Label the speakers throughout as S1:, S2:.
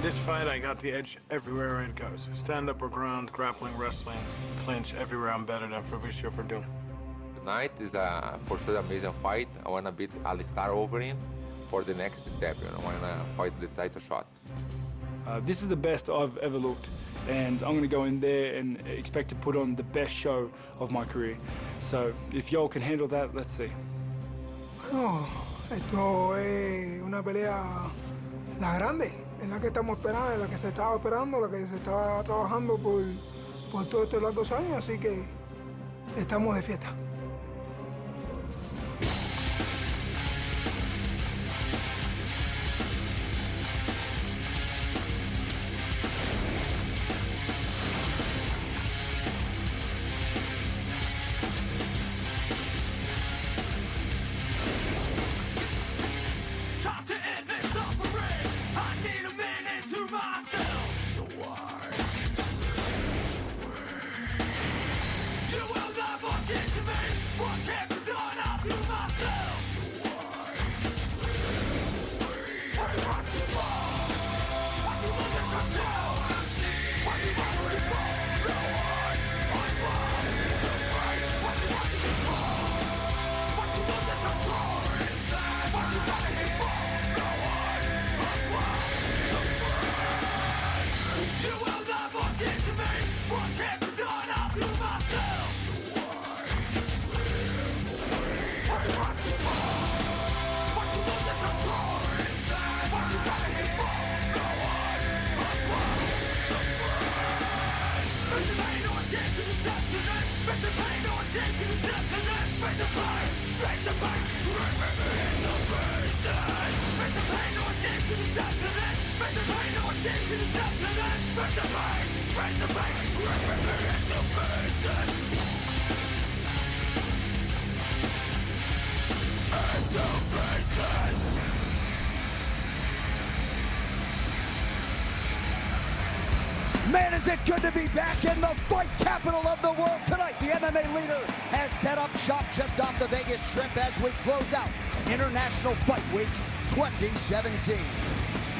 S1: this fight, I got the edge everywhere it goes. Stand-up or ground, grappling, wrestling, clinch, everywhere I'm better than Fabricio Verdun.
S2: Tonight is for sure an amazing fight. I want to beat Alistar Overeem for the next step. I want to fight the title shot.
S3: This is the best I've ever looked, and I'm going to go in there and expect to put on the best show of my career. So if y'all can handle that, let's see.
S4: Bueno, esto es una pelea, la grande, es la que estamos esperando, es la que se estaba esperando, la que se estaba trabajando por todos estos largos años, así que estamos de fiesta.
S5: Man, is it good to be back in the fight capital of the world tonight. The MMA leader has set up shop just off the Vegas Strip as we close out International Fight Week 2017.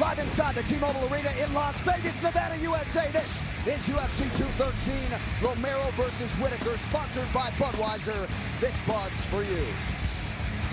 S5: Live inside the T-Mobile Arena in Las Vegas, Nevada, USA. This is UFC 213, Romero versus Whittaker, sponsored by Budweiser. This Bud's for you.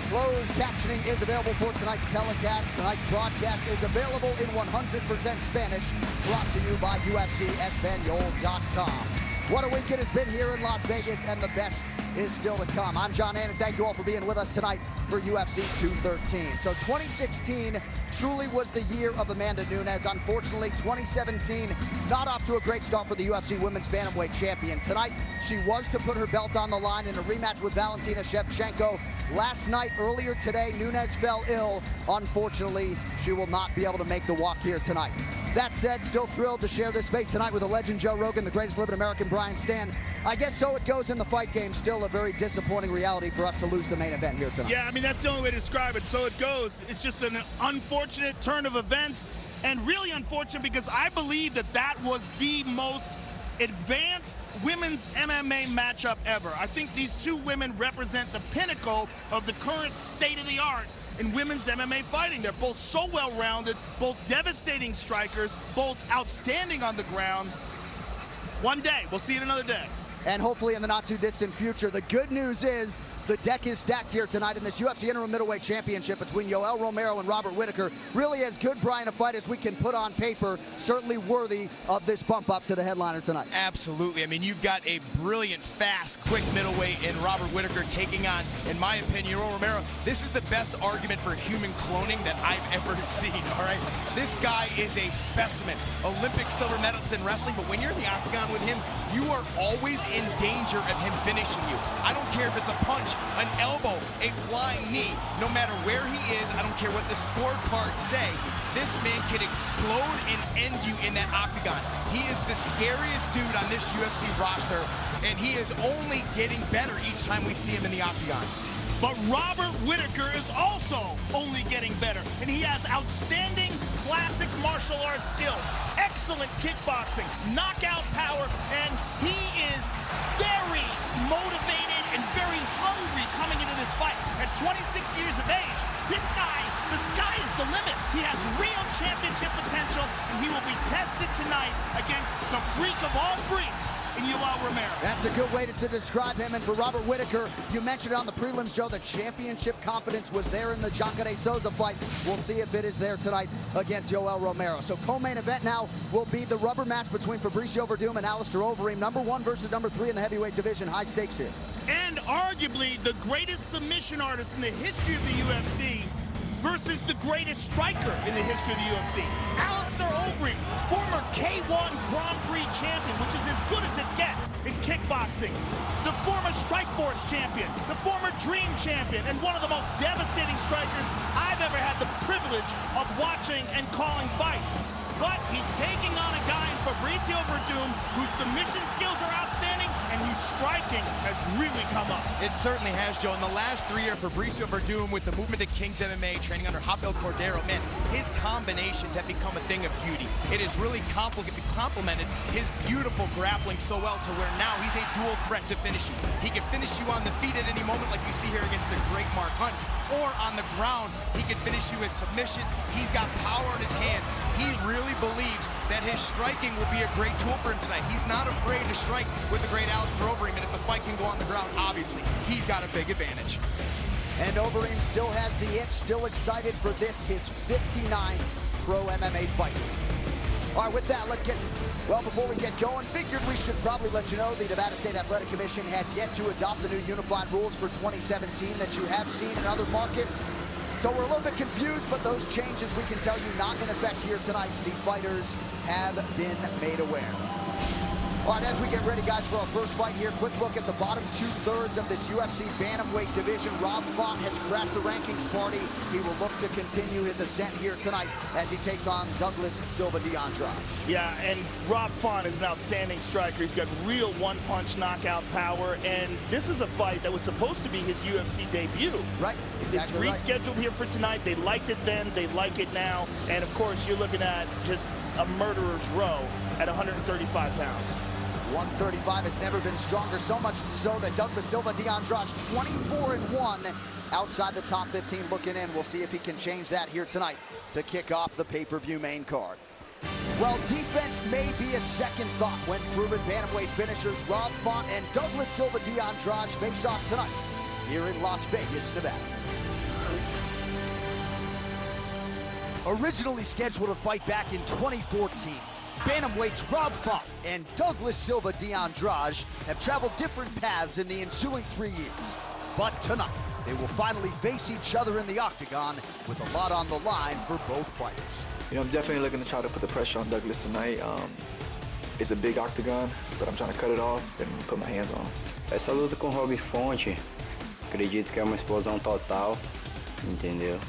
S5: Closed captioning is available for tonight's telecast. Tonight's broadcast is available in 100% Spanish, brought to you by UFCEspanol.com. What a week it has been here in Las Vegas, and the best is still to come. I'm John Ann, and thank you all for being with us tonight for UFC 213. So 2016 truly was the year of Amanda Nunes. Unfortunately, 2017 not off to a great start for the UFC Women's Bantamweight Champion. Tonight, she was to put her belt on the line in a rematch with Valentina Shevchenko. Last night, earlier today, Nunes fell ill. Unfortunately, she will not be able to make the walk here tonight. That said, still thrilled to share this space tonight with the legend Joe Rogan, the greatest living American Brian Stan. I guess so it goes in the fight game. Still a very disappointing reality for us to lose the main event here tonight.
S6: Yeah, I mean, that's the only way to describe it. So it goes. It's just an unfortunate turn of events, and really unfortunate because I believe that that was the most advanced women's MMA matchup ever. I think these two women represent the pinnacle of the current state of the art in women's MMA fighting. They're both so well-rounded, both devastating strikers, both outstanding on the ground. One day, we'll see it another day.
S5: And hopefully in the not-too-distant future. The good news is the deck is stacked here tonight in this UFC Interim Middleweight Championship between Yoel Romero and Robert Whittaker. Really as good, Brian, a fight as we can put on paper. Certainly worthy of this bump up to the headliner tonight.
S7: Absolutely. I mean, you've got a brilliant, fast, quick middleweight in Robert Whittaker taking on, in my opinion, Yoel Romero. This is the best argument for human cloning that I've ever seen, all right? This guy is a specimen. Olympic silver medalist in wrestling, but when you're in the octagon with him, you are always in danger of him finishing you. I don't care if it's a punch, an elbow, a flying knee. No matter where he is, I don't care what the scorecards say. This man can explode and end you in that octagon. He is the scariest dude on this UFC roster, and he is only getting better each time we see him in the octagon.
S6: But Robert Whittaker is also only getting better, and he has outstanding classic martial arts skills, excellent kickboxing, knockout power, and he is very motivated and very hungry coming into this fight. At 26 years of age. This guy, the sky is the limit. He has real championship potential, and he will be tested tonight against the freak of all freaks in Yoel Romero.
S5: That's a good way to describe him. And for Robert Whittaker, you mentioned on the prelims, Joe, the championship confidence was there in the Jacare Souza fight. We'll see if it is there tonight against Yoel Romero. So co-main event now will be the rubber match between Fabricio Verdum and Alistair Overeem. #1 versus #3 in the heavyweight division. High stakes here.
S6: And arguably the greatest submission artist in the history of the UFC versus the greatest striker in the history of the UFC. Alistair Overeem, former K1 Grand Prix champion, which is as good as it gets in kickboxing. The former Strikeforce champion, the former Dream champion, and one of the most devastating strikers I've ever had the privilege of watching and calling fights. But he's taking on a guy in Fabricio Verdum whose submission skills are outstanding and whose striking has really come up.
S7: It certainly has, Joe. In the last 3 years, Fabricio Verdum with the movement to King's MMA, training under Rafael Cordero, man, his combinations have become a thing of beauty. It has really complemented his beautiful grappling so well to where now he's a dual threat to finish you. He can finish you on the feet at any moment like you see here against the great Mark Hunt, or on the ground, he can finish you with submissions. He's got power in his hands. He really believes that his striking will be a great tool for him tonight. He's not afraid to strike with the great Alistair Overeem, and if the fight can go on the ground, obviously, he's got a big advantage.
S5: And Overeem still has the itch, still excited for this, his 59th pro MMA fight. All right, with that, let's get, well, before we get going, figured we should probably let you know the Nevada State Athletic Commission has yet to adopt the new unified rules for 2017 that you have seen in other markets. So we're a little bit confused, but those changes, we can tell you, not in effect here tonight. The fighters have been made aware. All right, as we get ready, guys, for our first fight here, quick look at the bottom 2/3 of this UFC bantamweight division. Rob Font has crashed the rankings party. He will look to continue his ascent here tonight as he takes on Douglas Silva de Andrade.
S6: Yeah, and Rob Font is an outstanding striker. He's got real one-punch knockout power, and this is a fight that was supposed to be his UFC debut.
S5: Right, exactly.
S6: It's rescheduled here for tonight. They liked it then, they like it now, and of course, you're looking at just a murderer's row at 135 pounds.
S5: 135 has never been stronger, so much so that Douglas Silva de Andrade 24-1 outside the top 15 looking in. We'll see if he can change that here tonight to kick off the pay-per-view main card. Well, defense may be a second thought when proven bantamweight finishers Rob Font and Douglas Silva de Andrade face off tonight here in Las Vegas, Nevada. Originally scheduled to fight back in 2014, bantamweights Rob Font and Douglas Silva de Andrade have traveled different paths in the ensuing 3 years. But tonight, they will finally face each other in the octagon with a lot on the line for both fighters.
S8: You know, I'm definitely looking to try to put the pressure on Douglas tonight. It's a big octagon, but I'm trying to cut it off and put my hands on him.
S9: Essa luta com Rob Fonte, acredito que é uma explosão total, entendeu?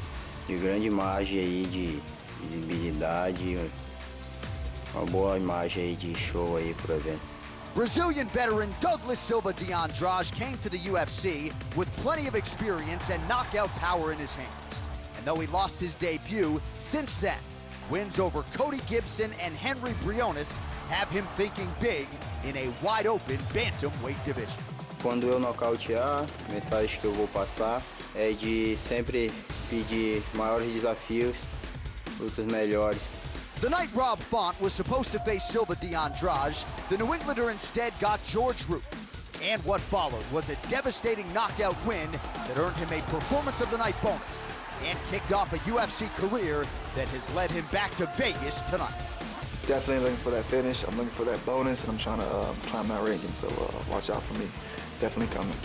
S9: De grande imagem aí, de visibilidade, uma boa imagem aí de show aí pro evento.
S5: Brazilian veteran Douglas Silva de Andrade came to the UFC with plenty of experience and knockout power in his hands. And though he lost his debut, since then, wins over Cody Gibson and Henry Briones have him thinking big in a wide-open bantamweight division.
S9: Quando eu nocautear, a mensagem que eu vou passar é de sempre pedir maiores desafios, lutas melhores.
S5: The night Rob Font was supposed to face Silva de Andrade, the New Englander instead got George Root. And what followed was a devastating knockout win that earned him a Performance of the Night bonus and kicked off a UFC career that has led him back to Vegas tonight.
S8: Definitely looking for that finish. I'm looking for that bonus, and I'm trying to climb that ranking, so watch out for me. Definitely coming.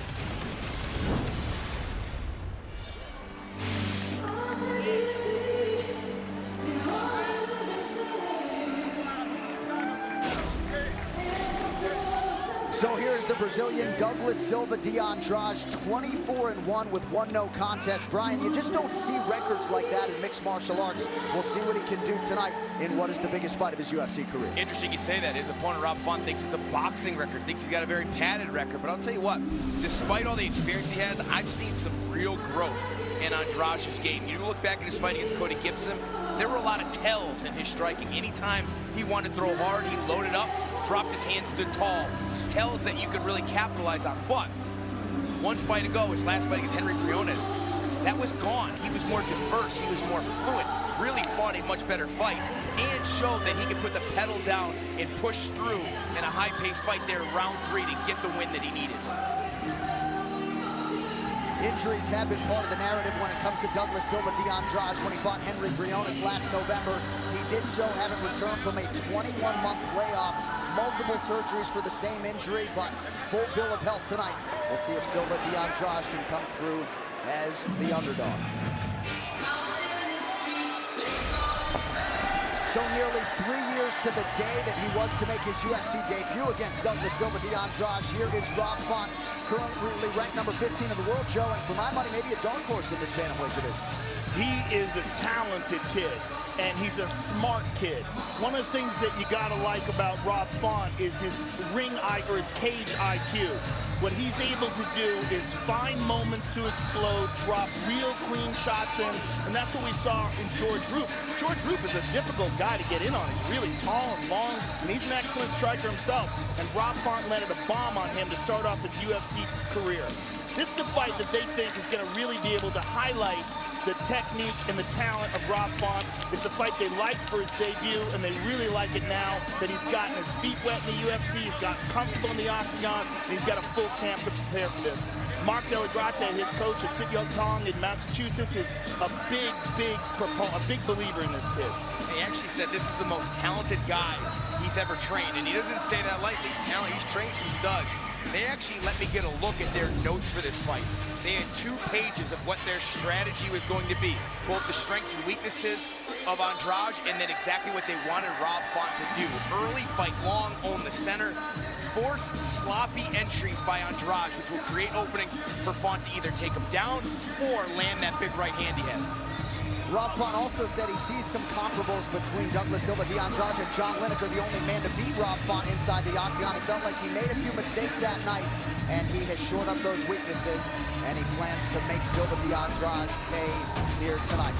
S5: So here's the Brazilian Douglas Silva de Andrade, 24-1 with 1 no contest. Brian, you just don't see records like that in mixed martial arts. We'll see what he can do tonight in what is the biggest fight of his UFC career.
S7: Interesting you say that. His opponent, Rob Font, thinks it's a boxing record, thinks he's got a very padded record. But I'll tell you what, despite all the experience he has, I've seen some real growth in Andrade's game. You look back at his fight against Cody Gibson, there were a lot of tells in his striking. Anytime he wanted to throw hard, he loaded up, dropped his hands, stood tall. Tells that you could really capitalize on. But one fight ago, his last fight against Henry Briones, that was gone. He was more diverse, he was more fluid, really fought a much better fight, and showed that he could put the pedal down and push through in a high-paced fight there in round 3 to get the win that he needed.
S5: Injuries have been part of the narrative when it comes to Douglas Silva de Andrade. When he fought Henry Briones last November, he did so having returned from a 21-month layoff, multiple surgeries for the same injury, but full bill of health tonight. We'll see if Silva de Andrade can come through as the underdog. So nearly 3 years to the day that he was to make his UFC debut against Douglas Silva de Andrade. Here is Rob Font, currently ranked number 15 in the world, Joe, and for my money, maybe a dark horse in this bantamweight division.
S6: He is a talented kid, and he's a smart kid. One of the things that you gotta like about Rob Font is his his cage IQ. What he's able to do is find moments to explode, drop real clean shots in, and that's what we saw in George Roop. George Roop is a difficult guy to get in on. He's really tall and long, and he's an excellent striker himself. And Rob Font landed a bomb on him to start off his UFC career. This is a fight that they think is going to really be able to highlight the technique and the talent of Rob Font. It's a fight they liked for his debut, and they really like it now that he's gotten his feet wet in the UFC, he's gotten comfortable in the octagon, and he's got a full camp to prepare for this. Mark Delagrate, his coach at Sityodtong in Massachusetts, is a big believer in this kid.
S7: He actually said this is the most talented guy he's ever trained, and he doesn't say that lightly. He's trained some studs. They actually let me get a look at their notes for this fight. They had 2 pages of what their strategy was going to be, both the strengths and weaknesses of Andrade, and then exactly what they wanted Rob Font to do. Early, fight long, own the center, force sloppy entries by Andrade, which will create openings for Font to either take him down or land that big right hand he has.
S5: Rob Font also said he sees some comparables between Douglas Silva de Andrade and John Lineker, the only man to beat Rob Font inside the octagon. He felt like he made a few mistakes that night, and he has shored up those weaknesses, and he plans to make Silva de Andrade pay here tonight.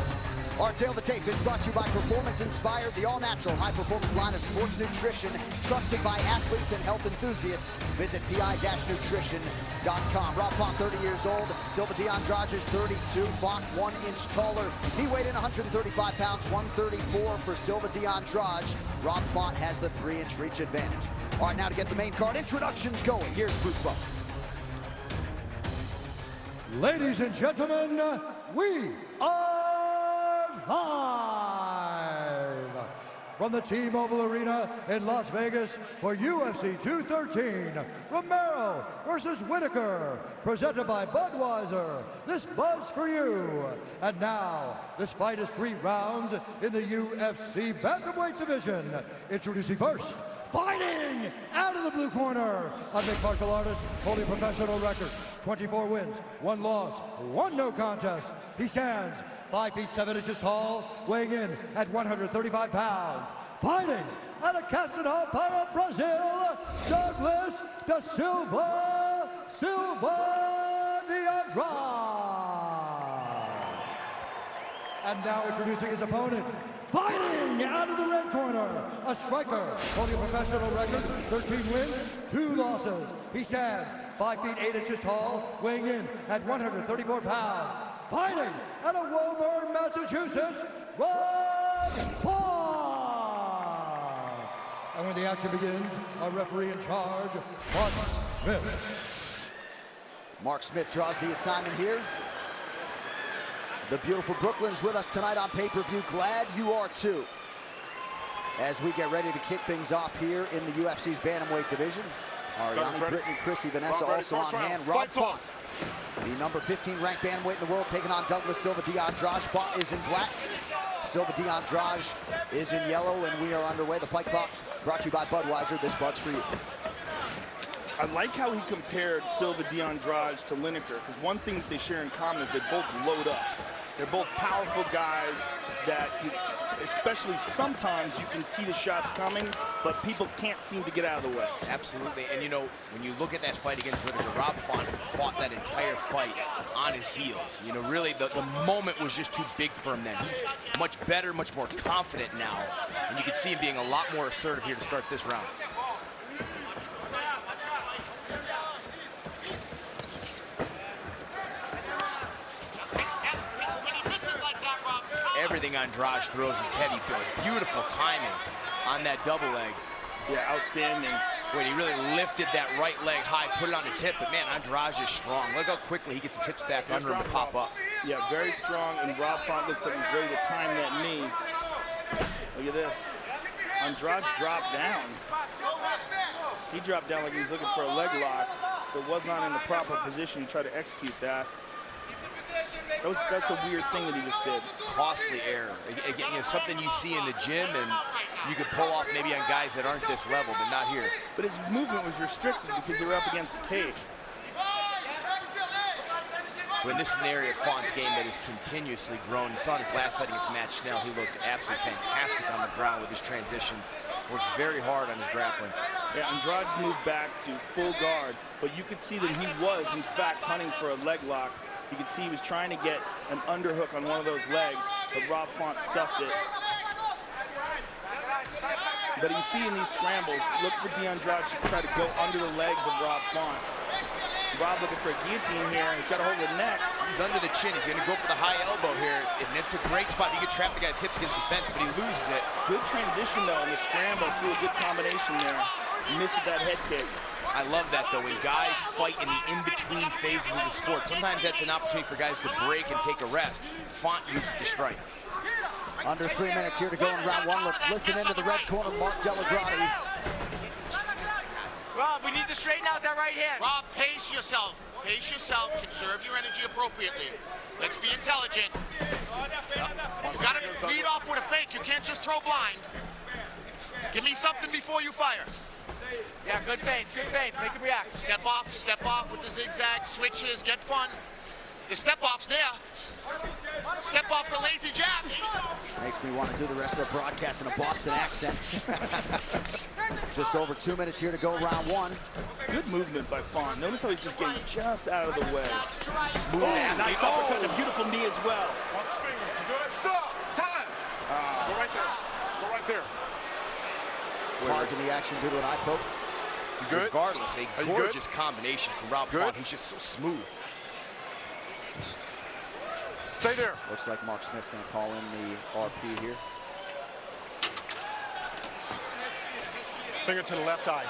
S5: Our Tale of the Tape is brought to you by Performance Inspired, the all-natural high-performance line of sports nutrition trusted by athletes and health enthusiasts. Visit pi-nutrition.com. Rob Font, 30 years old. Silva de Andrade is 32. Font, 1 inch taller. He weighed in 135 pounds, 134 for Silva de Andrade. Rob Font has the 3-inch reach advantage. All right, now to get the main card introductions going, here's Bruce Bowen.
S10: Ladies and gentlemen, we are live from the T-Mobile Arena in Las Vegas for UFC 213, Romero versus Whittaker, presented by Budweiser. This buzz for you. And now, this fight is 3 rounds in the UFC bantamweight division. Introducing first, fighting out of the blue corner, a mixed martial artist holding professional record, 24 wins, 1 loss, 1 no contest. He stands 5 feet 7 inches tall, weighing in at 135 pounds. Fighting out of Castelão para Brazil, Douglas da Silva de Andrade. And now introducing his opponent, fighting out of the red corner, a striker holding a professional record, 13 wins, 2 losses. He stands 5 feet 8 inches tall, weighing in at 134 pounds. Fighting out of Woburn, Massachusetts, Rob Font. And when the action begins, our referee in charge, Mark Smith.
S5: Mark Smith draws the assignment here. The beautiful Brooklyn's with us tonight on pay-per-view. Glad you are too. As we get ready to kick things off here in the UFC's bantamweight division. Ariane, Brittany, Chrissy, Vanessa also on hand. Rob Font, the number 15 ranked bantamweight in the world, taking on Douglas Silva de Andrade. Font is in black. Silva de Andrade is in yellow, and we are underway. The fight clock brought to you by Budweiser. This bud's for you.
S6: I like how he compared Silva de Andrade to Lineker, because one thing that they share in common is they both load up. They're both powerful guys that, especially sometimes you can see the shots coming, but people can't seem to get out of the way.
S7: Absolutely, and you know, when you look at that fight against Whittaker, Rob Font fought that entire fight on his heels. You know, really, the moment was just too big for him then. He's much better, much more confident now, and you can see him being a lot more assertive here to start this round. Everything Andrade throws is heavy, Billy. Beautiful timing on that double leg.
S6: Yeah, outstanding.
S7: When he really lifted that right leg high, put it on his hip, but man, Andrade is strong. Look how quickly he gets his hips back under him to pop up.
S6: Yeah, very strong, and Rob Font looks like he's ready to time that knee. Look at this. Andrade dropped down. He dropped down like he was looking for a leg lock, but was not in the proper position to try to execute that. That's a weird thing that he just did.
S7: Costly error. Again, you know, something you see in the gym and you could pull off maybe on guys that aren't this level, but not here.
S6: But his movement was restricted because they were up against the cage.
S7: When this is an area of Font's game that has continuously grown. You saw in his last fight against Matt Schnell, he looked absolutely fantastic on the ground with his transitions. Works very hard on his grappling.
S6: Yeah, Andrade's moved back to full guard, but you could see that he was, in fact, hunting for a leg lock. You could see he was trying to get an underhook on one of those legs, but Rob Font stuffed it. But you see in these scrambles, look for Andrade to try to go under the legs of Rob Font. Rob looking for a guillotine here, and he's got a hold of the neck.
S7: He's under the chin. He's going to go for the high elbow here, and it's a great spot. He could trap the guy's hips against the fence, but he loses it.
S6: Good transition, though, in the scramble. Threw a good combination there. Missed with that head kick.
S7: I love that, though, when guys fight in the in-between phases of the sport. Sometimes that's an opportunity for guys to break and take a rest. Font uses it to strike.
S5: Under 3 minutes here to go in round one. Let's listen into the red corner, Mark Delagrati.
S11: Rob, we need to straighten out that right hand.
S12: Rob, pace yourself. Pace yourself. Conserve your energy appropriately. Let's be intelligent. You got to lead off with a fake. You can't just throw blind. Give me something before you fire.
S11: Yeah, good feints, make him react.
S12: Step off with the zigzag, switches, get fun. The step off's there. Step off the lazy jab.
S5: Makes me want to do the rest of the broadcast in a Boston accent. Just over 2 minutes here to go round one.
S6: Good movement by Font. Notice how he's just getting just out of the way.
S7: Smooth.
S6: Nice uppercut and a beautiful knee as well.
S1: Stop! Time! Go right there. Go right there.
S5: Pausing the action due to an eye poke.
S1: You good?
S7: Regardless, a gorgeous combination from Rob Font. He's just so smooth.
S1: Stay there.
S5: Looks like Mark Smith's going to call in the RP here.
S1: Finger to the left eye.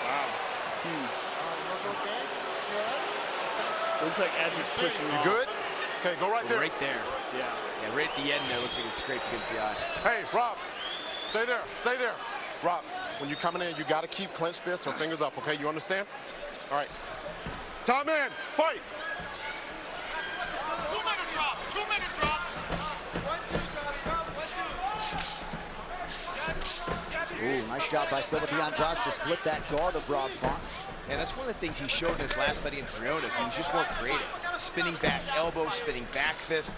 S6: Wow. Looks like as he's pushing off.
S1: You good? Okay, go right there.
S7: Right there.
S6: Yeah.
S7: Yeah, right at the end there, looks like it's scraped against the eye.
S1: Hey, Rob, stay there. Stay there. Rob, when you're coming in, you got to keep clenched fists or fingers up, okay? You understand? All right. Time in. Fight.
S12: 2 minute drop. 2 minute drop.
S5: Ooh, nice job by Silva de Andrade to split that guard of Rob Font.
S7: And that's one of the things he showed in his last fight against Briones. He was just more creative. Spinning back elbow, spinning back fist.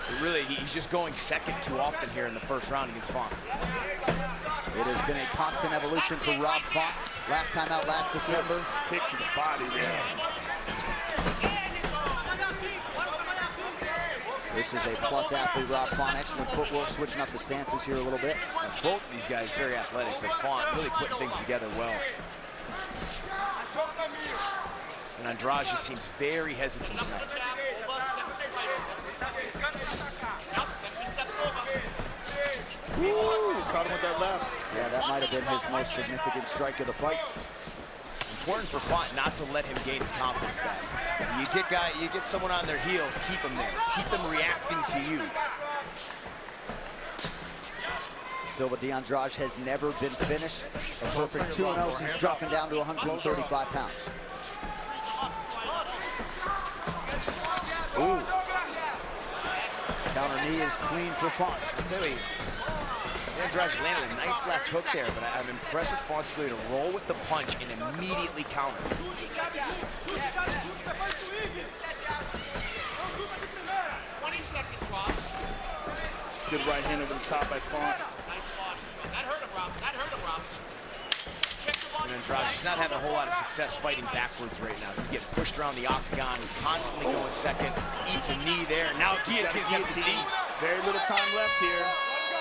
S7: But really, he's just going second too often here in the first round against Font.
S5: It has been a constant evolution for Rob Font. Last time out last December.
S6: Kick to the body there.
S5: This is a plus athlete, Rob Font. Excellent footwork, switching up the stances here a little bit.
S7: And both of these guys very athletic, but Font really putting things together well. And Andrade just seems very hesitant tonight.
S6: Ooh, caught him with that left.
S5: Yeah, that might have been his most significant strike of the fight.
S7: Important for Font not to let him gain his confidence back. You get someone on their heels, keep them there. Keep them reacting to you.
S5: Silva de Andrade has never been finished. A perfect 2-0 since dropping down to 135 pounds. Ooh. Counter knee is clean for Font.
S7: I tell you, Andrade landed a nice left hook there, but I'm impressed with Font's ability to roll with the punch and immediately counter.
S6: Good right hand over the top by Font.
S12: That hurt him, Rob. That hurt him, Rob.
S7: And Andrade is not having a whole lot of success fighting backwards right now. He's getting pushed around the octagon, constantly going second, eats a knee there. Now guillotine attempt is deep.
S6: Very little time left here.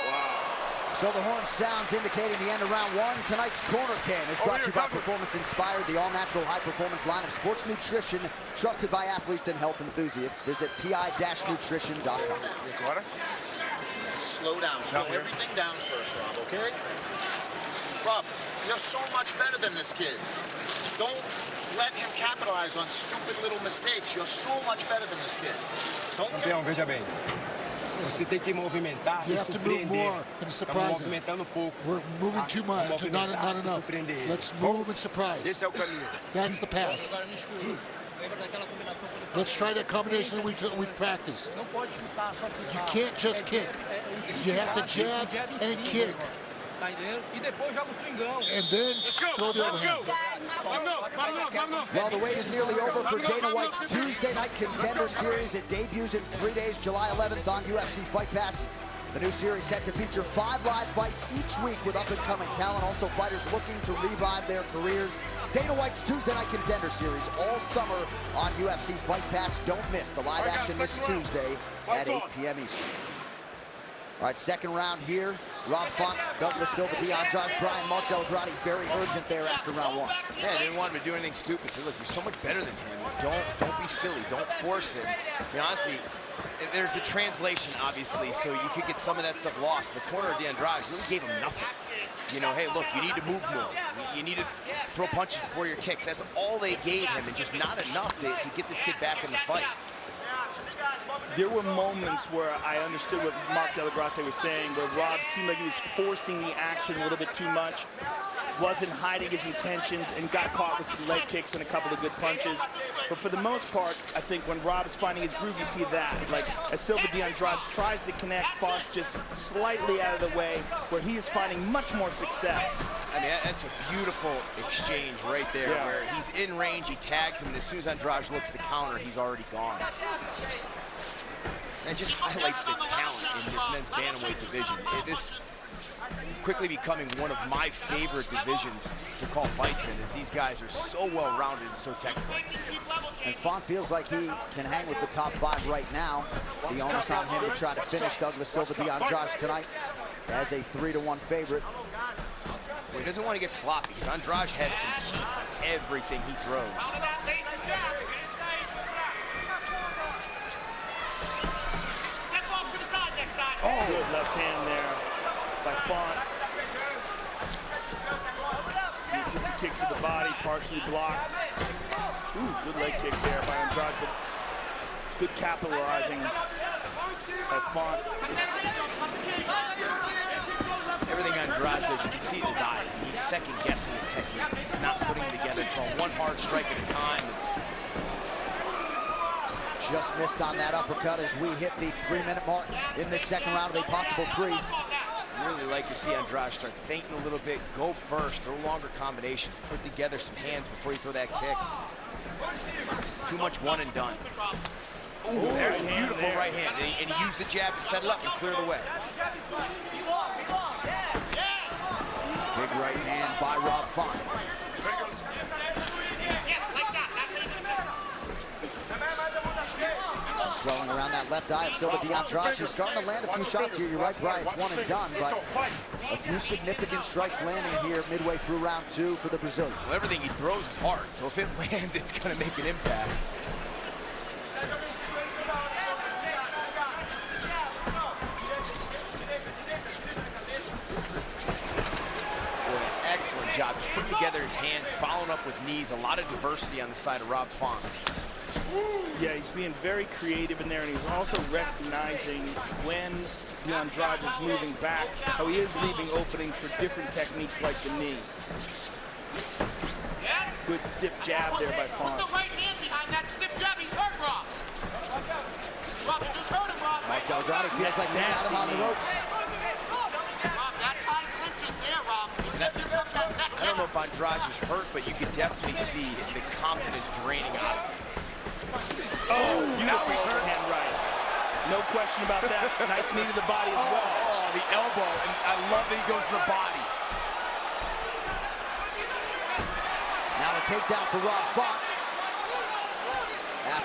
S6: Wow.
S5: So the horn sounds indicating the end of round one. Tonight's Corner Cam is brought to you by Performance Inspired, the all-natural high-performance line of sports nutrition trusted by athletes and health enthusiasts. Visit pi-nutrition.com.
S12: This water? Slow down. Slow everything down first, Rob, okay? Rob, you're so much better than this kid. Don't let him capitalize on stupid little mistakes. You're so much better than this kid. Don't
S13: Campeão, veja bem. Você tem que movimentar e surpreender. Estamos movimentando pouco.
S14: We're moving too much, not enough. Let's move and surprise.
S13: Esse é o caminho.
S14: That's the path. Let's try that combination that we practiced. You can't just kick. You have to jab and kick. And then throw the other hand.
S5: Well, the wait is nearly over for Dana White's Tuesday Night Contender Series. It debuts in 3 days, July 11th on UFC Fight Pass. The new series set to feature 5 live fights each week with up-and-coming talent, also fighters looking to revive their careers. Dana White's Tuesday Night Contender Series all summer on UFC Fight Pass. Don't miss the live action this Tuesday at 8 p.m. Eastern. All right, second round here. Rob Font, Douglas Silva, Andrade, Bryan, Mark Delagrati, very urgent there after round one.
S7: Yeah, I didn't want him to do anything stupid. So look, you're so much better than him. Don't be silly. Don't force it. I mean, honestly, there's a translation, obviously, so you could get some of that stuff lost. The corner of Andrade really gave him nothing. You know, hey, look, you need to move more. You need to throw punches before your kicks. That's all they gave him, and just not enough to get this kid back in the fight.
S6: There were moments where I understood what Mark Delagrati was saying, where Rob seemed like he was forcing the action a little bit too much, wasn't hiding his intentions, and got caught with some leg kicks and a couple of good punches. But for the most part, I think when Rob is finding his groove, you see that. Like, as Silva de Andrade tries to connect, Font's just slightly out of the way, where he is finding much more success.
S7: I mean, that's a beautiful exchange right there, where he's in range, he tags him, and as soon as Andrade looks to counter, he's already gone. And it just highlights the talent in this men's bantamweight division. It is quickly becoming one of my favorite divisions to call fights in, as these guys are so well-rounded and so technical.
S5: And Font feels like he can hang with the top 5 right now. The onus on him to try to finish Douglas Silva de Andrade tonight as a 3-1 favorite.
S7: Well, he doesn't want to get sloppy, because Andrade has some heat on everything he throws.
S6: Oh, good left hand there by Font. He gets a kick to the body, partially blocked. Ooh, good leg kick there by Andrade, but good capitalizing by Font.
S7: Everything Andrade does, you can see it in his eyes. I mean, he's second-guessing his techniques. He's not putting them together, throwing one hard strike at a time.
S5: Just missed on that uppercut as we hit the 3-minute mark in this second round of a possible 3.
S7: Really like to see Andrade start feinting a little bit, go first, throw longer combinations, put together some hands before you throw that kick. Too much one and done. Ooh, there's a beautiful right hand, and he used the jab to set it up and clear the way.
S5: Big right hand by Rob Font. Some swelling around that left eye of Silva de Andrade. She's starting to land a few shots here. You're right, Brian, it's one and done, but a few significant strikes landing here midway through round 2 for the Brazilian.
S7: Well, everything he throws is hard, so if it lands, it's going to make an impact. Boy, an excellent job. Just putting together his hands, following up with knees. A lot of diversity on the side of Rob Font.
S6: Yeah, he's being very creative in there, and he's also recognizing when de Andrade is moving back, how he is leaving openings for different techniques like the knee. Good stiff jab there by Font.
S12: Put the right hand behind that stiff jab. He's hurt, Rob. Rob, you just hurt him, Rob.
S5: Mark Delagrati feels like they got him on the ropes.
S12: Rob, that tight clinch is there, Rob.
S7: I don't know if Andrade is hurt, but you could definitely see the confidence draining out of him.
S6: Oh, beautiful hand right. No question about that. Nice knee to the body as well.
S7: Oh, the elbow, and I love that he goes to the body.
S5: Now a takedown for Rob Font.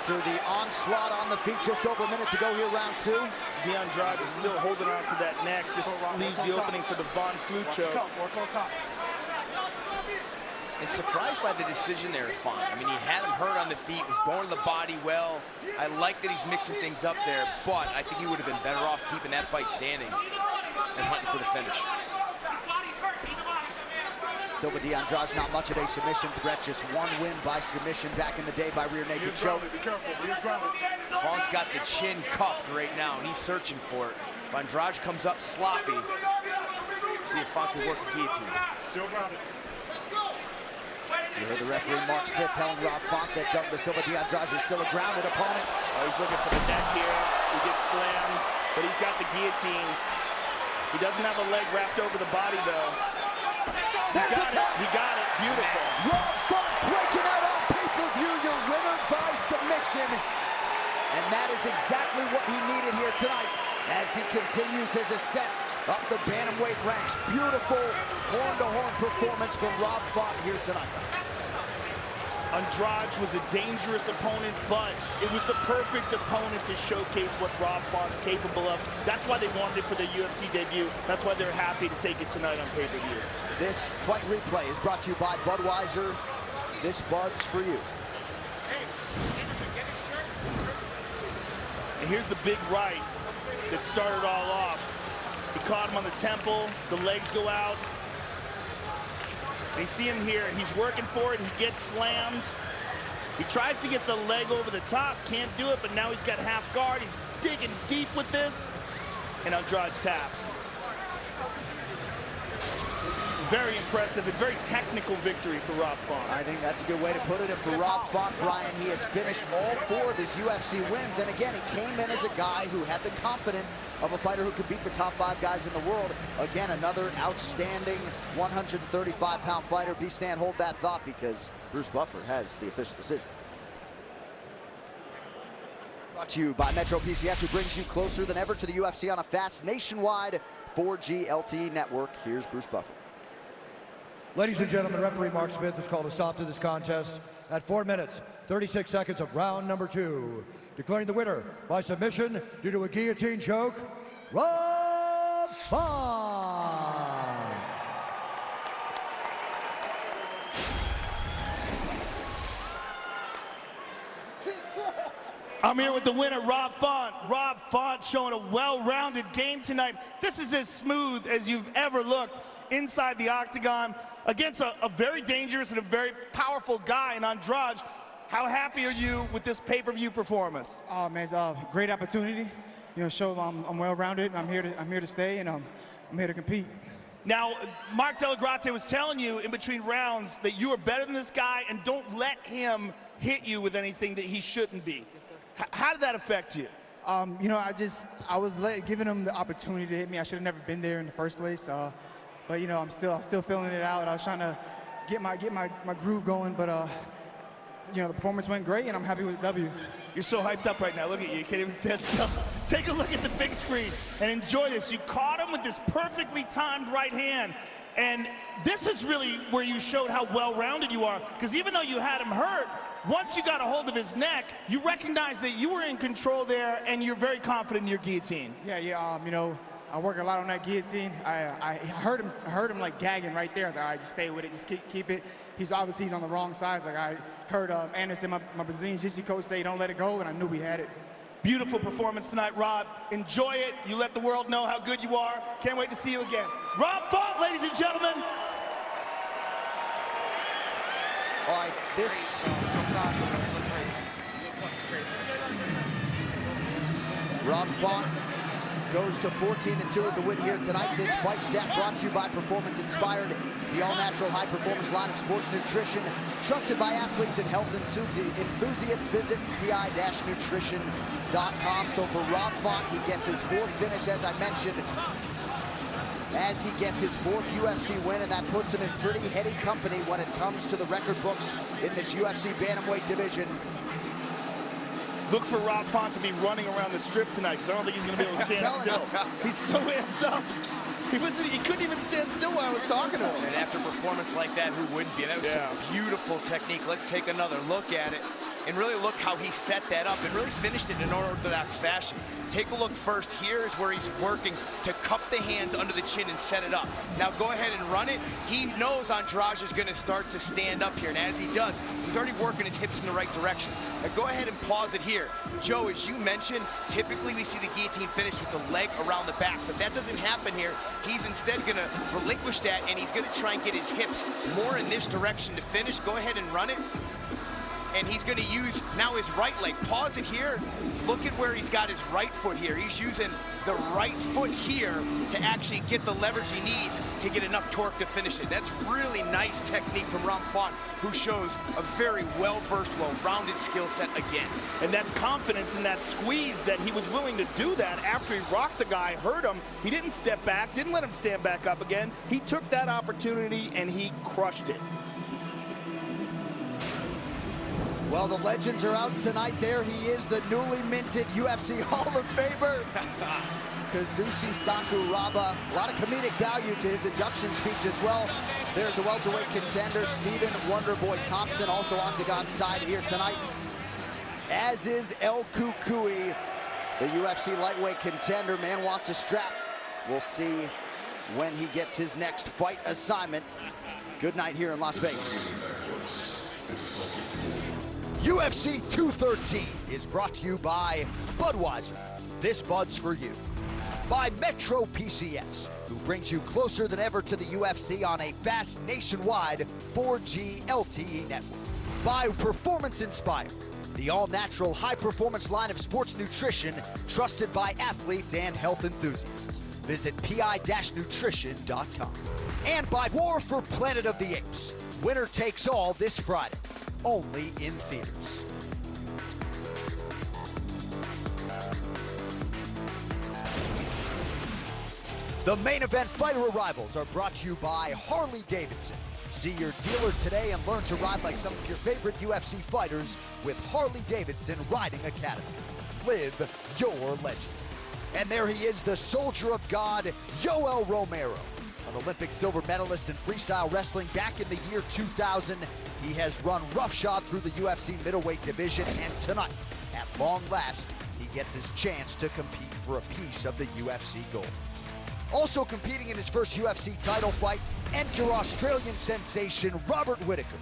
S5: After the onslaught on the feet, just over a minute to go here, round 2.
S6: Andrade is still holding on to that neck. This leaves the opening for the Von Flue choke.
S1: Work on top.
S7: And surprised by the decision there, Font. I mean, he had him hurt on the feet, was going to the body well. I like that he's mixing things up there, but I think he would have been better off keeping that fight standing and hunting for the finish.
S5: Silva de Andrade, not much of a submission threat, just one win by submission back in the day by rear naked choke.
S7: Font's got the chin cupped right now, and he's searching for it. If Andrade comes up sloppy, see if Font can work a guillotine.
S1: Still grounded.
S5: You heard the referee Mark Smith telling Rob Font that Douglas Silva de Andrade is still a grounded opponent.
S6: Oh, he's looking for the neck here. He gets slammed, but he's got the guillotine. He doesn't have a leg wrapped over the body, though. He got it. Beautiful.
S5: Rob Font breaking out on pay-per-view, your winner by submission. And that is exactly what he needed here tonight as he continues his ascent up the bantamweight ranks. Beautiful horn-to-horn performance from Rob Font here tonight.
S6: Andrade was a dangerous opponent, but it was the perfect opponent to showcase what Rob Font's capable of. That's why they wanted it for their UFC debut. That's why they're happy to take it tonight on pay-per-view.
S5: This fight replay is brought to you by Budweiser. This Bud's for you.
S6: And here's the big right that started all off. He caught him on the temple, the legs go out. They see him here, he's working for it, he gets slammed. He tries to get the leg over the top, can't do it, but now he's got half guard. He's digging deep with this, and Andrade taps. Very impressive and very technical victory for Rob Font.
S5: I think that's a good way to put it. And for Rob Font, Brian, he has finished all 4 of his UFC wins. And again, he came in as a guy who had the confidence of a fighter who could beat the top 5 guys in the world. Again, another outstanding 135-pound fighter. B-Stan, hold that thought because Bruce Buffer has the official decision. Brought to you by Metro PCS, who brings you closer than ever to the UFC on a fast nationwide 4G LTE network. Here's Bruce Buffer.
S10: Ladies and gentlemen, referee Mark Smith has called a stop to this contest at 4 minutes, 36 seconds of round number 2. Declaring the winner by submission due to a guillotine choke, Rob Font.
S6: I'm here with the winner, Rob Font. Rob Font showing a well-rounded game tonight. This is as smooth as you've ever looked inside the octagon against a very dangerous and a very powerful guy in Andrade. How happy are you with this pay-per-view performance?
S15: Oh man, it's a great opportunity. You know, show I'm well-rounded, and I'm here to stay, and I'm here to compete.
S6: Now, Mark Delagrate was telling you in between rounds that you are better than this guy, and don't let him hit you with anything that he shouldn't be. How did that affect you?
S15: You know, I was giving him the opportunity to hit me. I should have never been there in the first place. But you know, I'm still feeling it out. I was trying to get my groove going, but you know, the performance went great, and I'm happy with the W.
S6: You're so hyped up right now. Look at you. You can't even stand still. Take a look at the big screen and enjoy this. You caught him with this perfectly timed right hand. And this is really where you showed how well-rounded you are. Because even though you had him hurt, once you got a hold of his neck, you recognized that you were in control there, and you're very confident in your guillotine.
S15: Yeah. You know, I work a lot on that guillotine. I heard him like gagging right there. I was like, all right, just stay with it, just keep it. He's on the wrong side. Like I heard Anderson, my Brazilian Jiu-Jitsu coach, say don't let it go, and I knew we had it.
S6: Beautiful performance tonight, Rob. Enjoy it. You let the world know how good you are. Can't wait to see you again. Rob Font, ladies and gentlemen.
S5: All right, this. Rob Font goes to 14-2 with the win here tonight. This fight stat brought to you by Performance Inspired, the all-natural high-performance line of sports nutrition, trusted by athletes and health enthusiasts. Visit pi-nutrition.com. So for Rob Font, he gets his 4th finish, as I mentioned, as he gets his 4th UFC win, and that puts him in pretty heady company when it comes to the record books in this UFC bantamweight division.
S6: Look for Rob Font to be running around the strip tonight, because I don't think he's going to be able to stand still. He's so amped up. He couldn't even stand still while I was talking to him.
S7: And after a performance like that, who wouldn't be? That was some beautiful technique. Let's take another look at it. and really look how he set that up and really finished it in an unorthodox fashion. Take a look first. Here is where he's working to cup the hands under the chin and set it up. Now go ahead and run it. He knows Andrade is going to start to stand up here, and as he does, he's already working his hips in the right direction. Now go ahead and pause it here. Joe, as you mentioned, typically we see the guillotine finish with the leg around the back, but that doesn't happen here. He's instead going to relinquish that, and he's going to try and get his hips more in this direction to finish. Go ahead and run it. And he's going to use now his right leg. Pause it here. Look at where he's got his right foot here. He's using the right foot here to actually get the leverage he needs to get enough torque to finish it. That's really nice technique from Ramfont, who shows a very well-versed, well-rounded skill set again.
S6: And that's confidence in that squeeze that he was willing to do that after he rocked the guy, hurt him. He didn't step back, didn't let him stand back up again. He took that opportunity and he crushed it.
S5: Well, the legends are out tonight. There he is, the newly minted UFC Hall of Famer, Kazushi Sakuraba. A lot of comedic value to his induction speech as well. There's the welterweight contender, Stephen Wonderboy Thompson, also octagon side here tonight, as is El Kukui, the UFC lightweight contender. Man wants a strap. We'll see when he gets his next fight assignment. Good night here in Las Vegas. UFC 213 is brought to you by Budweiser. This Bud's for you. By Metro PCS, who brings you closer than ever to the UFC on a fast nationwide 4G LTE network. By Performance Inspired, the all-natural high-performance line of sports nutrition trusted by athletes and health enthusiasts. Visit pi-nutrition.com. And by War for Planet of the Apes. Winner takes all this Friday. Only in theaters. The main event fighter arrivals are brought to you by Harley-Davidson. See your dealer today and learn to ride like some of your favorite UFC fighters with Harley-Davidson Riding Academy. Live your legend. And there he is, the soldier of God, Yoel Romero. An Olympic silver medalist in freestyle wrestling back in the year 2000. He has run roughshod through the UFC middleweight division, and tonight, at long last, he gets his chance to compete for a piece of the UFC gold. Also competing in his first UFC title fight, enter Australian sensation Robert Whittaker.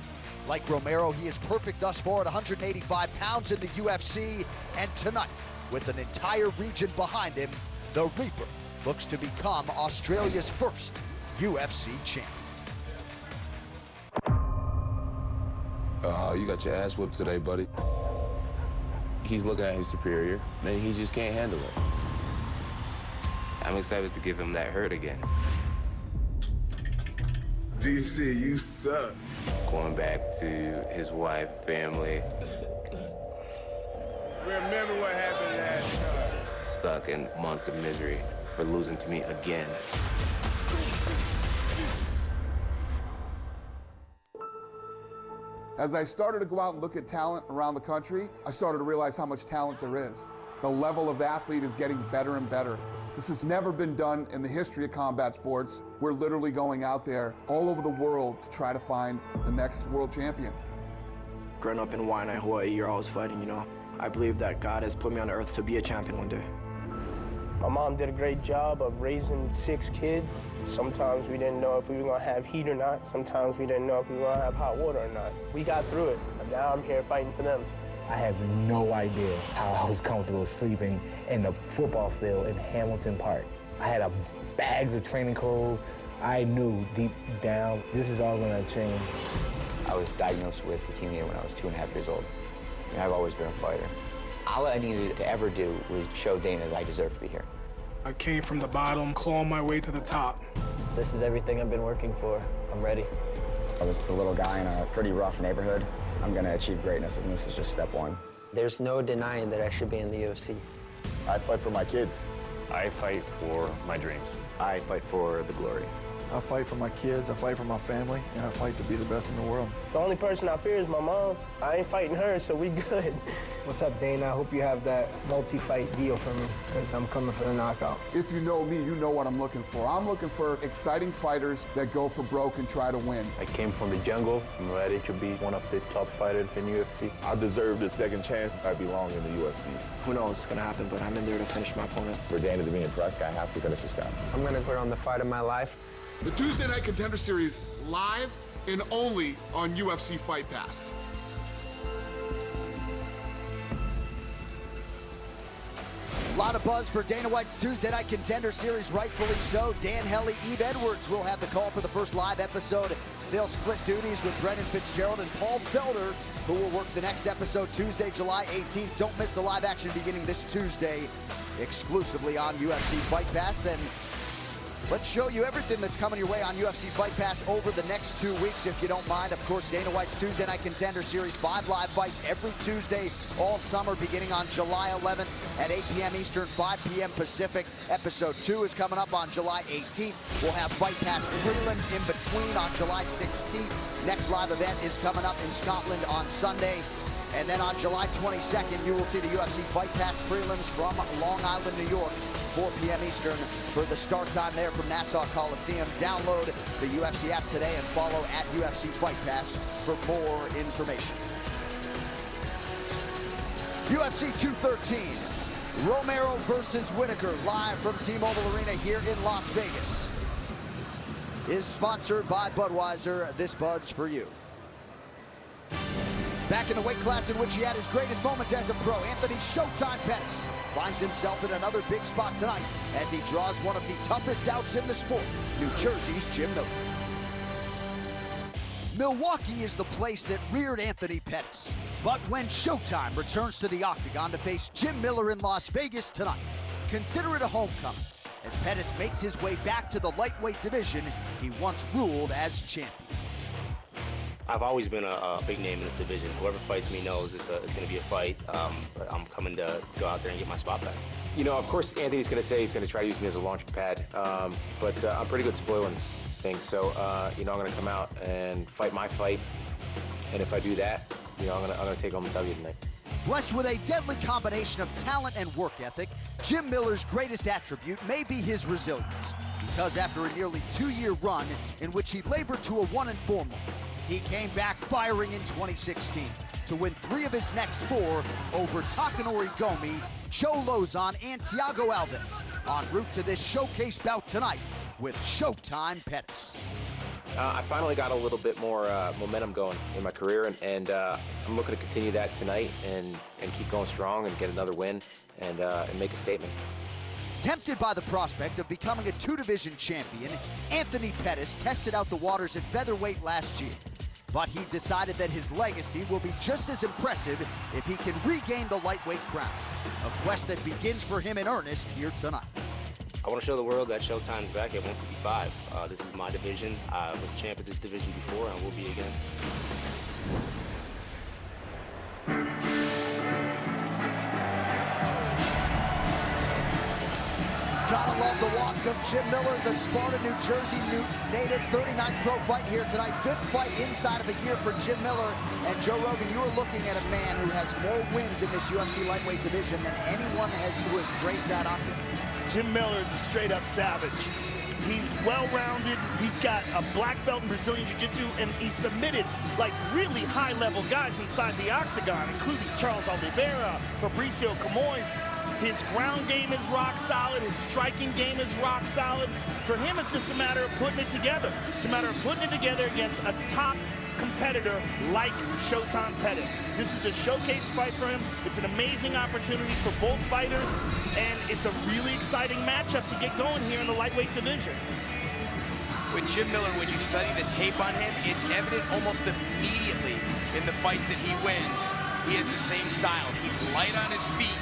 S5: Like Romero, he is perfect thus far at 185 pounds in the UFC, and tonight, with an entire region behind him, the Reaper looks to become Australia's first UFC champion.
S16: You got your ass whipped today, buddy. He's looking at his superior, and he just can't handle it.
S17: I'm excited to give him that hurt again.
S18: DC, you suck.
S17: Going back to his wife, family.
S18: Remember what happened last time.
S17: Stuck in months of misery for losing to me again.
S19: As I started to go out and look at talent around the country, I started to realize how much talent there is. The level of athlete is getting better and better. This has never been done in the history of combat sports. We're literally going out there all over the world to try to find the next world champion.
S20: Growing up in Waianae, Hawaii, you're always fighting, you know. I believe that God has put me on earth to be a champion one day.
S21: My mom did a great job of raising 6 kids. Sometimes we didn't know if we were gonna have heat or not. Sometimes we didn't know if we were gonna have hot water or not. We got through it, and now I'm here fighting for them.
S22: I have no idea how I was comfortable sleeping in the football field in Hamilton Park. I had bags of training clothes. I knew deep down, this is all gonna change.
S23: I was diagnosed with leukemia when I was 2.5 years old. And I've always been a fighter. All I needed to ever do was show Dana that I deserve to be here.
S24: I came from the bottom, clawing my way to the top.
S20: This is everything I've been working for. I'm ready.
S25: I was the little guy in a pretty rough neighborhood. I'm gonna achieve greatness, and this is just step one.
S20: There's no denying that I should be in the UFC.
S25: I fight for my kids.
S26: I fight for my dreams.
S23: I fight for the glory.
S2: I fight for my kids, I fight for my family, and I fight to be the best in the world.
S21: The only person I fear is my mom. I ain't fighting her, so we good.
S3: What's up, Dana? I hope you have that multi-fight deal for me, because I'm coming for the knockout.
S19: If you know me, you know what I'm looking for. I'm looking for exciting fighters that go for broke and try to win.
S4: I came from the jungle. I'm ready to be one of the top fighters in UFC. I deserve the second chance. I belong in the UFC.
S20: Who knows what's gonna happen, but I'm in there to finish my opponent.
S16: For Dana to be impressed, I have to finish this guy.
S3: I'm gonna put on the fight of my life.
S19: The Tuesday Night Contender Series live and only on UFC Fight Pass.
S5: A lot of buzz for Dana White's Tuesday Night Contender Series, rightfully so. Dan Hellie, Eve Edwards will have the call for the first live episode. They'll split duties with Brendan Fitzgerald and Paul Felder, who will work the next episode Tuesday, July 18th. Don't miss the live action beginning this Tuesday, exclusively on UFC Fight Pass. And let's show you everything that's coming your way on UFC Fight Pass over the next 2 weeks, if you don't mind. Of course, Dana White's Tuesday Night Contender Series, 5 live fights every Tuesday, all summer, beginning on July 11th at 8 p.m. Eastern, 5 p.m. Pacific. Episode 2 is coming up on July 18th. We'll have Fight Pass prelims in between on July 16th. Next live event is coming up in Scotland on Sunday. And then on July 22nd, you will see the UFC Fight Pass prelims from Long Island, New York, 4 p.m. Eastern for the start time there from Nassau Coliseum. Download the UFC app today and follow at UFC Fight Pass for more information. UFC 213, Romero versus Whittaker, live from T-Mobile Arena here in Las Vegas, is sponsored by Budweiser. This Bud's for you. Back in the weight class in which he had his greatest moments as a pro, Anthony Showtime Pettis finds himself in another big spot tonight as he draws one of the toughest outs in the sport, New Jersey's Jim Miller. Milwaukee is the place that reared Anthony Pettis, but when Showtime returns to the octagon to face Jim Miller in Las Vegas tonight, consider it a homecoming as Pettis makes his way back to the lightweight division he once ruled as champion.
S17: I've always been a big name in this division. Whoever fights me knows it's going to be a fight, but I'm coming to go out there and get my spot back.
S16: You know, of course, Anthony's going to say he's going to try to use me as a launching pad, but I'm pretty good spoiling things. So, you know, I'm going to come out and fight my fight, and if I do that, you know, I'm going to take home the W tonight.
S5: Blessed with a deadly combination of talent and work ethic, Jim Miller's greatest attribute may be his resilience, because after a nearly 2-year run in which he labored to a 1-4 mark, he came back firing in 2016 to win 3 of his next 4 over Takanori Gomi, Joe Lozon, and Thiago Alves, en route to this showcase bout tonight with Showtime Pettis.
S16: I finally got a little bit more momentum going in my career, and I'm looking to continue that tonight and keep going strong and get another win and make a statement.
S5: Tempted by the prospect of becoming a 2-division champion, Anthony Pettis tested out the waters at featherweight last year. But he decided that his legacy will be just as impressive if he can regain the lightweight crown, a quest that begins for him in earnest here tonight.
S17: I want to show the world that Showtime's back at 155. This is my division. I was champ at this division before, and will be again.
S5: Gotta love the walk of Jim Miller, the Sparta, New Jersey native, 39th pro fight here tonight. 5th fight inside of a year for Jim Miller. And Joe Rogan, you are looking at a man who has more wins in this UFC lightweight division than anyone who has graced that octagon.
S6: Jim Miller is a straight-up savage. He's well-rounded. He's got a black belt in Brazilian Jiu-Jitsu, and he submitted like really high-level guys inside the octagon, including Charles Oliveira, Fabricio Camoes. His ground game is rock solid. His striking game is rock solid. For him, it's just a matter of putting it together. It's a matter of putting it together against a top competitor like Showtime Pettis. This is a showcase fight for him. It's an amazing opportunity for both fighters, and it's a really exciting matchup to get going here in the lightweight division.
S7: With Jim Miller, when you study the tape on him, it's evident almost immediately in the fights that he wins. He has the same style. He's light on his feet,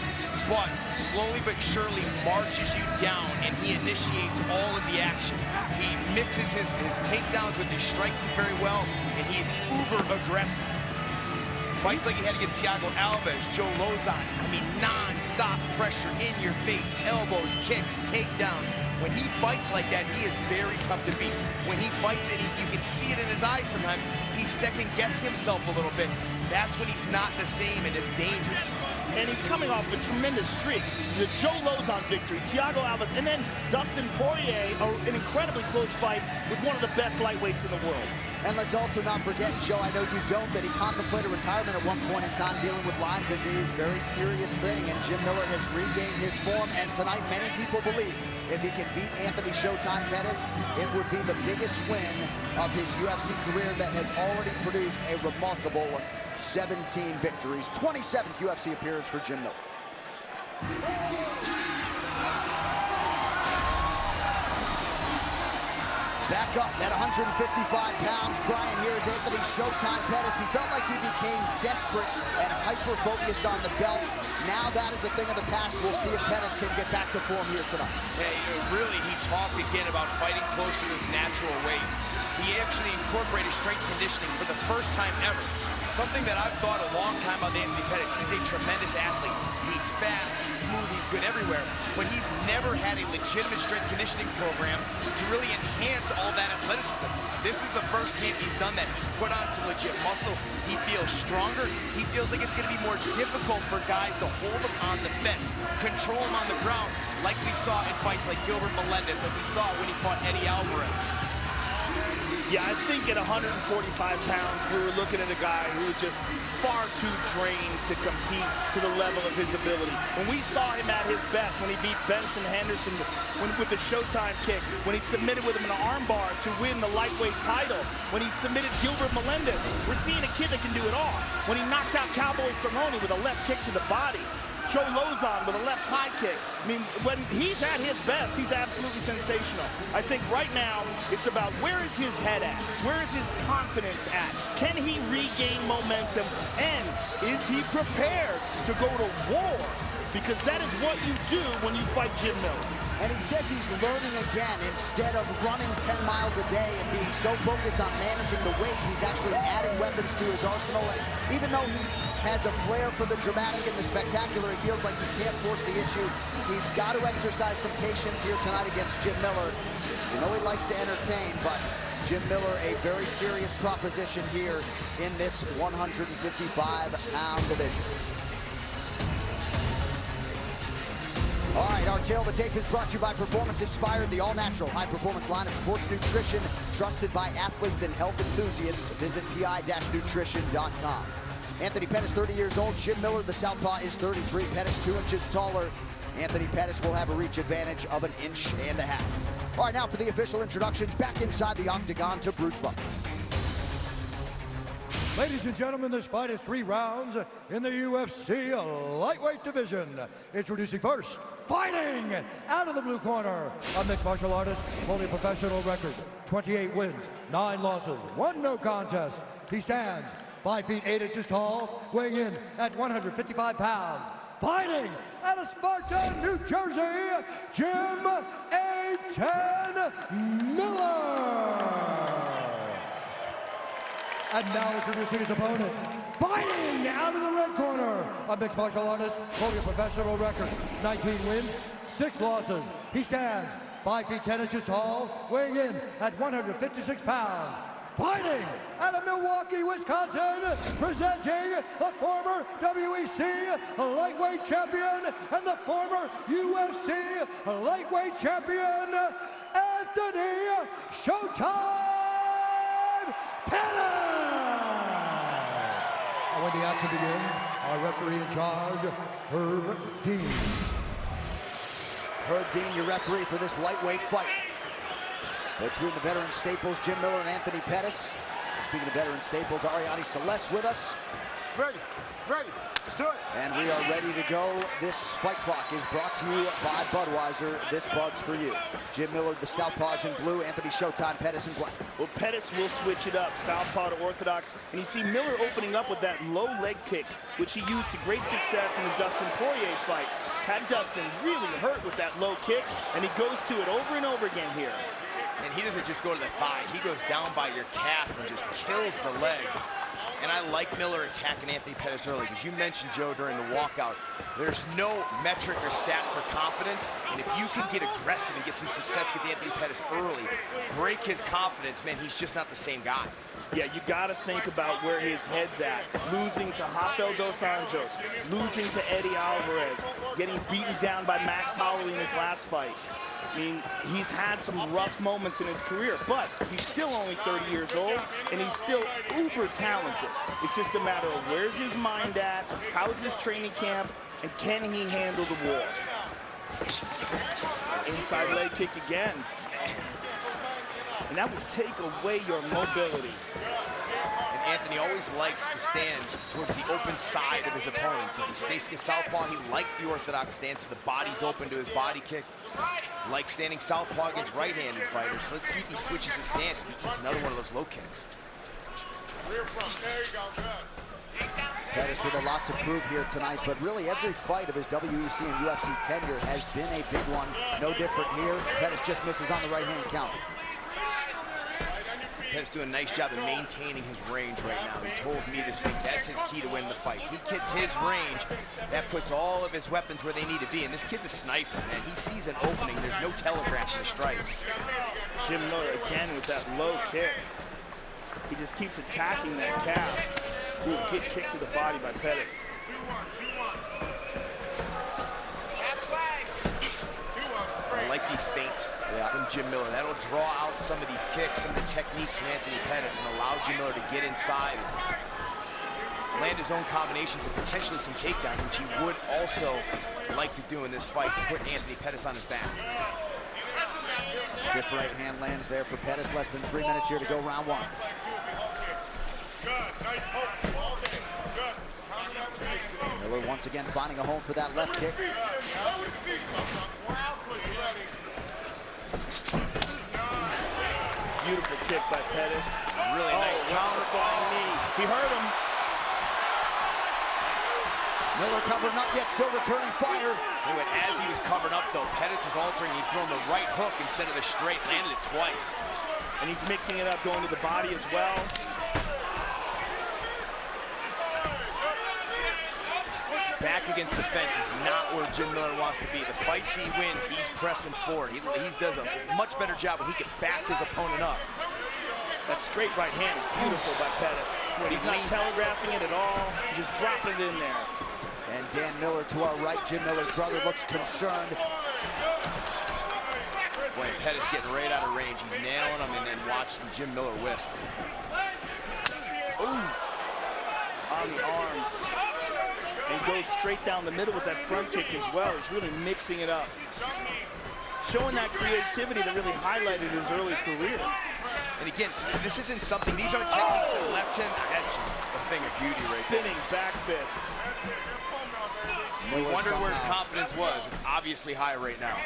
S7: but slowly but surely marches you down, and he initiates all of the action. He mixes his takedowns with his striking very well, and he's uber aggressive. Fights like he had against Thiago Alves, Joe Lozon, I mean, non-stop pressure in your face, elbows, kicks, takedowns. When he fights like that, he is very tough to beat. When he fights and you can see it in his eyes sometimes, he's second-guessing himself a little bit. That's when he's not the same and is dangerous.
S6: And he's coming off a tremendous streak. The Joe Lozon victory, Thiago Alves, and then Dustin Poirier, an incredibly close fight with one of the best lightweights in the world.
S5: And let's also not forget, Joe, I know you don't, that he contemplated retirement at one point in time dealing with Lyme disease. Very serious thing, and Jim Miller has regained his form. And tonight, many people believe if he can beat Anthony Showtime Pettis, it would be the biggest win of his UFC career that has already produced a remarkable 17 victories. 27th UFC appearance for Jim Miller. Back up at 155 pounds, Brian, here is Anthony Showtime Pettis. He felt like he became desperate and hyper-focused on the belt. Now that is a thing of the past. We'll see if Pettis can get back to form here tonight.
S7: Hey, really, he talked again about fighting closer to his natural weight. He actually incorporated strength conditioning for the first time ever. Something that I've thought a long time about Anthony Pettis. He's a tremendous athlete. He's fast, he's smooth, he's good everywhere. But he's never had a legitimate strength conditioning program to really enhance all that athleticism. This is the first camp he's done that. He's put on some legit muscle. He feels stronger. He feels like it's going to be more difficult for guys to hold him on the fence, control him on the ground, like we saw in fights like Gilbert Melendez, like we saw when he fought Eddie Alvarez.
S6: Yeah, I think at 145 pounds, we were looking at a guy who was just far too drained to compete to the level of his ability. When we saw him at his best, when he beat Benson Henderson with the Showtime kick, when he submitted with him in an armbar to win the lightweight title, when he submitted Gilbert Melendez, we're seeing a kid that can do it all. When he knocked out Cowboy Cerrone with a left kick to the body, Joe Lozon with a left high kick. I mean, when he's at his best, he's absolutely sensational. I think right now, it's about where is his head at? Where is his confidence at? Can he regain momentum? And is he prepared to go to war? Because that is what you do when you fight Jim Miller.
S5: And he says he's learning again. Instead of running 10 miles a day and being so focused on managing the weight, he's actually adding weapons to his arsenal. And even though he has a flair for the dramatic and the spectacular, he feels like he can't force the issue. He's got to exercise some patience here tonight against Jim Miller. You know he likes to entertain, but Jim Miller, a very serious proposition here in this 155-pound division. All right, our tail of the tape is brought to you by Performance Inspired, the all-natural high-performance line of sports nutrition, trusted by athletes and health enthusiasts. Visit pi-nutrition.com. Anthony Pettis, 30 years old. Jim Miller, the southpaw, is 33. Pettis, 2 inches taller. Anthony Pettis will have a reach advantage of 1.5 inches. All right, now for the official introductions. Back inside the octagon to Bruce Buffer.
S10: Ladies and gentlemen, this fight is 3 rounds in the UFC lightweight division. Introducing first, fighting out of the blue corner, a mixed martial artist, fully professional record, 28 wins, 9 losses, 1 no contest. He stands 5 feet 8 inches tall, weighing in at 155 pounds. Fighting out of Sparta, New Jersey, Jim A-10 Miller. And now introducing his opponent, fighting out of the red corner, a mixed martial artist, holding a professional record, 19 wins, 6 losses. He stands 5 feet 10 inches tall, weighing in at 156 pounds. Fighting out of Milwaukee, Wisconsin, presenting the former WEC lightweight champion and the former UFC lightweight champion, Anthony Showtime Pettis! And when the action begins, our referee in charge, Herb Dean.
S5: Herb Dean, your referee for this lightweight fight between the veteran staples, Jim Miller and Anthony Pettis. Speaking of veteran staples, Ariane Celeste with us.
S1: Ready, do it.
S5: And we are ready to go. This fight clock is brought to you by Budweiser. This Bud's for you. Jim Miller, the southpaws in blue, Anthony Showtime Pettis in black.
S6: Well, Pettis will switch it up, southpaw to orthodox. And you see Miller opening up with that low leg kick, which he used to great success in the Dustin Poirier fight. Had Dustin really hurt with that low kick, and he goes to it over and over again here.
S7: And he doesn't just go to the thigh, he goes down by your calf and just kills the leg. And I like Miller attacking Anthony Pettis early, because you mentioned, Joe, during the walkout, there's no metric or stat for confidence, and if you can get aggressive and get some success with Anthony Pettis early, break his confidence, man, he's just not the same guy.
S6: Yeah, you got to think about where his head's at. Losing to Rafael Dos Anjos, losing to Eddie Alvarez, getting beaten down by Max Holloway in his last fight. I mean, he's had some rough moments in his career, but he's still only 30 years old, and he's still uber talented. It's just a matter of where's his mind at, how's his training camp, and can he handle the war? Inside leg kick again. And that will take away your mobility.
S7: And Anthony always likes to stand towards the open side of his opponent. So if he's facing a southpaw, he likes the orthodox stance. The body's open to his body kick. Like standing southpaw against right-handed fighters. So let's see if he switches his stance, if he eats another one of those low kicks.
S1: There you go, good.
S5: Pettis with a lot to prove here tonight, but really every fight of his WEC and UFC tenure has been a big one. No different here. Pettis just misses on the right-hand counter.
S7: Pettis doing a nice job of maintaining his range right now. He told me this week that's his key to win the fight. He gets his range, that puts all of his weapons where they need to be. And this kid's a sniper, man. He sees an opening. There's no telegraphing the strike.
S6: Jim Miller again with that low kick. He just keeps attacking that calf. Ooh, good kick to the body by Pettis.
S7: I like these feints from Jim Miller. That'll draw out some of these kicks, some of the techniques from Anthony Pettis, and allow Jim Miller to get inside, land his own combinations, and potentially some takedowns, which he would also like to do in this fight, put Anthony Pettis on his back.
S5: Stiff right hand lands there for Pettis. Less than 3 minutes here to go, round one. Miller once again finding a home for that left kick.
S6: Beautiful kick by Pettis.
S7: Really nice
S6: counterflying knee. He hurt him.
S5: Miller covering up, yet still returning fire.
S7: Anyway, as he was covered up, though, Pettis was altering. He'd thrown the right hook instead of the straight, landed it twice.
S6: And he's mixing it up, going to the body as well.
S7: Back against the fence is not where Jim Miller wants to be. The fights he wins, he's pressing forward. He does a much better job when he can back his opponent up.
S6: That straight right hand is beautiful by Pettis. He's not telegraphing it at all. He's just dropping it in there.
S5: And Dan Miller to our right. Jim Miller's brother looks concerned.
S7: Boy, Pettis getting right out of range. He's nailing him, and then watch Jim Miller whiff.
S6: Ooh. On the arms. And goes straight down the middle with that front kick as well. He's really mixing it up. Showing that creativity that really highlighted his early career.
S7: And again, this isn't something, these aren't techniques that left him. That's a thing of beauty right there.
S6: Spinning back fist.
S7: We wondered where his confidence was. It's obviously high right now.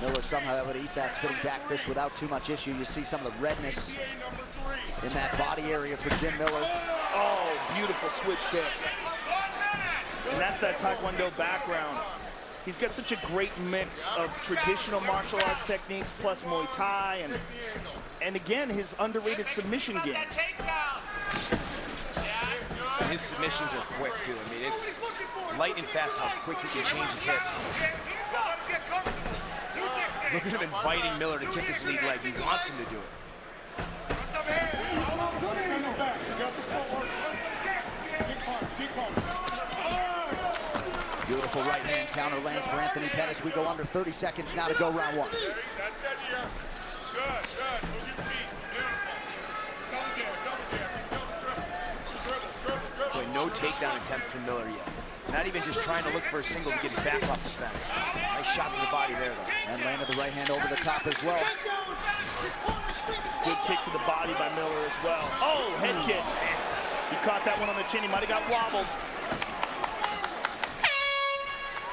S5: Miller somehow able to eat that spinning back fist without too much issue. You see some of the redness in that body area for Jim Miller.
S6: Oh, beautiful switch kick. And that's that Taekwondo background. He's got such a great mix of traditional martial arts techniques plus Muay Thai and again, his underrated submission game.
S7: And his submissions are quick, too. I mean, it's light and fast how quick he can change his hips. Look at him inviting Miller to kick his lead leg. He wants him to do it.
S5: Beautiful right hand counter lands for Anthony Pettis. We go under 30 seconds now to go round one.
S7: Boy, no takedown attempt from Miller yet. Not even just trying to look for a single to get his back off the fence. Nice shot to the body there, though.
S5: And landed the right hand over the top as well.
S6: Good kick to the body by Miller as well. Oh, head kick. He caught that one on the chin. He might have got wobbled.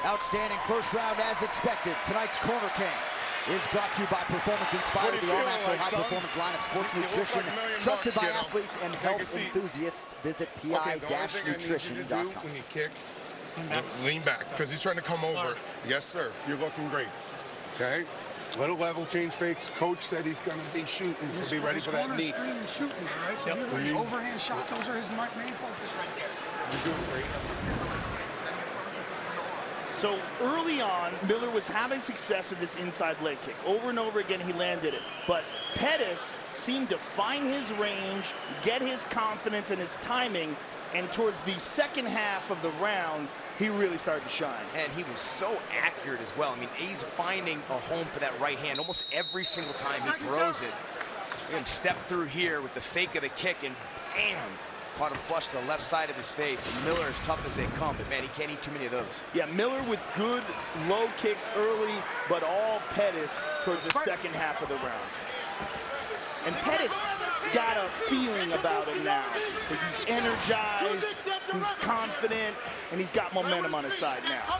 S5: Outstanding first round as expected. Tonight's Corner King is brought to you by Performance Inspired, the all-natural high-performance line of sports nutrition, trusted by athletes and health enthusiasts. Visit pi-nutrition.com.
S1: When you kick, lean back, because he's trying to come over. Yes, sir. You're looking great. Okay?
S8: Little level change fakes. Coach said he's going to be shooting, so be ready for that knee.
S24: Shooting, all right? So you're like overhand shot. Those are his main focus right there.
S8: You're doing great.
S6: So early on, Miller was having success with his inside leg kick. Over and over again, he landed it. But Pettis seemed to find his range, get his confidence and his timing, and towards the second half of the round, he really started to shine.
S7: And he was so accurate as well. I mean, he's finding a home for that right hand almost every single time he throws it. Look at him step through here with the fake of the kick, and bam! Caught him flush to the left side of his face. And Miller is tough as they come, but man, he can't eat too many of those.
S6: Yeah, Miller with good low kicks early, but all Pettis towards the second half of the round. And Pettis got a feeling about him now. Like he's energized, he's confident, and he's got momentum on his side now.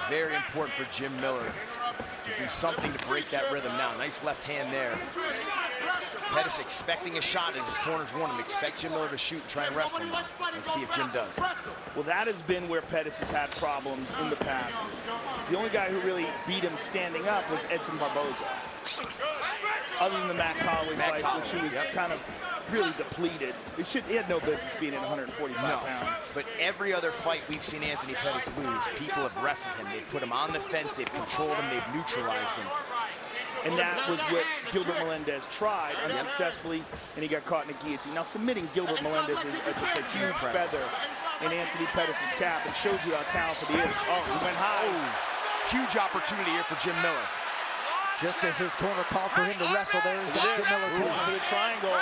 S7: Very important for Jim Miller to do something to break that rhythm now. Nice left hand there. Pettis expecting a shot as his corners want him. Expect Jim Miller to shoot and try and wrestle him. Let's see if Jim does.
S6: Well, that has been where Pettis has had problems in the past. The only guy who really beat him standing up was Edson Barboza. Other than the Max Holloway fight, which he was kind of really depleted. He had no business being at 145 pounds.
S7: But every other fight we've seen Anthony Pettis lose, people have wrestled him. They've put him on the fence, they've controlled him, they've neutralized him.
S6: And that was what Gilbert Melendez tried unsuccessfully, and he got caught in a guillotine. Now, submitting Gilbert Melendez is just a huge feather in Anthony Pettis' cap and shows you how talented he is. Oh, he went high.
S7: Huge opportunity here for Jim Miller.
S5: Just as his corner called for him to wrestle, there is that Jim Miller corner.
S6: For the triangle.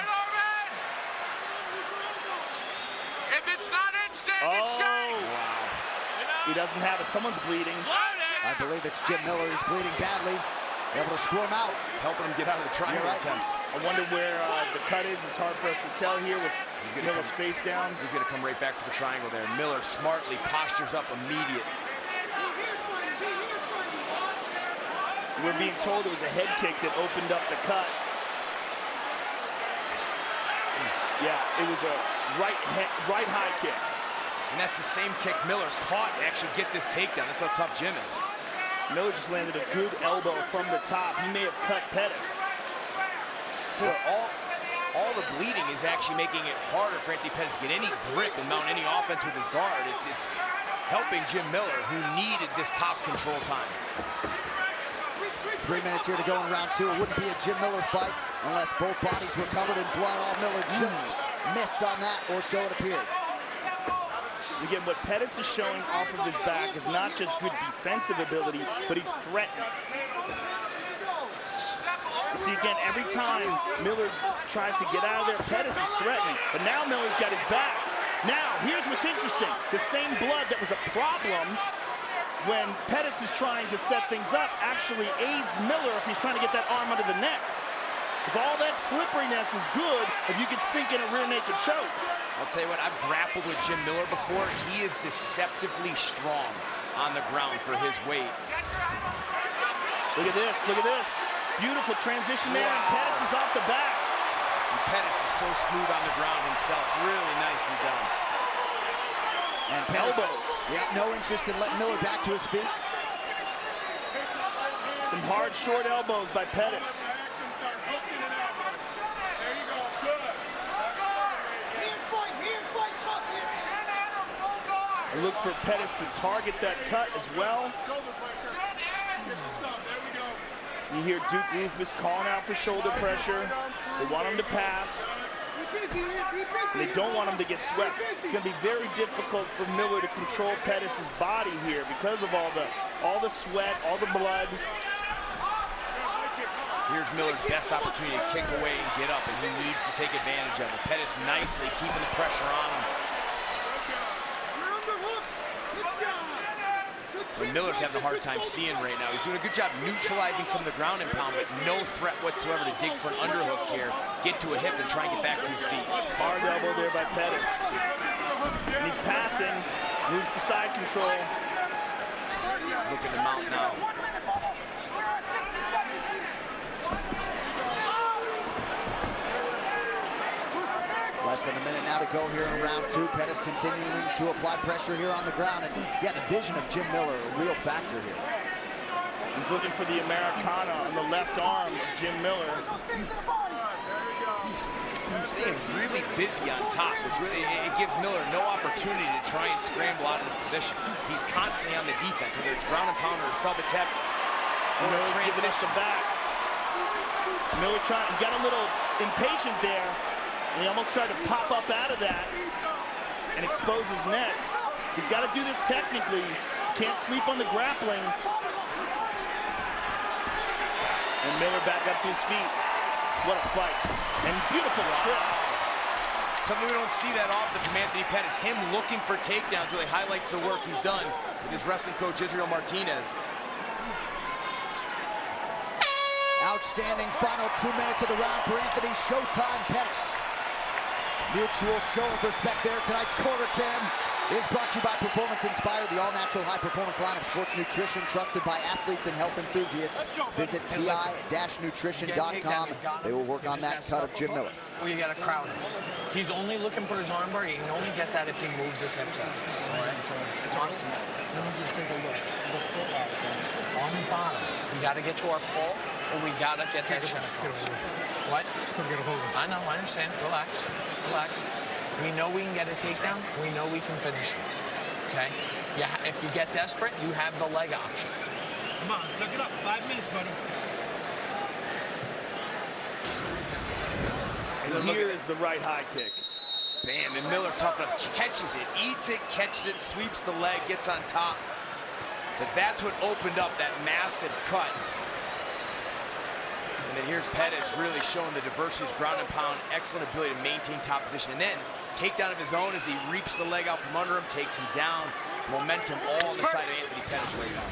S12: If it's not instant, it's shame.
S6: Wow. He doesn't have it. Someone's bleeding.
S5: I believe it's Jim Miller who's bleeding badly. Able to squirm out.
S7: Helping him get out of the triangle attempts.
S6: I wonder where the cut is. It's hard for us to tell here with Miller's face down.
S7: He's going to come right back for the triangle there. Miller smartly postures up immediate.
S6: We're being told it was a head kick that opened up the cut. Yeah, it was a right high kick.
S7: And that's the same kick Miller caught to actually get this takedown. That's how tough Jim is.
S6: Miller just landed a good elbow from the top. He may have cut Pettis.
S7: Well, all the bleeding is actually making it harder for Anthony Pettis to get any grip and mount any offense with his guard. It's helping Jim Miller, who needed this top control time.
S5: 3 minutes here to go in round two. It wouldn't be a Jim Miller fight unless both bodies were covered in blood. All Miller just missed on that, or so it appeared.
S6: Again, what Pettis is showing off of his back is not just good defensive ability, but he's threatening. You see, again, every time Miller tries to get out of there, Pettis is threatening. But now Miller's got his back. Now, here's what's interesting. The same blood that was a problem when Pettis is trying to set things up actually aids Miller if he's trying to get that arm under the neck. Because all that slipperiness is good if you can sink in a rear naked choke.
S7: I'll tell you what, I've grappled with Jim Miller before. He is deceptively strong on the ground for his weight.
S6: Look at this, look at this. Beautiful transition there, and Pettis is off the back.
S7: And Pettis is so smooth on the ground himself, really nicely done.
S5: And Pettis, no interest in letting Miller back to his feet.
S6: Some hard, short elbows by Pettis. I look for Pettis to target that cut as well. You hear Duke Rufus calling out for shoulder pressure. They want him to pass. They don't want him to get swept. It's going to be very difficult for Miller to control Pettis' body here because of all the sweat, all the blood.
S7: Here's Miller's best opportunity to kick away and get up, and he needs to take advantage of it. Pettis nicely keeping the pressure on him. But Miller's having a hard time seeing right now. He's doing a good job neutralizing some of the ground and pound, but no threat whatsoever to dig for an underhook here, get to a hip, and try and get back to his feet.
S6: Hard elbow there by Pettis. And he's passing, moves to side control.
S7: Look at the mount now.
S5: Less than a minute now to go here in round two. Pettis continuing to apply pressure here on the ground. And yeah, the vision of Jim Miller, a real factor here.
S6: He's looking for the Americana on the left arm of Jim Miller.
S7: Staying really busy on top, which really it gives Miller no opportunity to try and scramble out of this position. He's constantly on the defense, whether it's ground and pound or a sub attempt or a transition
S6: back. Miller he got a little impatient there, and he almost tried to pop up out of that and expose his neck. He's got to do this technically. Can't sleep on the grappling. And Miller back up to his feet. What a fight. And beautiful trip.
S7: Something we don't see that often from Anthony Pettis. Him looking for takedowns really highlights the work he's done with his wrestling coach, Israel Martinez.
S5: Outstanding final 2 minutes of the round for Anthony Showtime Pettis. Mutual show of respect there. Tonight's Corner Cam is brought to you by Performance Inspired, the all-natural high-performance line of sports nutrition trusted by athletes and health enthusiasts. Visit pi-nutrition.com. They will work on that cut of Jim Miller.
S9: We got to crowd him. He's only looking for his armbar. He can only get that if he moves his hips out. All right? It's awesome. Let me just take a look. The foot on the bottom. We got to get to our full, or we got to get that shot across. What? Couldn't get a hold of him. I know. I understand. Relax. Relax. We know we can get a takedown. We know we can finish it. Okay? Yeah. If you get desperate, you have the leg option.
S6: Come on, suck it up. 5 minutes, buddy. And here is the right high kick.
S7: Bam, and Miller tough enough, catches it, eats it, catches it, sweeps the leg, gets on top. But that's what opened up that massive cut. And then here's Pettis really showing the diversity of his ground and pound, excellent ability to maintain top position. And then takedown of his own as he reaps the leg out from under him, takes him down. Momentum all on the side of Anthony Pettis right now.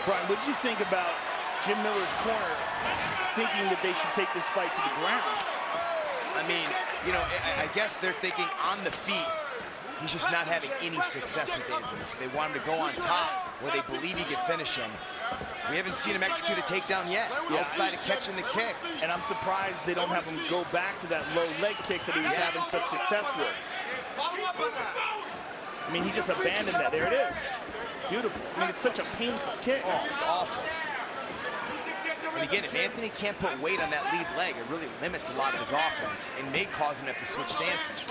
S6: Brian, what did you think about Jim Miller's corner thinking that they should take this fight to the ground?
S7: I mean, you know, I guess they're thinking on the feet, he's just not having any success with Anthony. So they want him to go on top where they believe he can finish him. We haven't seen him execute a takedown yet, outside of catching the kick.
S6: And I'm surprised they don't have him go back to that low leg kick that he was having such success with. I mean, he just abandoned that. There it is. Beautiful. I mean, it's such a painful kick.
S7: Oh, it's awful. And again, if Anthony can't put weight on that lead leg, it really limits a lot of his offense and may cause him to have to switch stances.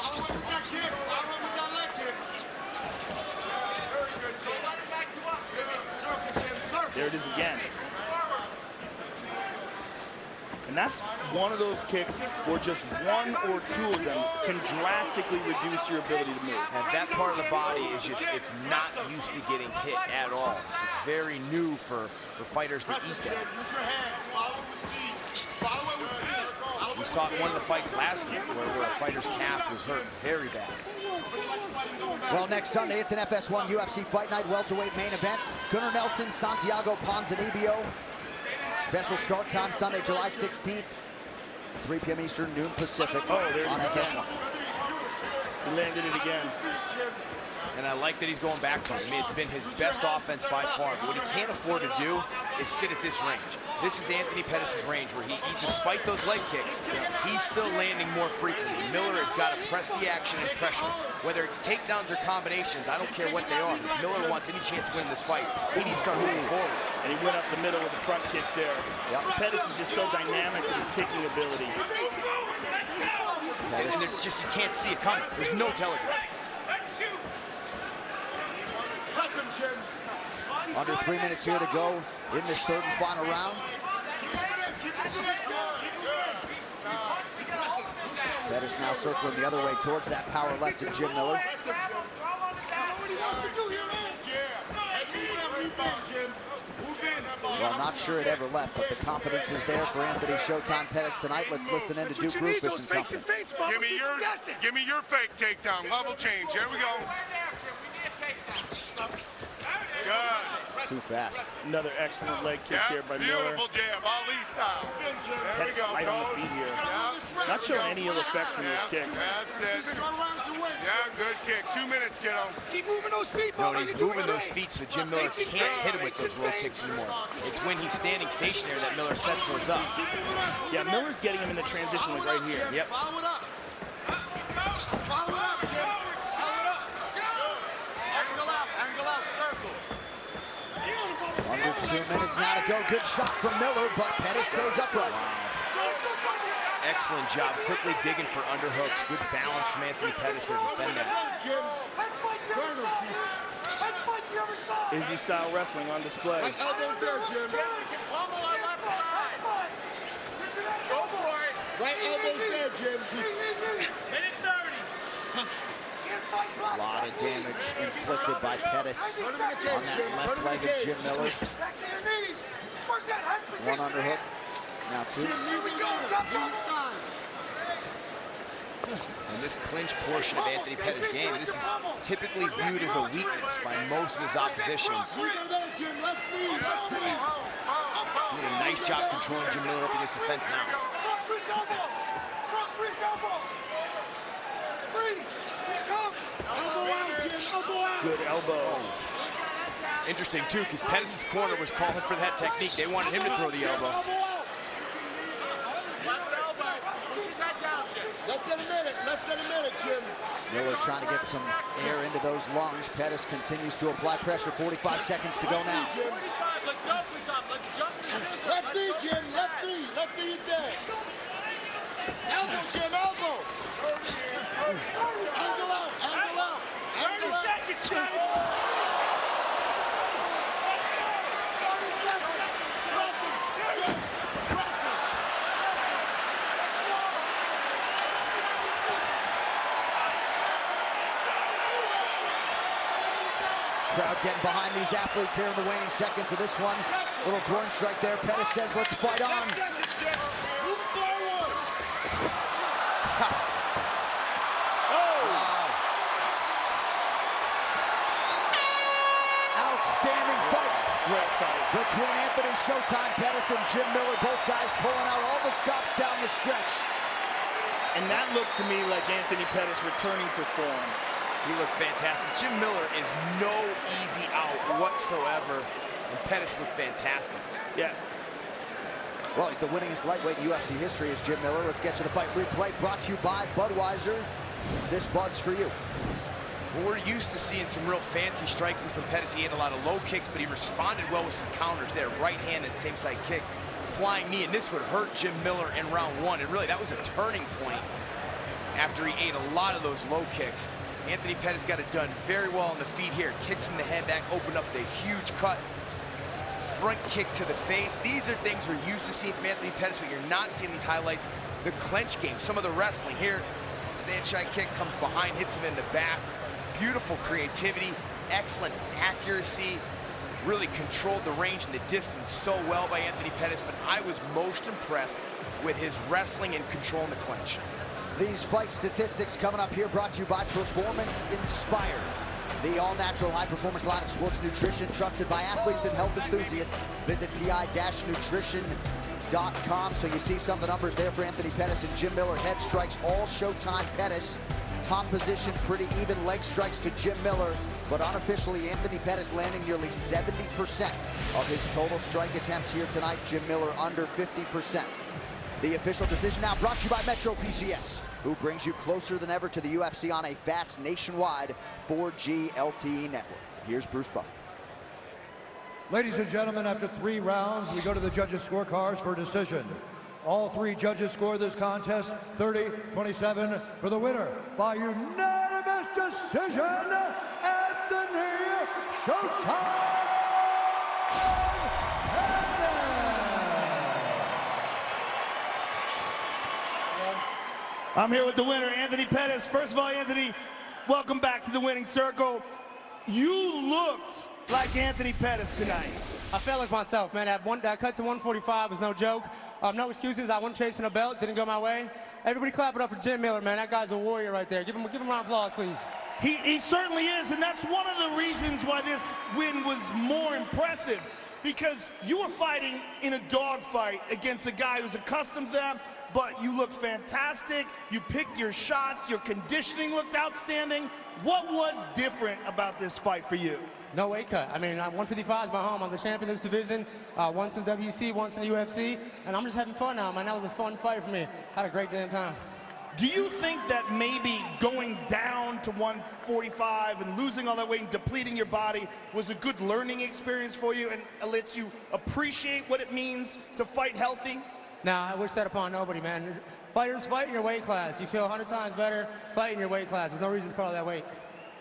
S6: There it is again. And that's one of those kicks where just one or two of them can drastically reduce your ability to move.
S7: And that part of the body is just, it's not used to getting hit at all. So it's very new for fighters to eat that. We saw it in one of the fights last night where a fighter's calf was hurt very bad.
S5: Well, next Sunday, it's an FS1 UFC Fight Night welterweight main event. Gunnar Nelson, Santiago Ponzinibbio. Special start time Sunday, July 16th, 3 p.m. Eastern, noon Pacific on FS1.
S6: He landed it again.
S7: And I like that he's going back to it. I mean, it's been his best offense by far. But what he can't afford to do is sit at this range. This is Anthony Pettis' range where despite those leg kicks, he's still landing more frequently. Miller has got to press the action and pressure. Whether it's takedowns or combinations, I don't care what they are. If Miller wants any chance to win this fight, he needs to start moving forward.
S6: And he went up the middle with the front kick there. Pettis is just so dynamic with his kicking ability.
S7: And it's just, you can't see it coming. There's no telegraph.
S5: Under 3 minutes here to go in this third and final round. Pettis now circling the other way towards that power left of Jim Miller. Well, not sure it ever left, but the confidence is there for Anthony Showtime Pettis tonight. Let's listen in to Duke Rufus and company.
S8: Give me your fake takedown. Level change. Here we go. Good.
S5: Too fast.
S6: Another excellent leg kick here by Miller.
S8: Beautiful jab, Ali style. There we go,
S6: right on the feet here. Not showing any ill effects from those kicks.
S8: That's it. Yeah, good kick. 2 minutes, kiddo.
S24: Keep moving those feet,
S7: No, he's moving those feet so Jim Miller can't hit him with those low kicks anymore. It's when he's standing stationary that Miller sets those up.
S6: Yeah, Miller's getting him in the transition like right here.
S7: Yep.
S8: Follow it up. Follow it up, Jim. Follow it up. Angle out, circle.
S5: 2 minutes now to go. Good shot from Miller, but Pettis stays upright.
S11: Excellent job, quickly digging for underhooks. Good balance from Anthony Pettis to defend that.
S6: Izzy style wrestling on display.
S12: Elbows there, Jim. Pummel on left side. Go for it.
S5: Right elbows there, Jim.
S12: Minute 30.
S5: A lot of damage inflicted by Pettis on that left leg of Jim Miller. One underhook, now two.
S11: And this clinch portion of Anthony Pettis' game, this is typically viewed as a weakness by most of his opposition. Doing a nice job controlling Jim Miller up against the fence now.
S6: Good elbow.
S11: Interesting too, because Pettis' corner was calling for that technique. They wanted him to throw the elbow.
S12: Less than a minute, Jim.
S5: Miller trying to get some air into those lungs. Pettis continues to apply pressure. 45 seconds to go now.
S12: 45, let's go for some. Let's jump the scissors. Left knee, Jim, left knee. Left knee is dead. Elbow, Jim, elbow. Angle out, angle out. Angle out. 30 seconds, Jim.
S5: Crowd getting behind these athletes here in the waning seconds of this one. Little groin strike there. Pettis says, let's fight on. Outstanding fight.
S6: Great fight.
S5: Between Anthony Showtime Pettis and Jim Miller, both guys pulling out all the stops down the stretch.
S6: And that looked to me like Anthony Pettis returning to form.
S11: He looked fantastic. Jim Miller is no easy out whatsoever, and Pettis looked fantastic.
S6: Yeah.
S5: Well, he's the winningest lightweight in UFC history is Jim Miller. Let's get to the fight replay brought to you by Budweiser. This Bud's for you.
S11: Well, we're used to seeing some real fancy striking from Pettis. He had a lot of low kicks, but he responded well with some counters there. Right-handed same side kick, flying knee, and this would hurt Jim Miller in round one. And really, that was a turning point after he ate a lot of those low kicks. Anthony Pettis got it done very well on the feet here. Kicks him in the head back, opened up the huge cut. Front kick to the face. These are things we're used to seeing from Anthony Pettis, but you're not seeing these highlights. The clinch game, some of the wrestling here. Sunshine kick comes behind, hits him in the back. Beautiful creativity, excellent accuracy. Really controlled the range and the distance so well by Anthony Pettis, but I was most impressed with his wrestling and controlling the clinch.
S5: These fight statistics coming up here brought to you by Performance Inspired. The all-natural high-performance line of sports nutrition trusted by athletes and health enthusiasts. Visit pi-nutrition.com. So you see some of the numbers there for Anthony Pettis and Jim Miller. Head strikes, all Showtime Pettis. Top position, pretty even leg strikes to Jim Miller. But unofficially, Anthony Pettis landing nearly 70% of his total strike attempts here tonight. Jim Miller under 50%. The official decision now brought to you by Metro PCS, who brings you closer than ever to the UFC on a fast nationwide 4G LTE network. Here's Bruce Buffer.
S10: Ladies and gentlemen, after 3 rounds, we go to the judges' scorecards for decision. All 3 judges score this contest 30-27 for the winner by unanimous decision, Anthony Showtime!
S6: I'm here with the winner, Anthony Pettis. First of all, Anthony, welcome back to the winning circle. You looked like Anthony Pettis tonight.
S13: I felt like myself, man. That cut to 145 was no joke. No excuses. I wasn't chasing a belt. Didn't go my way. Everybody clap it up for Jim Miller, man. That guy's a warrior right there. Give him a round of applause, please.
S6: He certainly is, and that's one of the reasons why this win was more impressive, because you were fighting in a dogfight against a guy who's accustomed to that, but you looked fantastic. You picked your shots. Your conditioning looked outstanding. What was different about this fight for you?
S13: No weight cut. I mean, 155 is my home. I'm the champion of this division, once in the WC, once in the UFC, and I'm just having fun now, man. That was a fun fight for me. Had a great damn time.
S6: Do you think that maybe going down to 145 and losing all that weight and depleting your body was a good learning experience for you and lets you appreciate what it means to fight healthy?
S13: Nah, I wish that upon nobody, man. Fighters fight in your weight class. You feel 100 times better fighting your weight class. There's no reason to call that weight.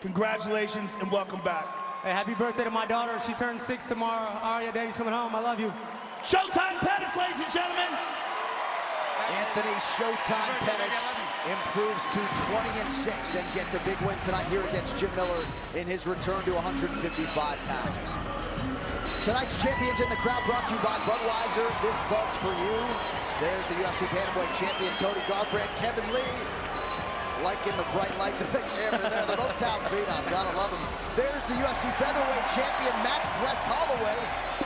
S6: Congratulations and welcome back.
S13: Hey, happy birthday to my daughter. She turns 6 tomorrow. Aria, Daddy's coming home. I love you.
S6: Showtime Pettis, ladies and gentlemen.
S5: Anthony Showtime Pettis improves to 20-6 and gets a big win tonight here against Jim Miller in his return to 155 pounds. Tonight's champions in the crowd brought to you by Budweiser. This Bud's for you. There's the UFC Bantamweight champion Cody Garbrandt, Kevin Lee, liking the bright lights of the camera there. The Motown phenom, gotta love him. There's the UFC featherweight champion Max Bless Holloway.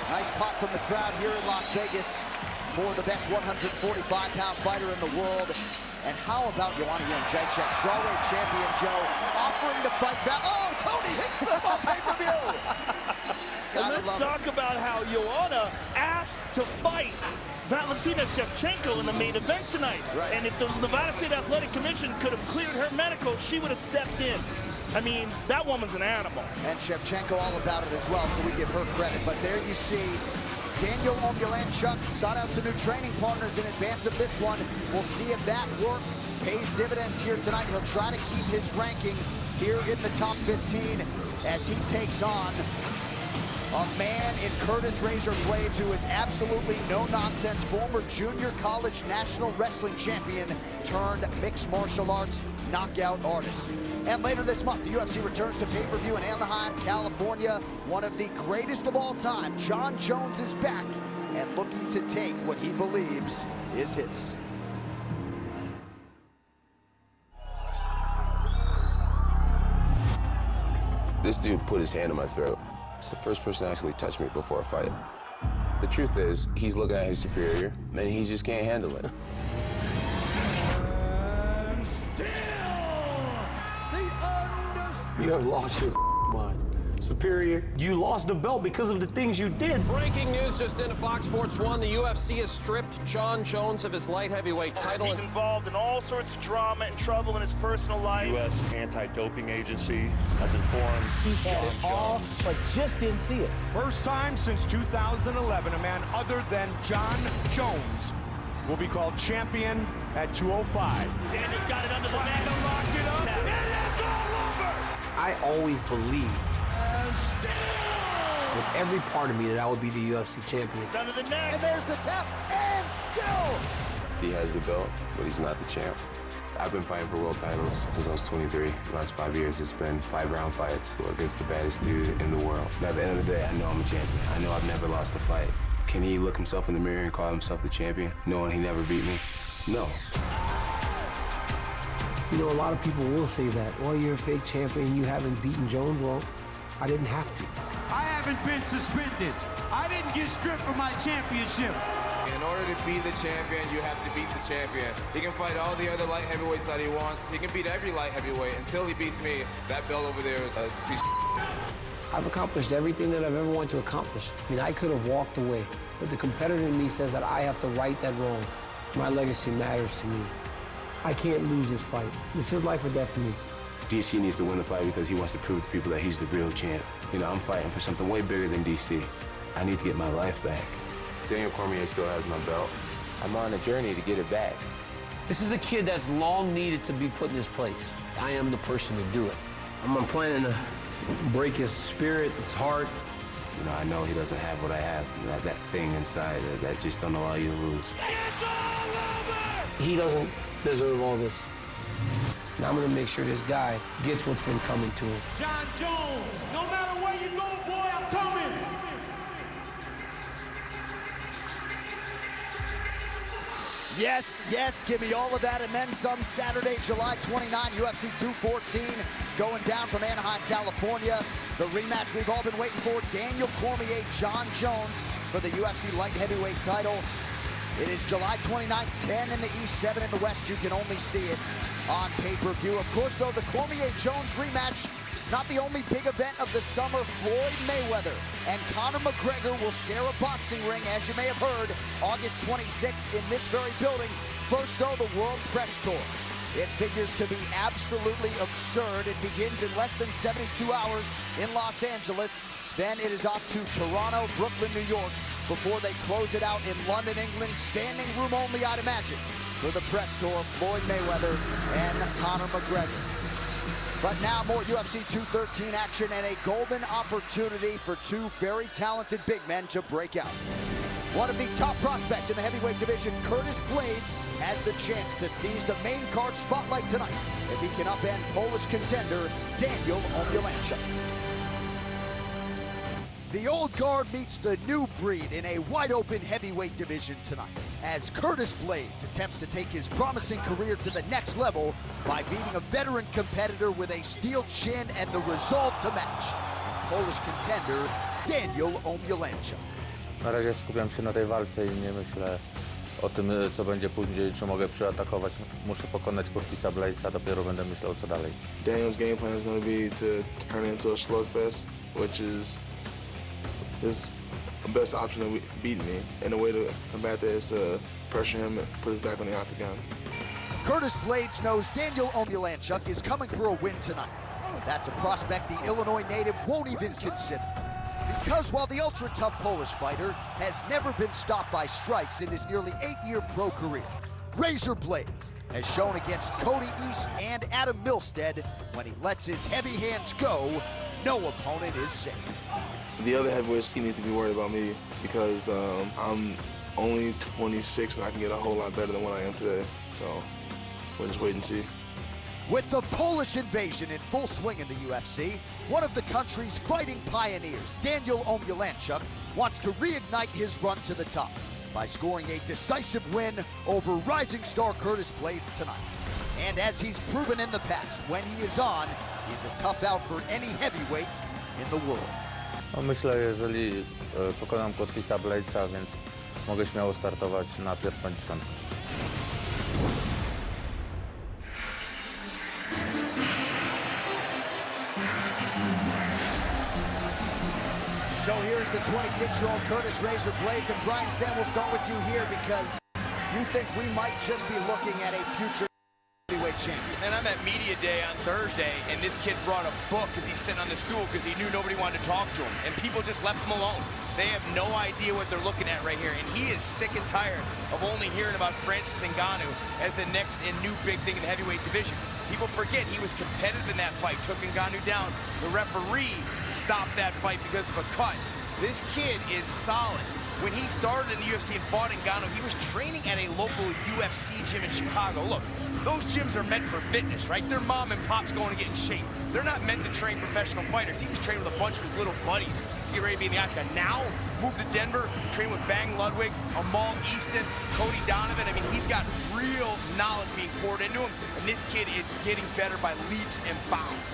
S5: Nice pop from the crowd here in Las Vegas for the best 145-pound fighter in the world. And how about Joanna Jędrzejczyk, strawweight champion Joe, offering to fight that. Oh, Tony hits them on pay-per-view.
S6: And let's talk about how Joanna asked to fight Valentina Shevchenko in the main event tonight.
S5: Right.
S6: And if the Nevada State Athletic Commission could have cleared her medical, she would have stepped in. I mean, that woman's an animal.
S5: And Shevchenko all about it as well, so we give her credit. But there you see Daniel Omielanchuk sought out some new training partners in advance of this one. We'll see if that work pays dividends here tonight. He'll try to keep his ranking here in the top 15 as he takes on a man in Curtis Razor Blades who is absolutely no-nonsense, former junior college national wrestling champion turned mixed martial arts knockout artist. And later this month, the UFC returns to pay-per-view in Anaheim, California. One of the greatest of all time, Jon Jones, is back and looking to take what he believes is his.
S14: This dude put his hand in my throat. It's the first person to actually touch me before a fight. The truth is, he's looking at his superior, and he just can't handle it.
S15: You have lost your mind. Superior, you lost the belt because of the things you did.
S18: Breaking news just into Fox Sports 1. The UFC has stripped Jon Jones of his light heavyweight title.
S6: He's involved in all sorts of drama and trouble in his personal life.
S22: U.S. anti-doping agency has informed Jon Jones.
S25: But just didn't see it.
S26: First time since 2011, a man other than Jon Jones will be called champion at 205.
S6: Daniel's got it under the net. Locked it up. And it's all over.
S15: I always believed with every part of me that I would be the UFC champion.
S6: It's under the neck.
S5: And there's the tap. And still.
S14: He has the belt, but he's not the champ. I've been fighting for world titles since I was 23. The last 5 years, it's been 5-round fights against the baddest dude in the world. But at the end of the day, I know I'm a champion. I know I've never lost a fight. Can he look himself in the mirror and call himself the champion, knowing he never beat me? No.
S15: You know, a lot of people will say that. Well, you're a fake champion, you haven't beaten Jones. Well, I didn't have to.
S27: I haven't been suspended. I didn't get stripped from my championship.
S28: In order to be the champion, you have to beat the champion. He can fight all the other light heavyweights that he wants. He can beat every light heavyweight until he beats me. That belt over there is a piece of
S15: I've accomplished everything that I've ever wanted to accomplish. I mean, I could have walked away, but the competitor in me says that I have to right that wrong. My legacy matters to me. I can't lose this fight. This is life or death for me.
S14: DC needs to win the fight because he wants to prove to people that he's the real champ. You know, I'm fighting for something way bigger than DC. I need to get my life back. Daniel Cormier still has my belt. I'm on a journey to get it back.
S15: This is a kid that's long needed to be put in his place. I am the person to do it. I'm planning to break his spirit, his heart.
S14: You know, I know he doesn't have what I have, that thing inside that just don't allow you to lose.
S27: It's all over!
S15: He doesn't deserve all this. And I'm gonna make sure this guy gets what's been coming to him.
S27: Jon Jones, no matter where you go, boy, I'm coming!
S5: Yes, yes, give me all of that and then some. Saturday, July 29, UFC 214, going down from Anaheim, California. The rematch we've all been waiting for, Daniel Cormier, Jon Jones for the UFC light heavyweight title. It is July 29, 10 in the East, 7 in the West. You can only see it on pay-per-view. Of course, though, the Cormier-Jones rematch, not the only big event of the summer. Floyd Mayweather and Conor McGregor will share a boxing ring, as you may have heard, August 26th in this very building. First, though, the World Press Tour. It figures to be absolutely absurd. It begins in less than 72 hours in Los Angeles. Then it is off to Toronto, Brooklyn, New York, before they close it out in London, England. Standing room only, I'd imagine, for the press tour of Floyd Mayweather and Conor McGregor. But now more UFC 213 action and a golden opportunity for two very talented big men to break out. One of the top prospects in the heavyweight division, Curtis Blaydes, has the chance to seize the main card spotlight tonight if he can upend Polish contender Daniel Omielanczuk. The old guard meets the new breed in a wide-open heavyweight division tonight, as Curtis Blaydes attempts to take his promising career to the next level by beating a veteran competitor with a steel chin and the resolve to match, Polish contender Daniel Omielanczuk.
S2: Na razie skupiam się na tej walce i nie myślę o tym, co będzie później, czy mogę przyatakować. Muszę pokonać Curtisa Bladesa, dopiero będę myślał, co dalej.
S3: Daniel's game plan is going to be to turn it into a slugfest, which is his best option of beating me. And the way to combat that is to pressure him and put his back on the octagon.
S5: Curtis Blaydes knows Daniel Omielanczuk is coming for a win tonight. That's a prospect the Illinois native won't even consider. Because while the ultra-tough Polish fighter has never been stopped by strikes in his nearly 8-year pro career, Razor Blaydes has shown against Cody East and Adam Milstead when he lets his heavy hands go, no opponent is safe.
S3: The other heavyweights, you need to be worried about me because I'm only 26 and I can get a whole lot better than what I am today. So we'll just wait and see.
S5: With the Polish invasion in full swing in the UFC, one of the country's fighting pioneers, Daniel Omielanczuk, wants to reignite his run to the top by scoring a decisive win over rising star Curtis Blaydes tonight. And as he's proven in the past, when he is on, he's a tough out for any heavyweight in the world.
S2: No myślę, jeżeli pokonam Curtisa Bladesa, więc mogę śmiało startować na pierwszą dziesiątkę.
S5: So here's the 26-year-old Curtis Razor Blaydes, and Brian Stan, we'll start with you here because you think we might just be looking at a future heavyweight champion.
S11: And I'm at media day on Thursday, and this kid brought a book because he's sitting on the stool because he knew nobody wanted to talk to him, and people just left him alone. They have no idea what they're looking at right here, and he is sick and tired of only hearing about Francis Ngannou as the next and new big thing in the heavyweight division. People forget he was competitive in that fight, took Ngannou down. The referee stopped that fight because of a cut. This kid is solid. When he started in the UFC and fought Ngannou, he was training at a local UFC gym in Chicago. Look, those gyms are meant for fitness, right? Their mom and pop's going to get in shape. They're not meant to train professional fighters. He was training with a bunch of his little buddies to get ready to be in the octagon. Now, moved to Denver, trained with Bang Ludwig, Amal Easton, Cody Donovan. I mean, he's got real knowledge being poured into him, and this kid is getting better by leaps and bounds.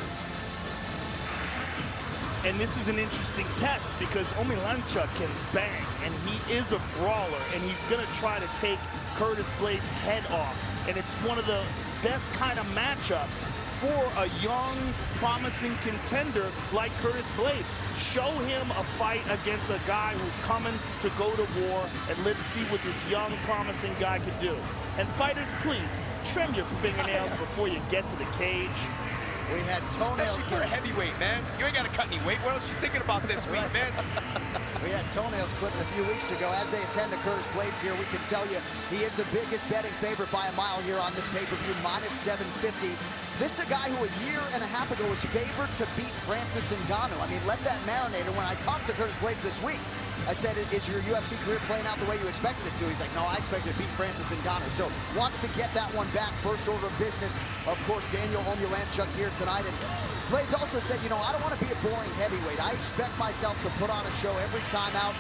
S6: And this is an interesting test because Omielanczuk can bang, and he is a brawler, and he's going to try to take Curtis Blaydes' head off. And it's one of the best kind of matchups for a young, promising contender like Curtis Blaydes. Show him a fight against a guy who's coming to go to war, and let's see what this young, promising guy can do. And fighters, please, trim your fingernails before you get to the cage.
S5: We had toenails.
S11: Especially for a heavyweight, man. You ain't got to cut any weight. What else are you thinking about this week, man?
S5: We had toenails clipped a few weeks ago. As they attend to Curtis Blaydes here, we can tell you he is the biggest betting favorite by a mile here on this pay-per-view, -750. This is a guy who a year and a half ago was favored to beat Francis Ngannou. I mean, let that marinate. And when I talked to Curtis Blaydes this week, I said, is your UFC career playing out the way you expected it to? He's like, no, I expected to beat Francis Ngannou. So wants to get that one back. First order of business, of course, Daniel Omielanczuk here tonight. And Blaydes also said, you know, I don't want to be a boring heavyweight. I expect myself to put on a show every time out.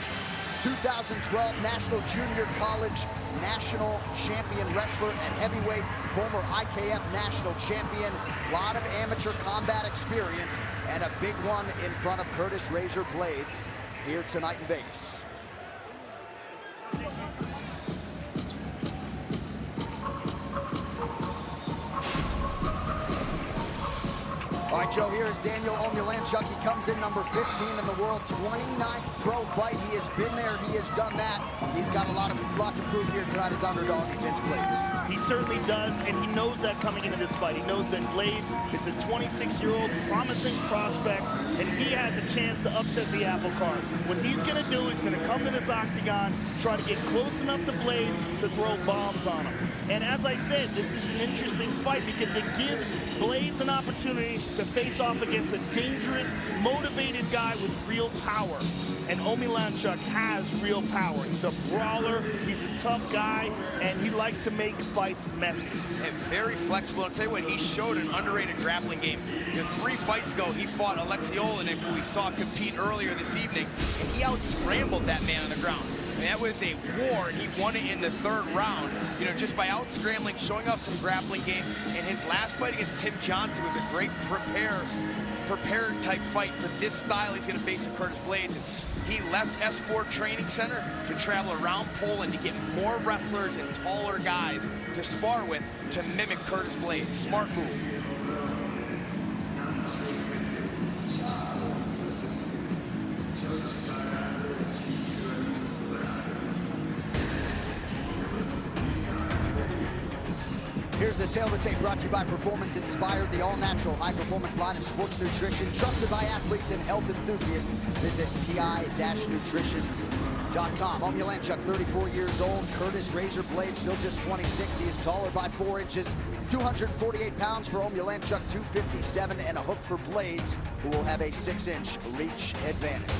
S5: 2012 National Junior College National Champion Wrestler and Heavyweight, former IKF National Champion. A lot of amateur combat experience and a big one in front of Curtis Razor Blaydes here tonight in Vegas. All right, Joe, here is Daniel Omielanchuk. He comes in number 15 in the world, 29th pro fight. He has been there, he has done that. He's got a lot to prove here tonight as underdog against Blades.
S6: He certainly does, and he knows that coming into this fight. He knows that Blades is a 26-year-old promising prospect, and he has a chance to upset the apple cart. What he's going to do is going to come to this octagon, try to get close enough to Blades to throw bombs on him. And as I said, this is an interesting fight because it gives Blades an opportunity to face off against a dangerous, motivated guy with real power. And Omielanchuk has real power. He's a brawler, he's a tough guy, and he likes to make fights messy.
S7: And very flexible. I'll tell you what, he showed an underrated grappling game. 3 fights ago, he fought Alexei Olenek, who we saw compete earlier this evening, and he out-scrambled that man on the ground. And that was a war, and he won it in the 3rd round, you know, just by out-scrambling, showing off some grappling game. And his last fight against Tim Johnson was a great prepared type fight for this style he's going to face in Curtis Blades. And he left S4 Training Center to travel around Poland to get more wrestlers and taller guys to spar with to mimic Curtis Blades. Smart move.
S5: Here's the tail of the tape, brought to you by Performance Inspired, the all-natural high-performance line of sports nutrition, trusted by athletes and health enthusiasts. Visit pi-nutrition.com. Omielanchuk, 34 years old. Curtis Razor Blades, still just 26. He is taller by 4 inches. 248 pounds for Omielanchuk, 257, and a hook for Blades, who will have a 6-inch reach advantage.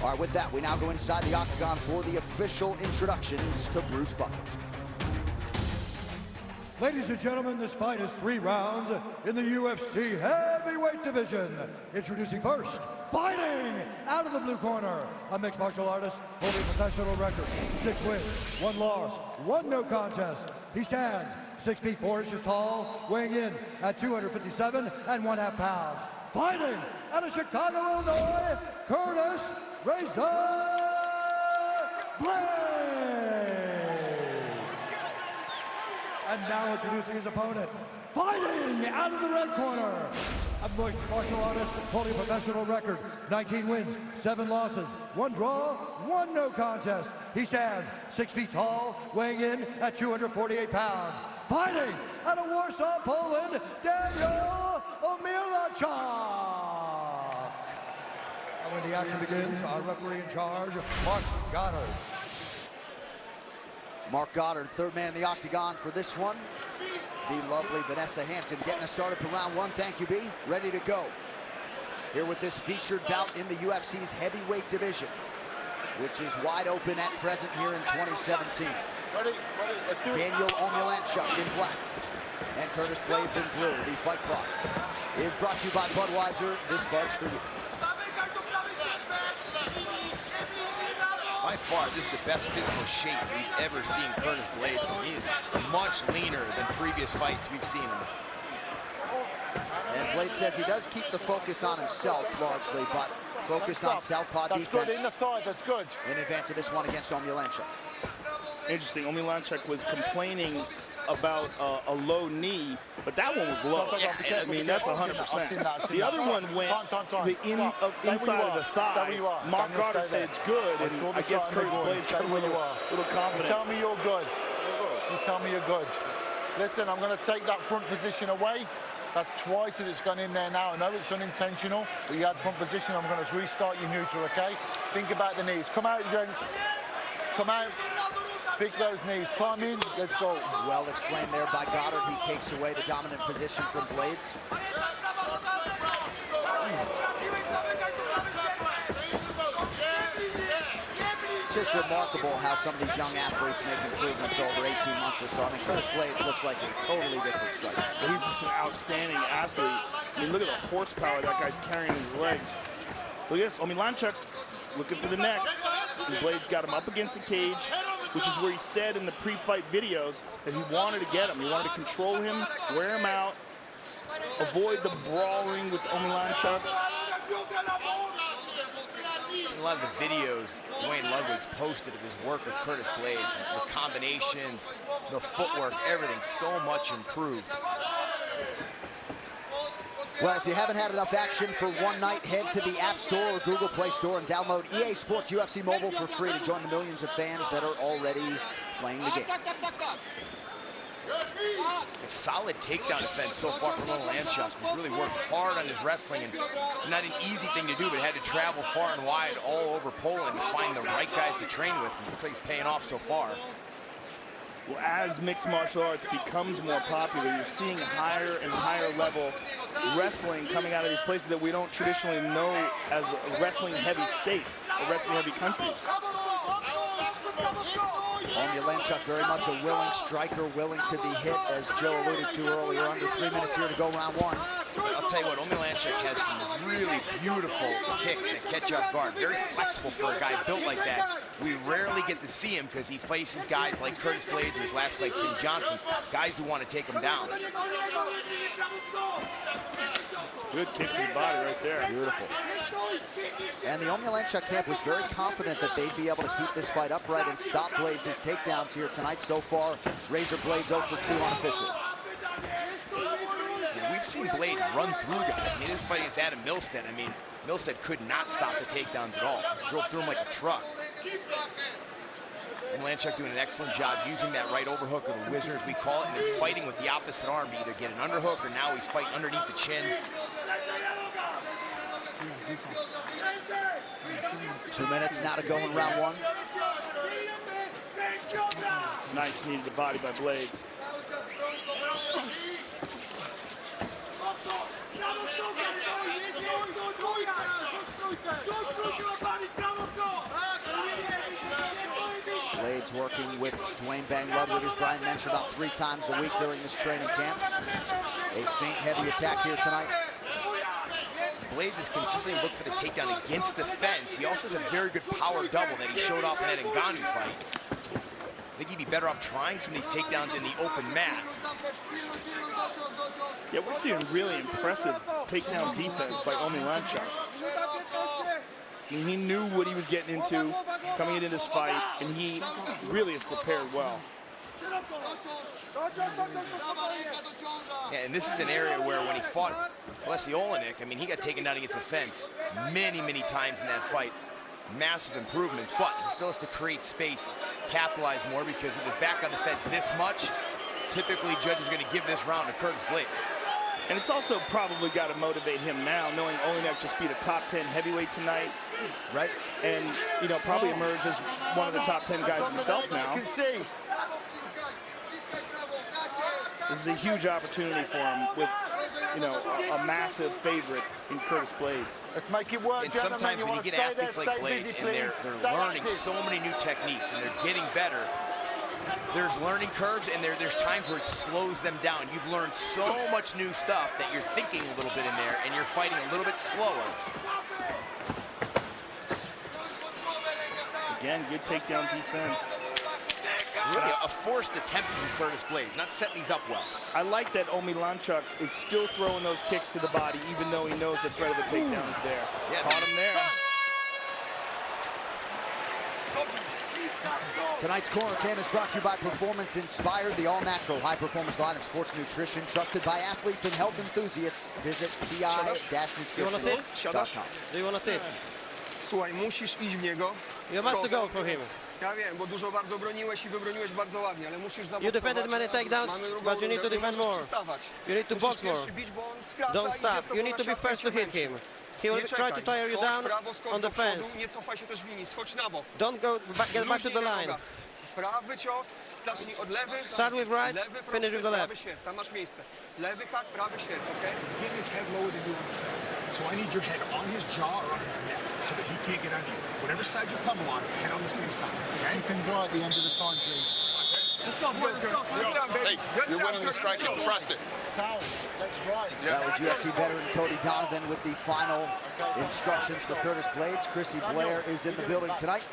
S5: All right, with that, we now go inside the octagon for the official introductions to Bruce Buffer.
S10: Ladies and gentlemen, this fight is 3 rounds in the UFC heavyweight division. Introducing first, fighting out of the blue corner, a mixed martial artist holding a professional record, 6 wins, 1 loss, 1 no contest. He stands 6 feet 4 inches tall, weighing in at 257 1/2 pounds. Fighting out of Chicago, Illinois, Curtis Razor Blades. And now introducing his opponent, fighting out of the red corner, a mixed martial artist holding a professional record, 19 wins, 7 losses, 1 draw, 1 no contest. He stands 6 feet tall, weighing in at 248 pounds. Fighting out of Warsaw, Poland, Daniel Omielanchuk. And when the action begins, our referee in charge, Mark Goddard.
S5: Mark Goddard, 3rd man in the octagon for this one. The lovely Vanessa Hansen getting us started for round 1. Thank you, B. Ready to go. Here with this featured bout in the UFC's heavyweight division, which is wide open at present here in 2017.
S8: Let's do it.
S5: Daniel Omielanchuk in black and Curtis Blades in blue. The fight clock is brought to you by Budweiser. This Bud's for you.
S7: By far, this is the best physical shape we've ever seen Curtis Blades in. He is much leaner than previous fights we've seen him.
S5: And Blades says he does keep the focus on himself largely, but focused on southpaw defense.
S8: That's good in the thigh, that's good.
S5: In advance of this one against Omielanchuk.
S6: Interesting, Omielanchuk was complaining about a low knee, but that one was low.
S8: Yeah,
S6: I mean, that's 100%. The other one went the inside of the thigh. Mark Goddard said it's good, and I guess Curtis Blades got a little confident.
S8: You tell me you're good. You tell me you're good. Listen, I'm going to take that front position away. That's twice that it's gone in there now. I know it's unintentional, but you had front position. I'm going to restart you neutral, okay? Think about the knees. Come out, gents. Come out. Pick those knees. Climb in. Let's go.
S5: Well explained there by Goddard. He takes away the dominant position from Blades. Just remarkable how some of these young athletes make improvements over 18 months or so. I mean, Curtis Blades looks like a totally different striker.
S6: But he's just an outstanding athlete. I mean, look at the horsepower that guy's carrying in his legs. Look at this, Omielanchuk looking for the neck. And Blades got him up against the cage, which is where he said in the pre-fight videos that he wanted to get him. He wanted to control him, wear him out, avoid the brawling with Omielanchuk.
S7: A lot of the videos Dwayne Ludwig's posted of his work with Curtis Blades, the combinations, the footwork, everything so much improved.
S5: Well, if you haven't had enough action for one night, head to the App Store or Google Play Store and download EA Sports UFC Mobile for free to join the millions of fans that are already playing the game.
S11: A solid takedown defense so far from Omielanczuk. He's really worked hard on his wrestling, and not an easy thing to do, but had to travel far and wide all over Poland to find the right guys to train with. And it looks like he's paying off so far.
S6: Well, as mixed martial arts becomes more popular, you're seeing higher and higher level wrestling coming out of these places that we don't traditionally know as wrestling-heavy states or wrestling-heavy countries.
S5: Omielanczuk very much a willing striker, willing to be hit, as Joe alluded to earlier. Under 3 minutes here to go, round one.
S11: I'll tell you what, Omielanczuk has some really beautiful kicks that catch you off guard. Very flexible for a guy built like that. We rarely get to see him because he faces guys like Curtis Blades or his last fight, Tim Johnson, guys who want to take him down.
S6: Good kick to the body right there.
S5: Beautiful. And the Omielanczuk camp was very confident that they'd be able to keep this fight upright and stop Blades' takedowns here tonight. So far, Razor Blades 0 for 2 unofficially.
S11: Yeah, we've seen Blades run through guys. I mean, this fight against Adam Milstead, Milstead could not stop the takedowns at all. Drove through him like a truck. Omielanczuk doing an excellent job using that right overhook, or the whizzer as we call it, and then fighting with the opposite arm to either get an underhook or now he's fighting underneath the chin.
S5: 2 minutes now to go in round one.
S6: Nice knee to the body by Blades.
S5: Blades working with Dwayne Bang Ludwig, as Brian mentioned, about 3 times a week during this training camp. A feint heavy attack here tonight.
S11: Blades has consistently looked for the takedown against the fence. He also has a very good power double that he showed off in that Ngannou fight. I think he'd be better off trying some of these takedowns in the open mat.
S6: Yeah, we're seeing really impressive takedown defense by Omielanczuk. I mean, he knew what he was getting into coming into this fight, and he really is prepared well.
S11: Yeah, and this is an area where when he fought Leslie Olenek, I mean, he got taken down against the fence many, many times in that fight. Massive improvements, but he still has to create space, capitalize more, because with his back on the fence this much, typically judges are going to give this round to Curtis Blades.
S6: And it's also probably got to motivate him now, knowing Olenek just beat a top 10 heavyweight tonight.
S5: Right.
S6: And, you know, probably emerged as one of the top 10 guys himself now.
S8: You can see.
S6: This is a huge opportunity for him with, you know, a massive favorite in Curtis Blades.
S8: Let's make it work,
S11: and
S8: gentlemen.
S11: sometimes
S8: You
S11: when you
S8: want to
S11: get
S8: stay there,
S11: athletes like
S8: stay
S11: Blades
S8: busy,
S11: and
S8: please.
S11: they're learning so many new techniques and they're getting better, there's learning curves and there's times where it slows them down. You've learned so much new stuff that you're thinking a little bit in there and you're fighting a little bit slower.
S6: Again, good takedown defense.
S11: Really a forced attempt from Curtis Blades, not setting these up well.
S6: I like that Omielanczuk is still throwing those kicks to the body, even though he knows the threat of a takedown is there. Yeah, caught him there.
S5: Tonight's Corner Cam is brought to you by Performance Inspired, the all-natural high-performance line of sports nutrition trusted by athletes and health enthusiasts. Visit pi-nutrition.com.
S4: Do you want to see?
S16: Słuchaj, musisz iść w niego.
S4: You must go for him.
S16: Ja wiem, bo dużo bardzo broniłeś i wybroniłeś bardzo ładnie, ale musisz zaboksować.
S4: You defended many takedowns, but you need to defend more. You need to box more. Don't stop. You need to be first to hit him. He will try to tire you down on the fence.
S16: Nie cofaj się też w linii, schodź na bok.
S4: Don't go back, get back to the line.
S16: Prawy cios, zacznij od lewy.
S4: Start with right, finish with the left.
S16: Prawy sierp, tam masz miejsce. Lewy hak, prawy sierp, okay?
S24: He's getting his head lower than you on the fence. So I need your head on his jaw or on his neck so that he can't get under you. Whatever side you come on, head on the same side, okay?
S8: Keep him dry at the end of the time, please.
S16: Let's go, boys. Good sound, baby.
S1: Hey, you're winning the strike, trust it.
S8: Towel, let's dry.
S5: That was UFC veteran Cody Donovan with the final instructions for Curtis Blades. Chrissy Blair is in the building tonight.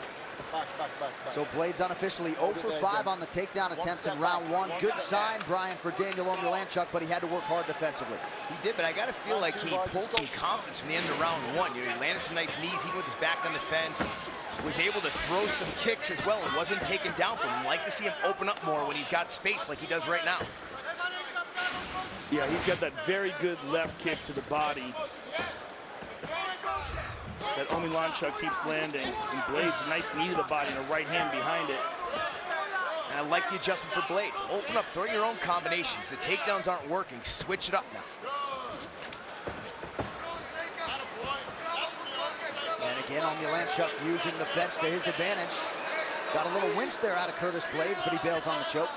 S5: So Blades unofficially 0 for 5 on the takedown attempts in round one. Good sign, Brian, for Daniel Omielanczuk, but he had to work hard defensively.
S11: He did, but I got to feel like he pulled some confidence from the end of round one. You know, he landed some nice knees, even with his back on the fence. Was able to throw some kicks as well and wasn't taken down from him. Like to see him open up more when he's got space like he does right now.
S6: Yeah, he's got that very good left kick to the body that Omielanczuk keeps landing. And Blades, a nice knee to the body and a right hand behind it.
S11: And I like the adjustment for Blades. Open up, throw your own combinations. The takedowns aren't working. Switch it up now.
S5: And again, Omielanczuk using the fence to his advantage. Got a little winch there out of Curtis Blades, but he bails on the choke.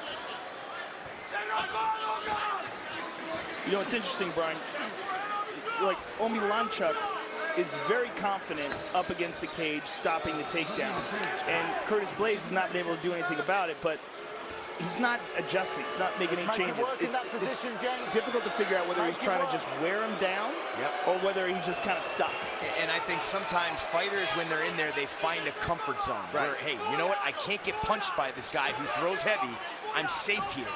S6: You know, it's interesting, Brian. Like, Omielanczuk is very confident up against the cage, stopping the takedown. And Curtis Blades has not been able to do anything about it, but he's not adjusting. He's not making any changes. It's difficult to figure out whether he's trying to just wear him down or whether he's just kind of stuck.
S11: And I think sometimes fighters, when they're in there, they find a comfort zone where, hey, you know what? I can't get punched by this guy who throws heavy. I'm safe here.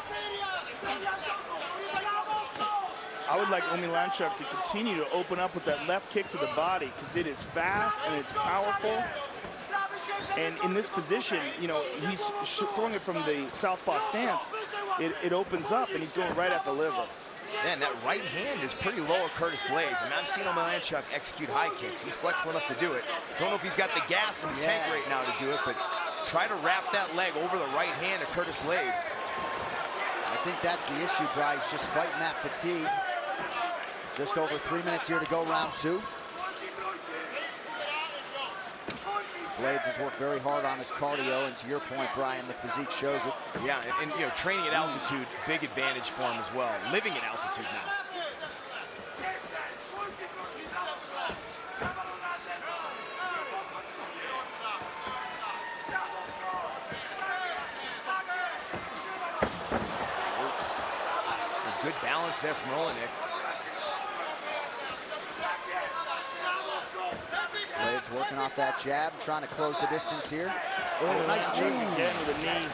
S6: I would like Omielanczuk to continue to open up with that left kick to the body because it is fast and it's powerful. And in this position, you know, he's throwing it from the southpaw stance. It opens up and he's going right at the liver.
S11: Man, that right hand is pretty low of Curtis Blades. I mean, I've seen Omielanczuk execute high kicks. He's flexible enough to do it. Don't know if he's got the gas in his tank right now to do it, but try to wrap that leg over the right hand of Curtis Blades.
S5: I think that's the issue, Bryce, just fighting that fatigue. Just over 3 minutes here to go, round 2. Blades has worked very hard on his cardio, and to your point, Brian, the physique shows it.
S11: Yeah, and you know, training at altitude, big advantage for him as well. Living at altitude now. Good balance there from Olenek.
S5: Blades working off that jab, trying to close the distance here. Oh, nice knee.
S6: Again with a knee.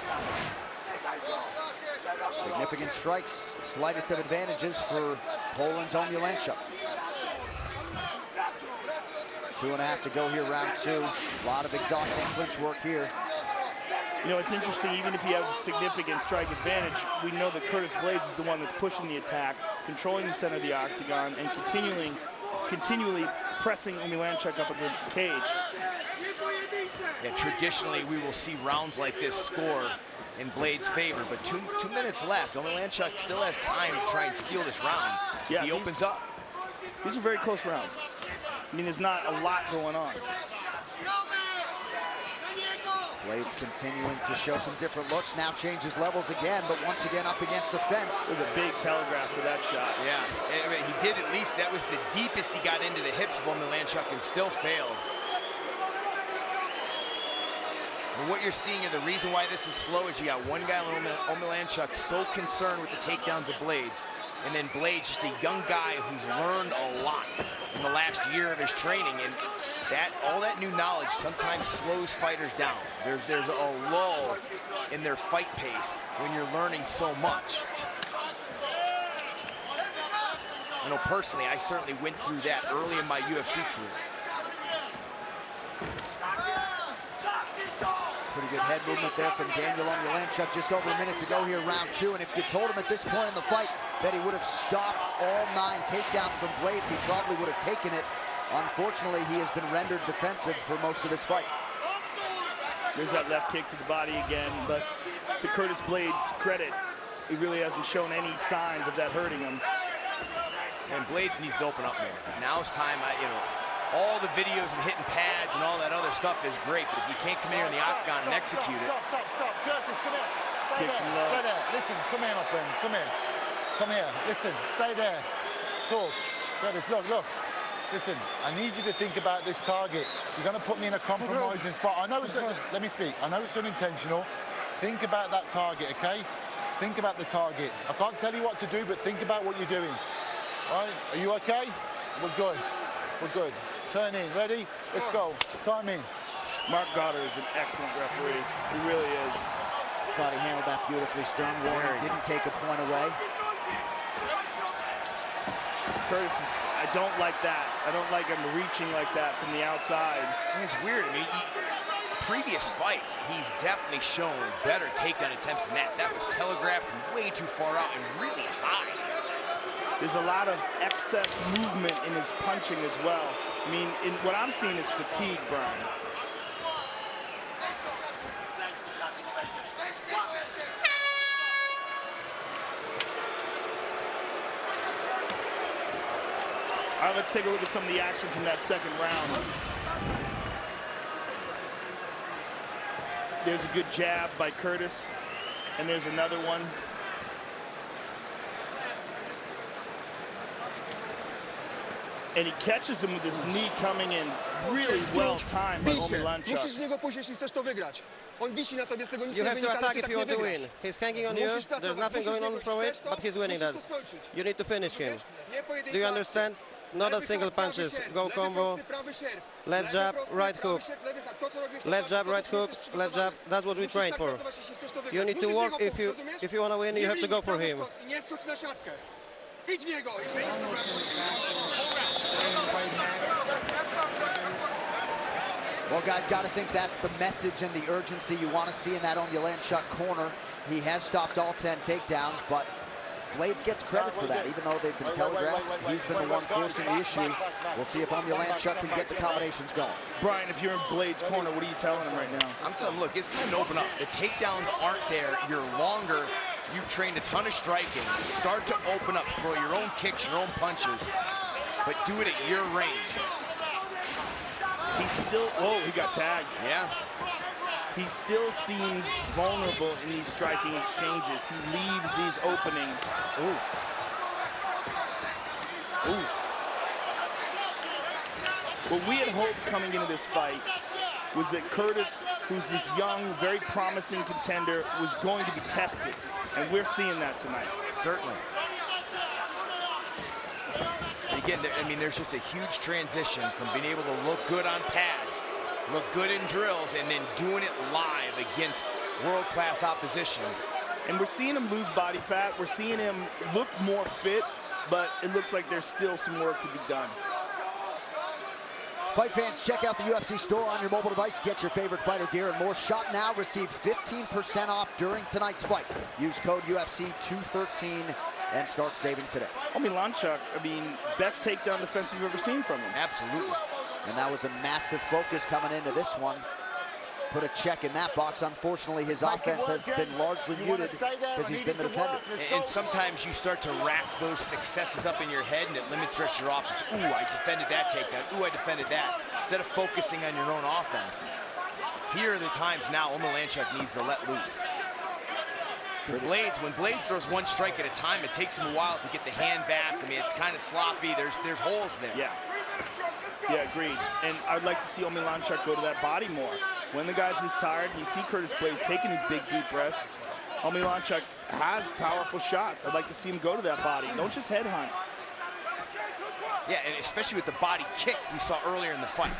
S5: Significant strikes, slightest of advantages for Poland's Omielanczuk. 2.5 to go here, round 2. A lot of exhausting clinch work here.
S6: You know, it's interesting, even if he has a significant strike advantage, we know that Curtis Blades is the one that's pushing the attack, controlling the center of the octagon, and continually pressing Omielanczuk up against the cage.
S11: Yeah, traditionally, we will see rounds like this score in Blades' favor, but two minutes left. Omielanczuk still has time to try and steal this round. Yeah, he opens up.
S6: These are very close rounds. I mean, there's not a lot going on.
S5: Blades continuing to show some different looks, now changes levels again, but once again up against the fence.
S6: It was a big telegraph for that shot.
S11: Yeah, and he did at least, that was the deepest he got into the hips of Omielanczuk and still failed. And what you're seeing here, the reason why this is slow is you got one guy, Omielanczuk, so concerned with the takedowns of Blades, and then Blades, just a young guy who's learned a lot in the last year of his training, and all that new knowledge sometimes slows fighters down. There's a lull in their fight pace when you're learning so much. I know personally, I certainly went through that early in my UFC career.
S5: Pretty good head movement there from Daniel Omielanczuk. Just over a minute to go here, round 2. And if you told him at this point in the fight that he would have stopped all 9 takedowns from Blades, he probably would have taken it. Unfortunately, he has been rendered defensive for most of this fight.
S6: There's that left kick to the body again, but to Curtis Blades' credit, he really hasn't shown any signs of that hurting him.
S11: And Blades needs to open up more. Now it's time, you know, all the videos of hitting pads and all that other stuff is great, but if you can't come in here in the octagon and execute it.
S8: Stop. Curtis, come here. Stay there. Listen, come here, my friend. Come here. Come here. Listen, stay there. Talk. Curtis, look. Listen, I need you to think about this target. You're going to put me in a compromising spot. I know it's, let me speak. I know it's unintentional. Think about that target, okay? Think about the target. I can't tell you what to do, but think about what you're doing. All right? Are you okay? We're good. We're good. Turn in. Ready? Let's go. Time in.
S6: Mark Goddard is an excellent referee. He really is.
S5: Thought he handled that beautifully. Stern warning. Didn't take a point away.
S6: Curtis I don't like that. I don't like him reaching like that from the outside.
S11: It's weird. I mean, previous fights, he's definitely shown better takedown attempts than that. That was telegraphed from way too far out and really high.
S6: There's a lot of excess movement in his punching as well. I mean, what I'm seeing is fatigue, Brian. All right, let's take a look at some of the action from that second round. There's a good jab by Curtis, and there's another one. And he catches him with his knee coming in really well timed by Omielanczuk.
S16: Musisz z niego pójść, jeśli chcesz to wygrać. On wisi na tobie, z tego nic
S4: You
S16: nie
S4: have to
S16: wynika, ale
S4: attack
S16: ty
S4: if
S16: tak
S4: you
S16: nie
S4: want to
S16: wygrasz.
S4: win. He's hanging on you.
S16: Musisz pracować,
S4: There's nothing
S16: musisz
S4: going on
S16: niego
S4: from it,
S16: chcesz to,
S4: but he's winning
S16: musisz
S4: that.
S16: to skończyć.
S4: You need to finish him.
S16: Nie pojedyncza
S4: Do you
S16: akcja.
S4: understand? Not a
S16: Lewy
S4: single
S16: hak, prawy
S4: punches.
S16: sierp,
S4: Go
S16: lewy
S4: combo.
S16: prosty, prawy sierp.
S4: Left
S16: Lewy
S4: jab,
S16: prosty,
S4: right
S16: prawy
S4: hook.
S16: sierp, lewy hak. To, co robisz, to
S4: Left
S16: tak,
S4: jab,
S16: to, do
S4: right
S16: czego
S4: hook,
S16: jesteś
S4: left jab.
S16: przygotowany.
S4: That's what we
S16: Musisz
S4: train
S16: tak
S4: for.
S16: pracować, jeśli chcesz to wygrać.
S4: You need to
S16: Musisz z
S4: work
S16: niego
S4: if
S16: pójść,
S4: you
S16: rozumiesz?
S4: want to win. You have to go for him.
S16: I nie skocz na siatkę. Idź w niego, jeśli chcesz to wygrać.
S5: Well, guys, got to think that's the message and the urgency you want to see in that Omielanczuk corner. He has stopped all 10 takedowns, but Blades gets credit for that, even though they've been telegraphed. He's been the one forcing the issue. We'll see if Omielanczuk can get the combinations going.
S6: Brian, if you're in Blades' corner, what are you telling him right now?
S11: I'm telling him, look, it's time to open up. The takedowns aren't there. You're longer. You've trained a ton of striking. Start to open up, throw your own kicks, your own punches, but do it at your range.
S6: He's still, whoa, he got tagged.
S11: Yeah.
S6: He still seems vulnerable in these striking exchanges. He leaves these openings. Ooh. Ooh. What we had hoped coming into this fight was that Curtis, who's this young, very promising contender, was going to be tested. And we're seeing that tonight.
S11: Certainly. And again, I mean, there's just a huge transition from being able to look good on pads, look good in drills, and then doing it live against world-class opposition.
S6: And we're seeing him lose body fat. We're seeing him look more fit, but it looks like there's still some work to be done.
S5: Fight fans, check out the UFC store on your mobile device. Get your favorite fighter gear and more. Shop now. Receive 15% off during tonight's fight. Use code UFC213 and start saving today.
S6: Omielanczuk, I mean, best takedown defense we've ever seen from him.
S11: Absolutely.
S5: And that was a massive focus coming into this one. Put a check in that box. Unfortunately, his offense has been largely muted because he's been the defender.
S11: And sometimes you start to rack those successes up in your head, and it limits the rest of your offense. Ooh, I defended that takedown. Ooh, I defended that. Instead of focusing on your own offense. Here are the times now Omielanczuk needs to let loose. When Blades throws one strike at a time, it takes him a while to get the hand back. I mean, it's kind of sloppy. There's holes there.
S6: Yeah. Yeah, agreed. And I'd like to see Omielanczuk go to that body more. When the guy's this tired, you see Curtis Blades taking his big, deep breaths. Omielanczuk has powerful shots. I'd like to see him go to that body. Don't just headhunt.
S11: Yeah, and especially with the body kick we saw earlier in the fight.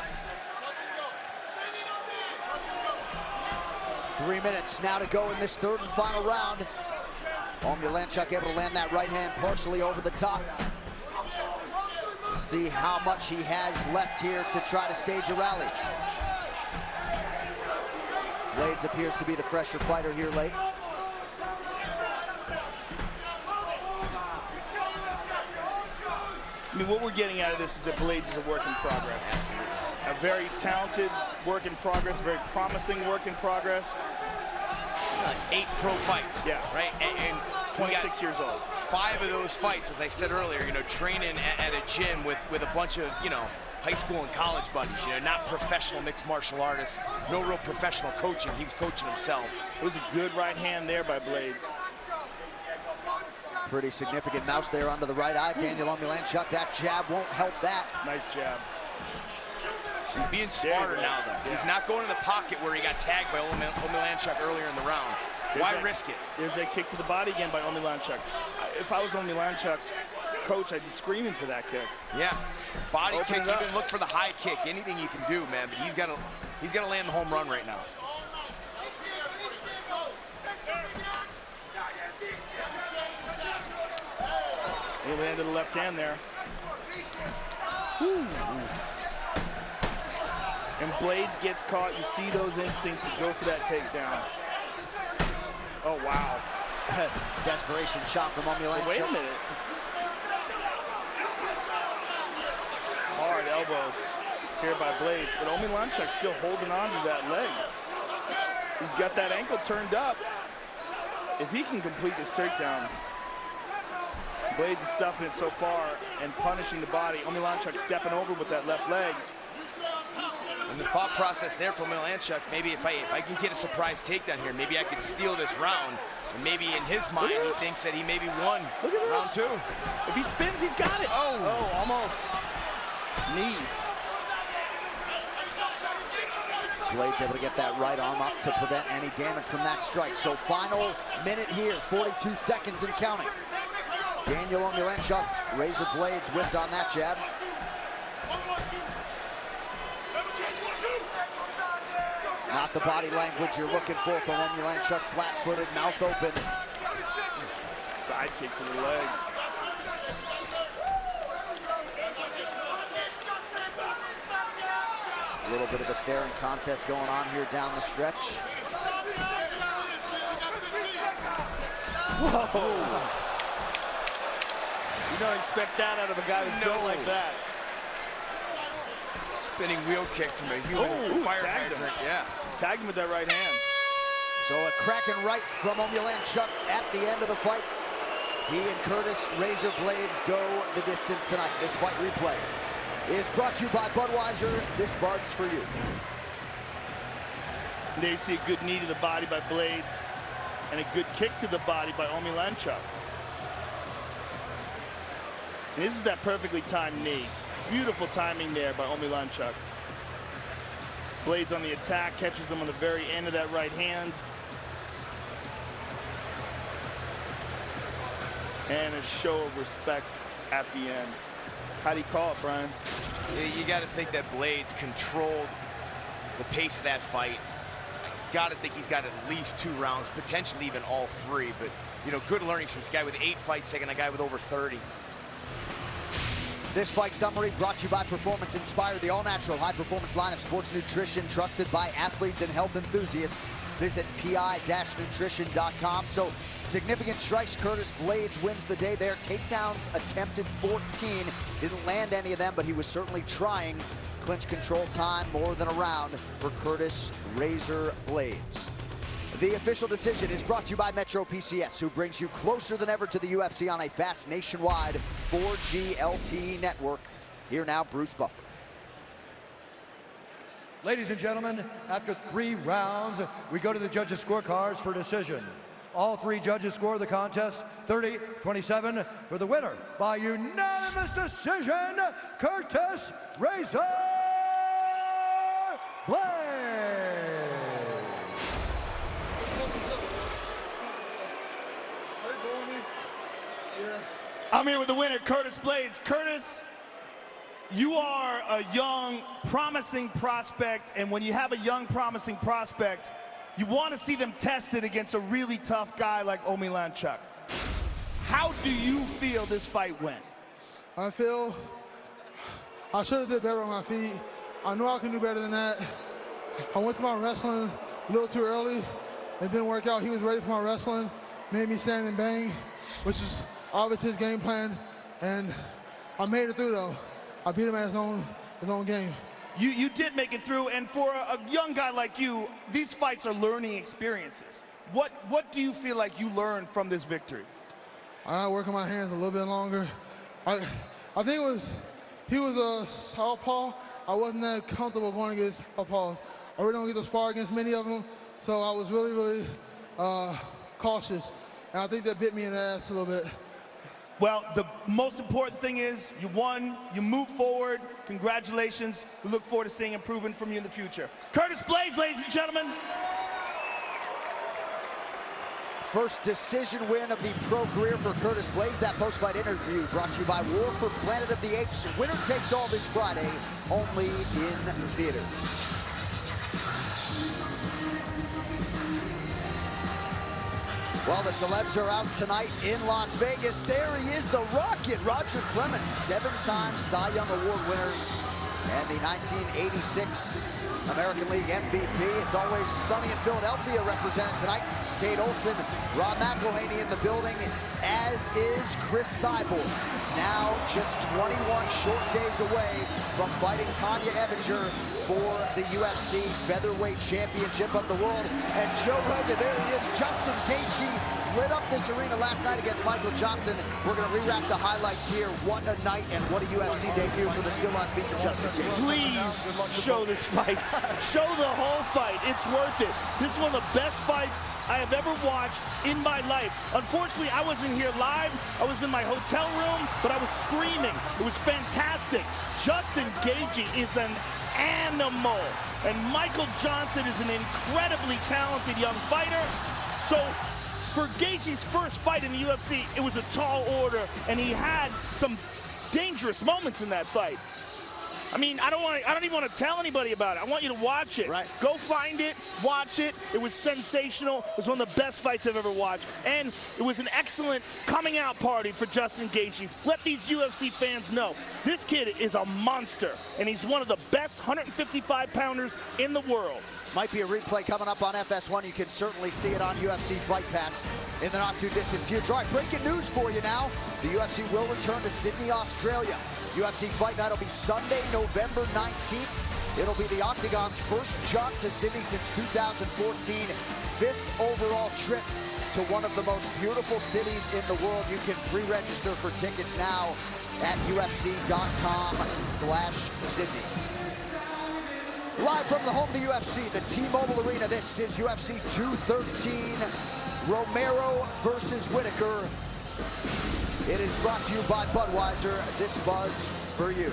S5: 3 minutes now to go in this third and final round. Omielanczuk able to land that right hand partially over the top. See how much he has left here to try to stage a rally. Blades appears to be the fresher fighter here late.
S6: I mean, what we're getting out of this is that Blades is a work in progress.
S11: Absolutely.
S6: A very talented work in progress, very promising work in progress.
S11: 8 pro fights.
S6: Yeah.
S11: Right? And
S6: 26 years old.
S11: 5 of those fights, as I said earlier, you know, training at a gym with a bunch of, you know, high school and college buddies, you know, not professional mixed martial artists, no real professional coaching. He was coaching himself.
S6: It was a good right hand there by Blades.
S5: Pretty significant mouse there under the right eye. Daniel Omielanczuk, that jab won't help that.
S6: Nice jab.
S11: He's being smarter now, though. Yeah. He's not going in the pocket where he got tagged by Omielanczuk earlier in the round. Why risk it?
S6: There's a kick to the body again by Omielanczuk. If I was Omielanczuk's coach, I'd be screaming for that kick.
S11: Yeah, body kick, even look for the high kick. Anything you can do, man, but he's got to land the home run right now.
S6: He landed the left hand there. Whew. And Blades gets caught. You see those instincts to go for that takedown. Oh, wow.
S5: Desperation shot from Omulanchuk.
S6: Wait a minute. Hard elbows here by Blades, but Omulanchuk still holding on to that leg. He's got that ankle turned up. If he can complete this takedown, Blades is stuffing it so far and punishing the body. Omulanchuk stepping over with that left leg.
S11: And the thought process there from Omulanchuk, maybe if I can get a surprise takedown here, maybe I could steal this round. And maybe in his mind, he thinks that he maybe won round 2.
S6: If he spins, he's got it. Oh, almost. Knee.
S5: Blades able to get that right arm up to prevent any damage from that strike. So final minute here, 42 seconds and counting. Daniel Omulanchuk, razor blades whipped on that jab. Not the body language you're looking for from Omulanchuk, flat-footed, mouth open.
S6: Side kick to the leg.
S5: A little bit of a staring contest going on here down the stretch.
S6: Whoa! You don't expect that out of a guy who's built like that.
S11: Spinning wheel kick from a human fire hydrant. Yeah.
S6: Tagged him with that right hand.
S5: So a cracking right from Omulanchuk at the end of the fight. He and Curtis Razor Blades go the distance tonight. This fight replay is brought to you by Budweiser. This Bud's for you.
S6: There you see a good knee to the body by Blades and a good kick to the body by Omulanchuk. And this is that perfectly timed knee. Beautiful timing there by Omulanchuk. Blades on the attack, catches him on the very end of that right hand. And a show of respect at the end. How do you call it, Brian?
S11: You got to think that Blades controlled the pace of that fight. Got to think he's got at least 2 rounds, potentially even all 3. But, you know, good learnings from this guy with 8 fights, taking a guy with over 30.
S5: This fight summary brought to you by Performance Inspired, the all-natural high-performance line of sports nutrition trusted by athletes and health enthusiasts. Visit pi-nutrition.com. So, significant strikes. Curtis Blades wins the day there. Takedowns attempted 14. Didn't land any of them, but he was certainly trying. Clinch control time more than a round for Curtis Razor Blades. The official decision is brought to you by Metro PCS, who brings you closer than ever to the UFC on a fast nationwide 4G LTE network. Here now, Bruce Buffer.
S10: Ladies and gentlemen, after 3 rounds, we go to the judges' scorecards for decision. All 3 judges score the contest 30-27 for the winner by unanimous decision, Curtis Razor Blades.
S6: I'm here with the winner, Curtis Blades. Curtis, you are a young, promising prospect, and when you have a young, promising prospect, you want to see them tested against a really tough guy like Omulanchuk. How do you feel this fight went?
S9: I feel I should have did better on my feet. I know I can do better than that. I went to my wrestling a little too early. It didn't work out. He was ready for my wrestling, made me stand and bang, which is obviously his game plan, and I made it through though. I beat him at his own game.
S6: You did make it through, and for a young guy like you, these fights are learning experiences. What do you feel like you learned from this victory?
S9: I gotta work on my hands a little bit longer. I think he was a southpaw. I wasn't that comfortable going against southpaws. I really don't get to spar against many of them, so I was really cautious, and I think that bit me in the ass a little bit.
S6: Well, the most important thing is you won, you move forward. Congratulations. We look forward to seeing improvement from you in the future. Curtis Blades, ladies and gentlemen.
S5: First decision win of the pro career for Curtis Blades. That post-fight interview brought to you by War for Planet of the Apes. Winner takes all this Friday, only in theaters. Well, the celebs are out tonight in Las Vegas. There he is, the Rocket, Roger Clemens, 7-time Cy Young Award winner and the 1986 American League MVP. It's always sunny in Philadelphia represented tonight. Kate Olsen, Rob McElhaney in the building, as is Chris Cyborg. Now just 21 short days away from fighting Tanya Evinger for the UFC Featherweight Championship of the world. And Joe Rogan, there he is, Justin Gaethje lit up this arena last night against Michael Johnson. We're going to rewrap the highlights here. What a night and what a UFC debut for the still unbeaten Justin Gaethje.
S6: Please show this fight. Show the whole fight. It's worth it. This is one of the best fights I have ever watched in my life. Unfortunately, I wasn't here live. I was in my hotel room, but I was screaming. It was fantastic. Justin Gaethje is an animal, and Michael Johnson is an incredibly talented young fighter. So for Gaethje's first fight in the UFC, it was a tall order, and he had some dangerous moments in that fight. I mean, I don't even want to tell anybody about it. I want you to watch it. Right. Go find it, watch it. It was sensational. It was one of the best fights I've ever watched. And it was an excellent coming out party for Justin Gaethje. Let these UFC fans know, this kid is a monster, and he's one of the best 155-pounders in the world.
S5: Might be a replay coming up on FS1. You can certainly see it on UFC Fight Pass in the not-too-distant future. All right, breaking news for you now. The UFC will return to Sydney, Australia. UFC Fight Night will be Sunday, November 19th. It'll be the Octagon's first jaunt to Sydney since 2014. 5th overall trip to one of the most beautiful cities in the world. You can pre-register for tickets now at UFC.com/Sydney. Live from the home of the UFC, the T-Mobile Arena, this is UFC 213, Romero versus Whittaker. It is brought to you by Budweiser. This Bud's for you.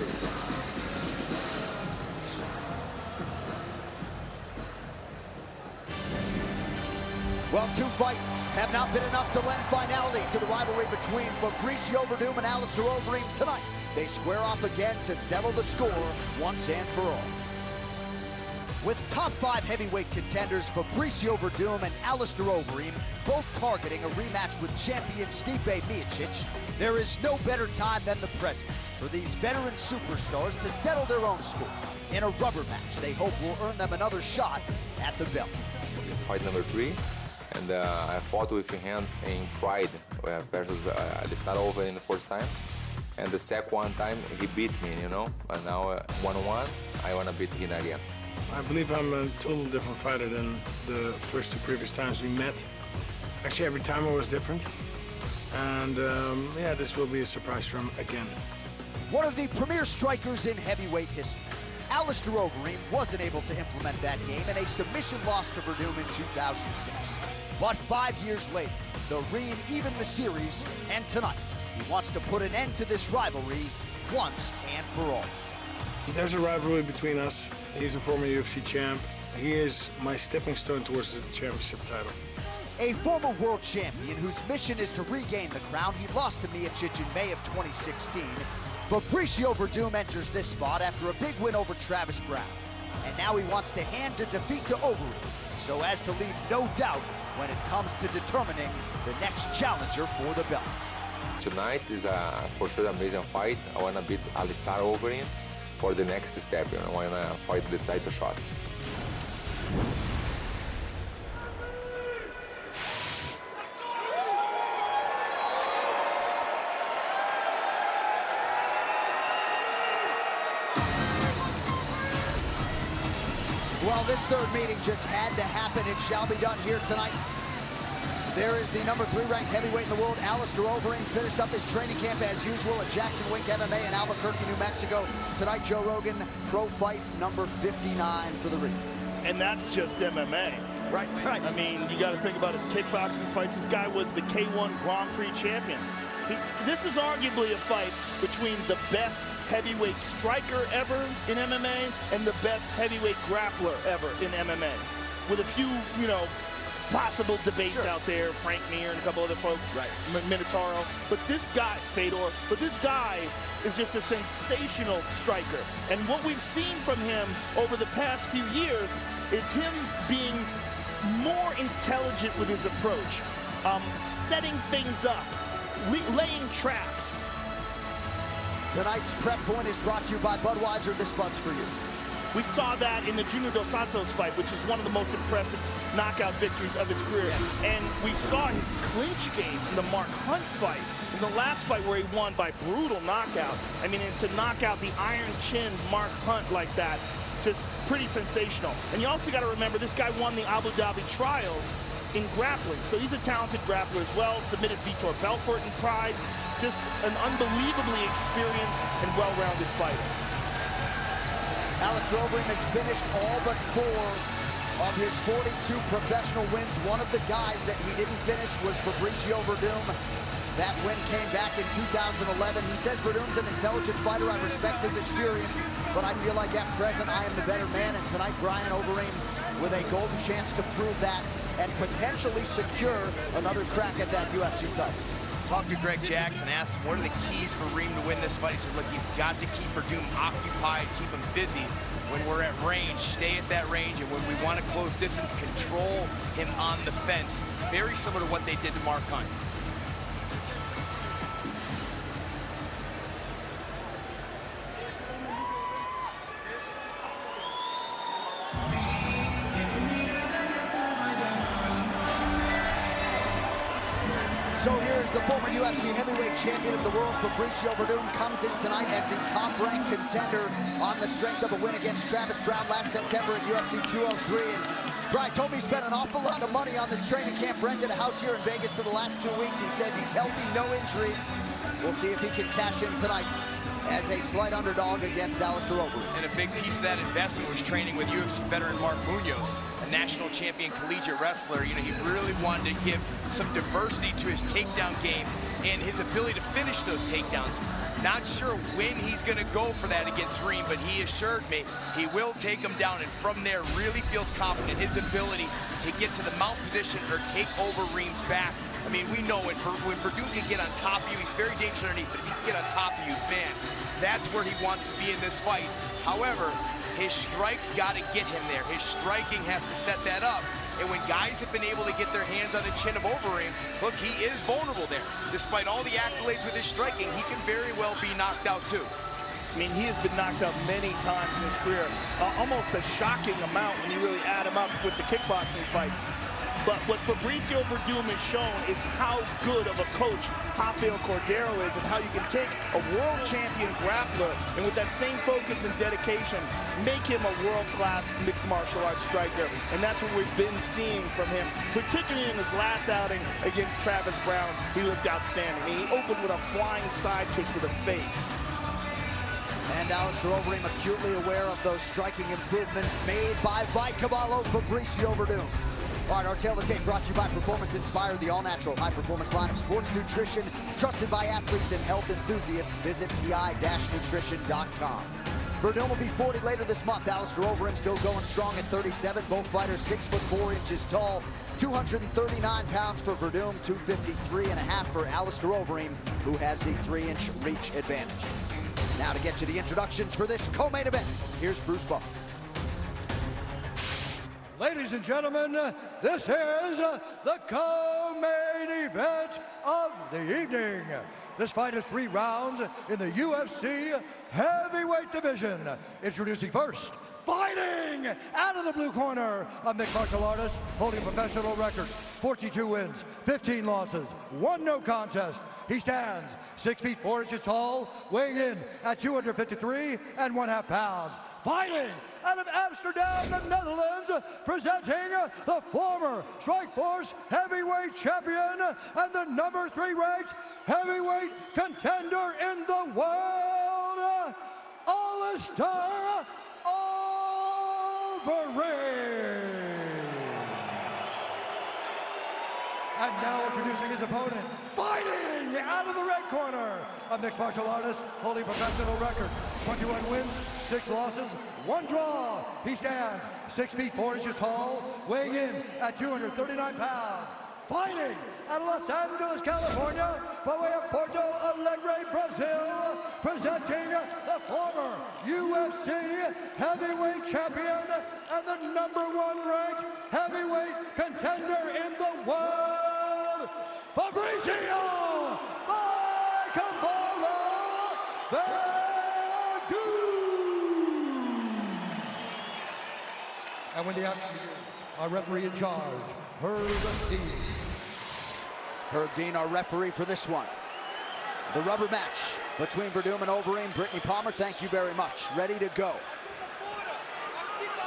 S5: Well, 2 fights have not been enough to lend finality to the rivalry between Fabricio Werdum and Alistair Overeem. Tonight, they square off again to settle the score once and for all. With top 5 heavyweight contenders Fabricio Werdum and Alistair Overeem both targeting a rematch with champion Stipe Miocic, there is no better time than the present for these veteran superstars to settle their own score in a rubber match they hope will earn them another shot at the belt.
S14: Fight number 3, and I fought with him in Pride versus Alistair Overeem the first time, and the second time he beat me, you know, and now 1-1, I want to beat him again.
S12: I believe I'm a total different fighter than the first 2 previous times we met. Actually, every time I was different. And yeah, this will be a surprise for him again.
S5: One of the premier strikers in heavyweight history, Alistair Overeem wasn't able to implement that game in a submission loss to Werdum in 2006. But 5 years later, the Reem evened the series, and tonight, he wants to put an end to this rivalry once and for all.
S12: There's a rivalry between us. He's a former UFC champ. He is my stepping stone towards the championship title.
S5: A former world champion whose mission is to regain the crown he lost to Miocic in May of 2016. Fabricio Werdum enters this spot after a big win over Travis Brown. And now he wants to hand the defeat to Overeem, so as to leave no doubt when it comes to determining the next challenger for the belt.
S14: Tonight is for sure an amazing fight. I want to beat Alistair Overeem for the next step. I want to fight the title shot.
S5: Well, this third meeting just had to happen. It shall be done here tonight. There is the number 3 ranked heavyweight in the world, Alistair Overeem, finished up his training camp as usual at Jackson Wink MMA in Albuquerque, New Mexico. Tonight, Joe Rogan, pro fight number 59 for the ring.
S6: And that's just MMA.
S5: Right.
S6: I mean, you got to think about his kickboxing fights. This guy was the K1 Grand Prix champion. This is arguably a fight between the best heavyweight striker ever in MMA and the best heavyweight grappler ever in MMA. With a few, you know, possible debates out there, Frank Mir and a couple other folks, Minotauro. But this guy, Fedor, is just a sensational striker. And what we've seen from him over the past few years is him being more intelligent with his approach, setting things up, laying traps.
S5: Tonight's prep point is brought to you by Budweiser. This Bud's for you.
S6: We saw that in the Junior Dos Santos fight, which is one of the most impressive knockout victories of his career. Yes. And we saw his clinch game in the Mark Hunt fight, in the last fight where he won by brutal knockout. I mean, and to knock out the Iron Chin Mark Hunt like that, just pretty sensational. And you also got to remember, this guy won the Abu Dhabi trials in grappling. So he's a talented grappler as well, submitted Vitor Belfort in Pride. Just an unbelievably experienced and well-rounded fighter.
S5: Alistair Overeem has finished all but 4 of his 42 professional wins. One of the guys that he didn't finish was Fabricio Verdum. That win came back in 2011. He says Verdum's an intelligent fighter. I respect his experience, but I feel like at present I am the better man. And tonight, Brian Overeem with a golden chance to prove that and potentially secure another crack at that UFC title.
S11: Talked to Greg Jackson, asked him what are the keys for Reem to win this fight. He said, look, he's got to keep Verdum occupied, keep him busy. When we're at range, stay at that range, and when we want to close distance, control him on the fence. Very similar to what they did to Mark Hunt.
S5: So here's the former UFC heavyweight champion of the world, Fabricio Verdum, comes in tonight as the top-ranked contender on the strength of a win against Travis Brown last September at UFC 203. And Brian told me he spent an awful lot of money on this training camp, rented a house here in Vegas for the last 2 weeks. He says he's healthy, no injuries. We'll see if he can cash in tonight as a slight underdog against Alistair Overeem.
S11: And a big piece of that investment was training with UFC veteran Mark Munoz, a national champion collegiate wrestler. You know, he really wanted to give some diversity to his takedown game and his ability to finish those takedowns. Not sure when he's going to go for that against Reem, but he assured me he will take him down, and from there really feels confident in his ability to get to the mount position or take over Reem's back. I mean, we know when Verdum can get on top of you, he's very dangerous underneath, but if he can get on top of you, man, that's where he wants to be in this fight. However, his strikes got to get him there. His striking has to set that up. And when guys have been able to get their hands on the chin of Overeem, look, he is vulnerable there. Despite all the accolades with his striking, he can very well be knocked out too.
S6: I mean, he has been knocked out many times in his career. Almost a shocking amount when you really add him up with the kickboxing fights. But what Fabricio Verdum has shown is how good of a coach Rafael Cordeiro is, and how you can take a world champion grappler and with that same focus and dedication, make him a world-class mixed martial arts striker. And that's what we've been seeing from him, particularly in his last outing against Travis Brown. He looked outstanding. He opened with a flying side kick to the face.
S5: And Alistair Overeem acutely aware of those striking improvements made by Fight Caballo Fabricio Verdum. All right, our Tale of the Tape brought to you by Performance Inspired, the all-natural high-performance line of sports nutrition, trusted by athletes and health enthusiasts. Visit pi-nutrition.com. Verdum will be 40 later this month. Alistair Overeem still going strong at 37. Both fighters 6'4" tall. 239 pounds for Verdum, 253.5 for Alistair Overeem, who has the 3-inch reach advantage. Now to get to the introductions for this co-main event, here's Bruce Buffer.
S10: Ladies and gentlemen, this is the co-main event of the evening. This fight is 3 rounds in the UFC heavyweight division. Introducing first, fighting out of the blue corner, a mixed martial artist holding a professional record, 42 wins, 15 losses, 1 no contest. He stands 6 feet 4 inches tall, weighing in at 253.5 pounds. Fighting out of Amsterdam, the Netherlands, presenting the former Strikeforce heavyweight champion and the number 3 ranked heavyweight contender in the world, Alistair Overeem. And now introducing his opponent, fighting out of the red corner, a mixed martial artist holding a professional record, 21 wins, 6 losses, 1 draw. He stands 6 feet 4 inches tall, weighing in at 239 pounds. Fighting out of Los Angeles, California, by way of Porto Alegre, Brazil, presenting the former UFC heavyweight champion and the number 1 ranked heavyweight contender in the world, Fabricio Caballo Verdum. And when the action begins, our referee in charge, Herb Dean.
S5: Herb Dean, our referee for this one. The rubber match between Verdum and Overeem. Brittany Palmer, thank you very much. Ready to go.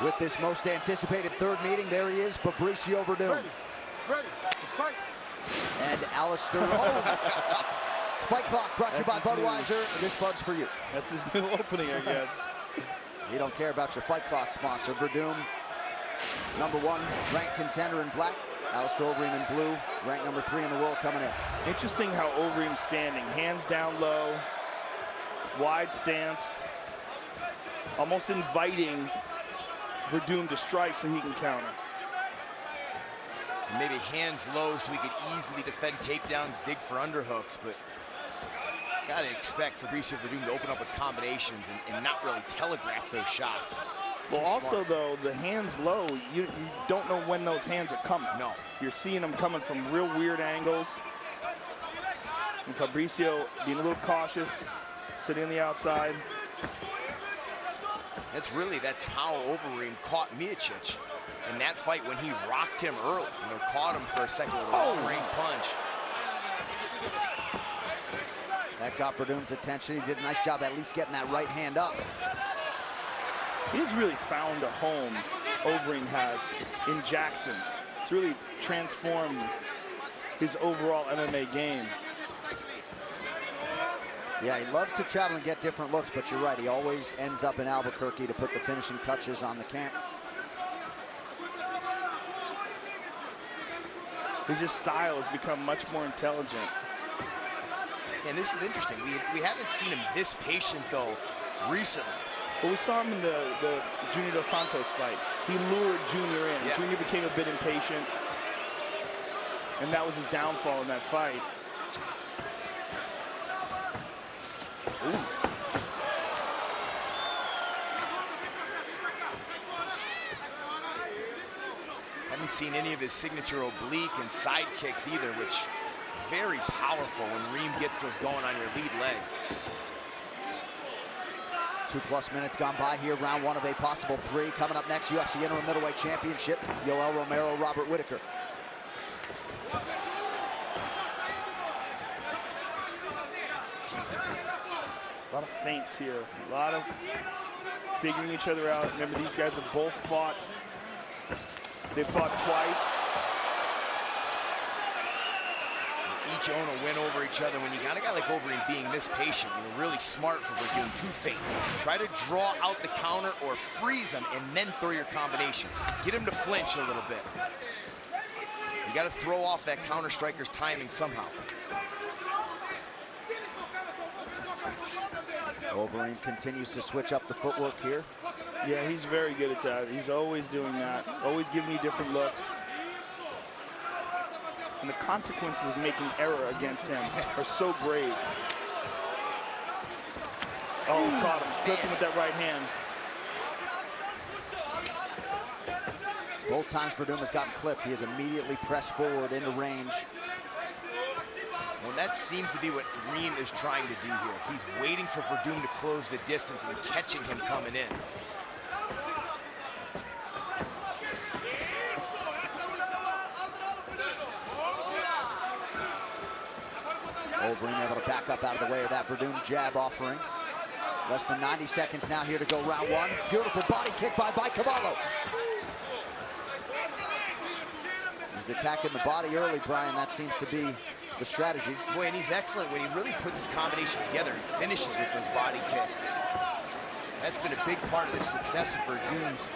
S5: With this most anticipated third meeting, there he is, Fabricio Verdum.
S8: Ready. Let's fight.
S5: And Alistair. Oh. Fight Clock brought to you by Budweiser. This Bud's for you.
S6: That's his new opening, I guess.
S5: You don't care about your Fight Clock sponsor. Verdum, #1 ranked contender in black. Alistair Overeem in blue, ranked #3 in the world coming in.
S6: Interesting how Overeem's standing. Hands down low, wide stance, almost inviting Verdum to strike so he can counter.
S11: Maybe hands low so he could easily defend takedowns, dig for underhooks, but gotta expect Fabricio Verdum to open up with combinations and not really telegraph those shots.
S6: Well, also, though, the hands low, you don't know when those hands are coming.
S11: No.
S6: You're seeing them coming from real weird angles. And Fabricio being a little cautious, sitting on the outside.
S11: That's how Overeem caught Miocic in that fight when he rocked him early. Caught him for a second with a long-range punch.
S5: That got Verdum's attention. He did a nice job at least getting that right hand up.
S6: He's really found a home, Overeem has, in Jackson's. It's really transformed his overall MMA game.
S5: Yeah, he loves to travel and get different looks, but you're right, he always ends up in Albuquerque to put the finishing touches on the camp.
S6: His style has become much more intelligent.
S11: And this is interesting. We haven't seen him this patient, though, recently.
S6: Well, we saw him in the Junior Dos Santos fight. He lured Junior in.
S11: Yeah.
S6: Junior became a bit impatient, and that was his downfall in that fight. Ooh.
S11: Haven't seen any of his signature oblique and side kicks either, which very powerful when Reem gets those going on your lead leg.
S5: 2+ minutes gone by here, round 1 of a possible 3. Coming up next, UFC Interim Middleweight Championship, Yoel Romero, Robert Whittaker.
S6: A lot of feints here, a lot of figuring each other out. Remember, these guys have both fought. They fought twice.
S11: Each own a win over each other. When you got a guy like Overeem being this patient, really smart for Verdum to feint. Try to draw out the counter or freeze him and then throw your combination. Get him to flinch a little bit. You got to throw off that counter striker's timing somehow.
S5: Overeem continues to switch up the footwork here.
S6: Yeah, he's very good at that. He's always doing that, always giving you different looks. And the consequences of making error against him are so grave. Oh, caught him. Hooked him with that right hand.
S5: Both times Verdum has gotten clipped, he has immediately pressed forward into range.
S11: Well, that seems to be what Reem is trying to do here. He's waiting for Verdum to close the distance and catching him coming in.
S5: Overeem able to back up out of the way of that Verdum jab offering. Less than 90 seconds now here to go round 1. Beautiful body kick by Cavallo. He's attacking the body early, Brian. That seems to be the strategy.
S11: Boy, and he's excellent when he really puts his combinations together and finishes with those body kicks. That's been a big part of the success of Verdum's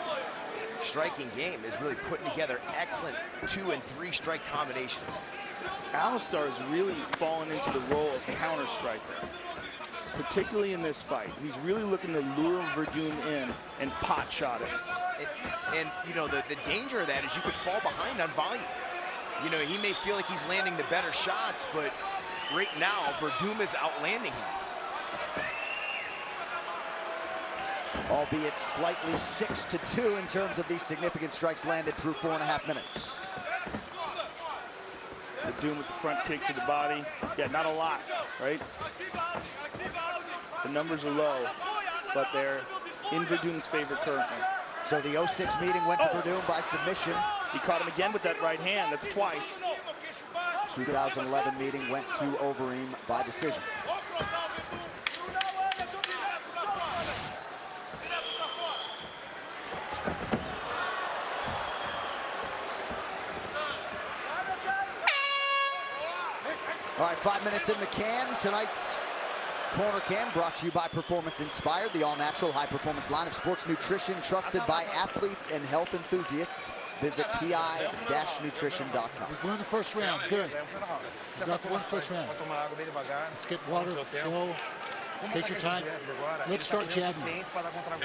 S11: striking game, is really putting together excellent 2- and 3-strike combinations.
S6: Alistair has really fallen into the role of counter striker, particularly in this fight. He's really looking to lure Verdum in and pot shot him.
S11: And you know, the danger of that is you could fall behind on volume. You know, he may feel like he's landing the better shots, but right now, Verdum is outlanding him.
S5: Albeit slightly 6-2 in terms of these significant strikes landed through 4.5 minutes.
S6: Verdum with the front kick to the body. Yeah, not a lot, right? The numbers are low, but they're in Verdum's favor currently.
S5: So the 06 meeting went to Verdum by submission.
S6: He caught him again with that right hand. That's twice.
S5: 2011 meeting went to Overeem by decision. All right, 5 minutes in the can. Tonight's Corner Can brought to you by Performance Inspired, the all-natural high-performance line of sports nutrition trusted by athletes and health enthusiasts. Visit pi-nutrition.com.
S8: We're in the first round. Good. We got the first round. Let's get water slow. Take your time. Let's start jabbing.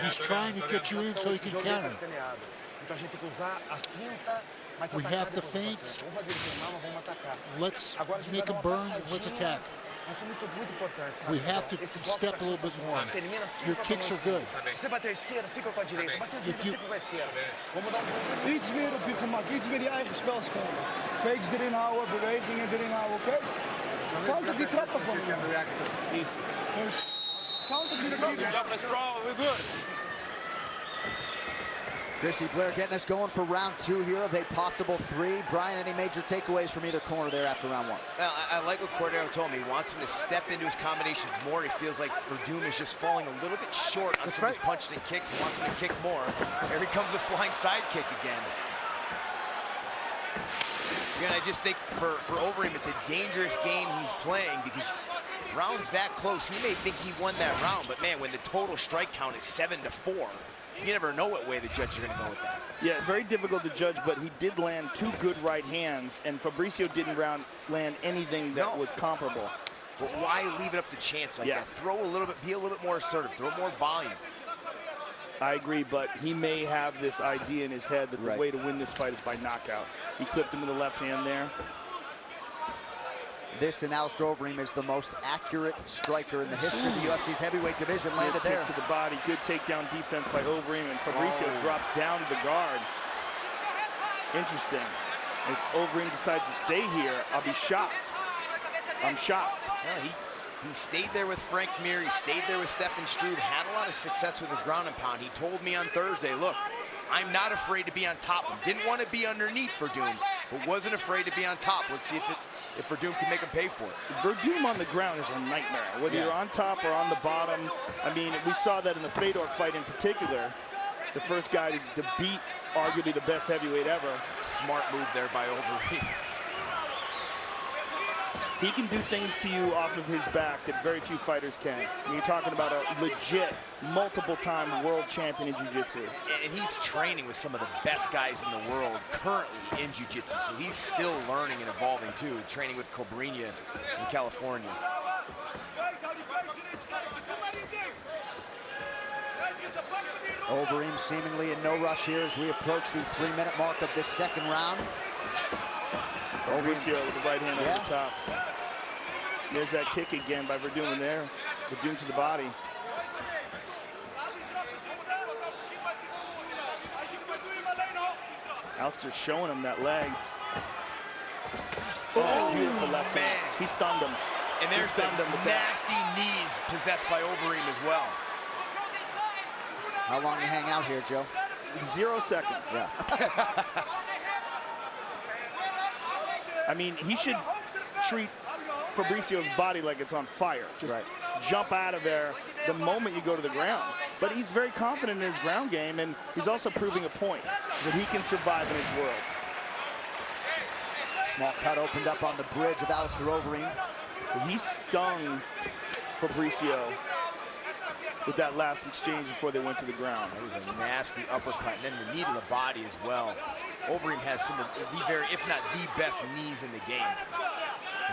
S8: He's trying to get you in so he can counter. We have to feint. Let's make him burn. Let's attack. We have to step a little bit more. Your kicks are good. If you...
S13: Iets meer op je gemak, iets meer je eigen spel spelen. Fakes erin houden, bewegingen erin houden, oké? Counter die trappen van je. Dus counter die trappen. We're good.
S5: Chrissy Blair getting us going for round 2 here of a possible 3. Brian, any major takeaways from either corner there after round 1?
S11: Well, I like what Cordero told me. He wants him to step into his combinations more. He feels like Verdum is just falling a little bit short on some of his punches and kicks. He wants him to kick more. Here he comes, the flying side kick again. Again, I just think for Overeem, it's a dangerous game he's playing because rounds that close, he may think he won that round, but man, when the total strike count is 7-4, you never know what way the judges are going to go with that.
S6: Yeah, very difficult to judge, but he did land 2 good right hands, and Fabricio didn't land anything that was comparable.
S11: But why leave it up to chance like that? Throw a little bit, be a little bit more assertive, throw more volume.
S6: I agree, but he may have this idea in his head that the way to win this fight is by knockout. He clipped him with the left hand there.
S5: This in Alistair Overeem is the most accurate striker in the history of the UFC's heavyweight division. Landed there.
S6: To the body, good takedown defense by Overeem, and Fabricio drops down to the guard. Interesting. If Overeem decides to stay here, I'll be shocked. I'm shocked.
S11: Well, he stayed there with Frank Mir. He stayed there with Stefan Struve. Had a lot of success with his ground and pound. He told me on Thursday, look, I'm not afraid to be on top of him. Didn't want to be underneath Verdum, but wasn't afraid to be on top. Let's see if Verdum can make him pay for it.
S6: Verdum on the ground is a nightmare, whether you're on top or on the bottom. I mean, we saw that in the Fedor fight in particular. The first guy to beat arguably the best heavyweight ever.
S11: Smart move there by Overeem.
S6: He can do things to you off of his back that very few fighters can. And you're talking about a legit, multiple-time world champion in jiu-jitsu.
S11: And he's training with some of the best guys in the world currently in jiu-jitsu, so he's still learning and evolving too, training with Cobrinha in California.
S5: Overeem seemingly in no rush here as we approach the 3-minute mark of this second round.
S6: Fabricio with the right hand on the top. There's that kick again by Verdum in there. Verdum to the body. Alistair showing him that leg. Oh, beautiful left hand. He stunned him.
S11: And there's the nasty knees possessed by Overeem as well.
S5: How long do you hang out here, Joe?
S6: 0 seconds.
S5: Yeah.
S6: I mean, he should treat Fabricio's body like it's on fire. Just jump out of there the moment you go to the ground. But he's very confident in his ground game, and he's also proving a point that he can survive in his world.
S5: Small cut opened up on the bridge of Alistair Overeem.
S6: He stung Fabricio with that last exchange before they went to the ground.
S11: That was a nasty uppercut, and then the knee to the body as well. Overeem has some of the very, if not the best knees in the game.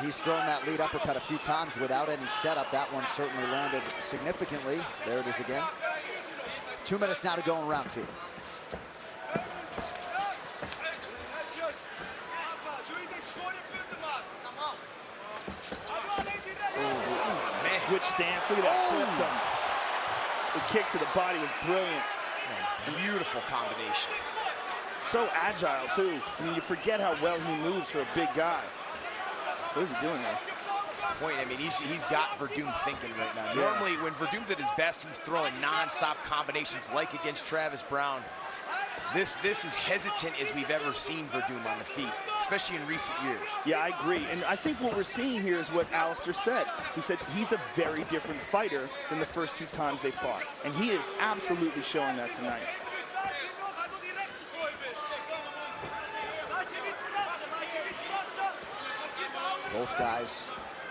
S5: He's thrown that lead uppercut a few times without any setup. That one certainly landed significantly. There it is again. 2 minutes now to go in round 2.
S6: Switch stance, look at that, flipped him. The kick to the body was brilliant.
S11: Beautiful combination.
S6: So agile, too. I mean, you forget how well he moves for a big guy. What is he doing there?
S11: point. I mean, he's got Verdum thinking right now. Normally, when Verdum's at his best, he's throwing non-stop combinations like against Travis Brown. This is hesitant as we've ever seen Verdum on the feet, especially in recent years.
S6: Yeah, I agree. And I think what we're seeing here is what Alistair said. He said he's a very different fighter than the first 2 times they fought. And he is absolutely showing that tonight.
S5: Both guys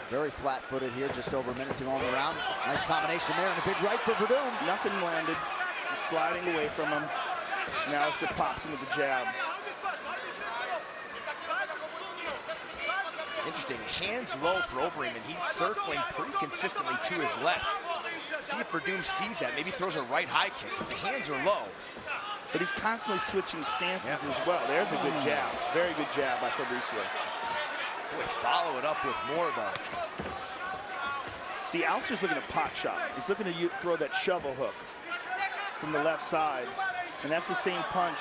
S5: very flat-footed here, just over a minute to go on the round. Nice combination there and a big right for Verdum.
S6: Nothing landed. He's sliding away from him. And Alistair pops him with the jab.
S11: Interesting, hands low for Overeem, and he's circling pretty consistently to his left. See if Verdum sees that, maybe throws a right high kick. The hands are low.
S6: But he's constantly switching stances as well. There's a good jab, very good jab by Fabricio.
S11: Boy, follow it up with more though.
S6: See, Alistair's looking to pot shot. He's looking to throw that shovel hook from the left side. And that's the same punch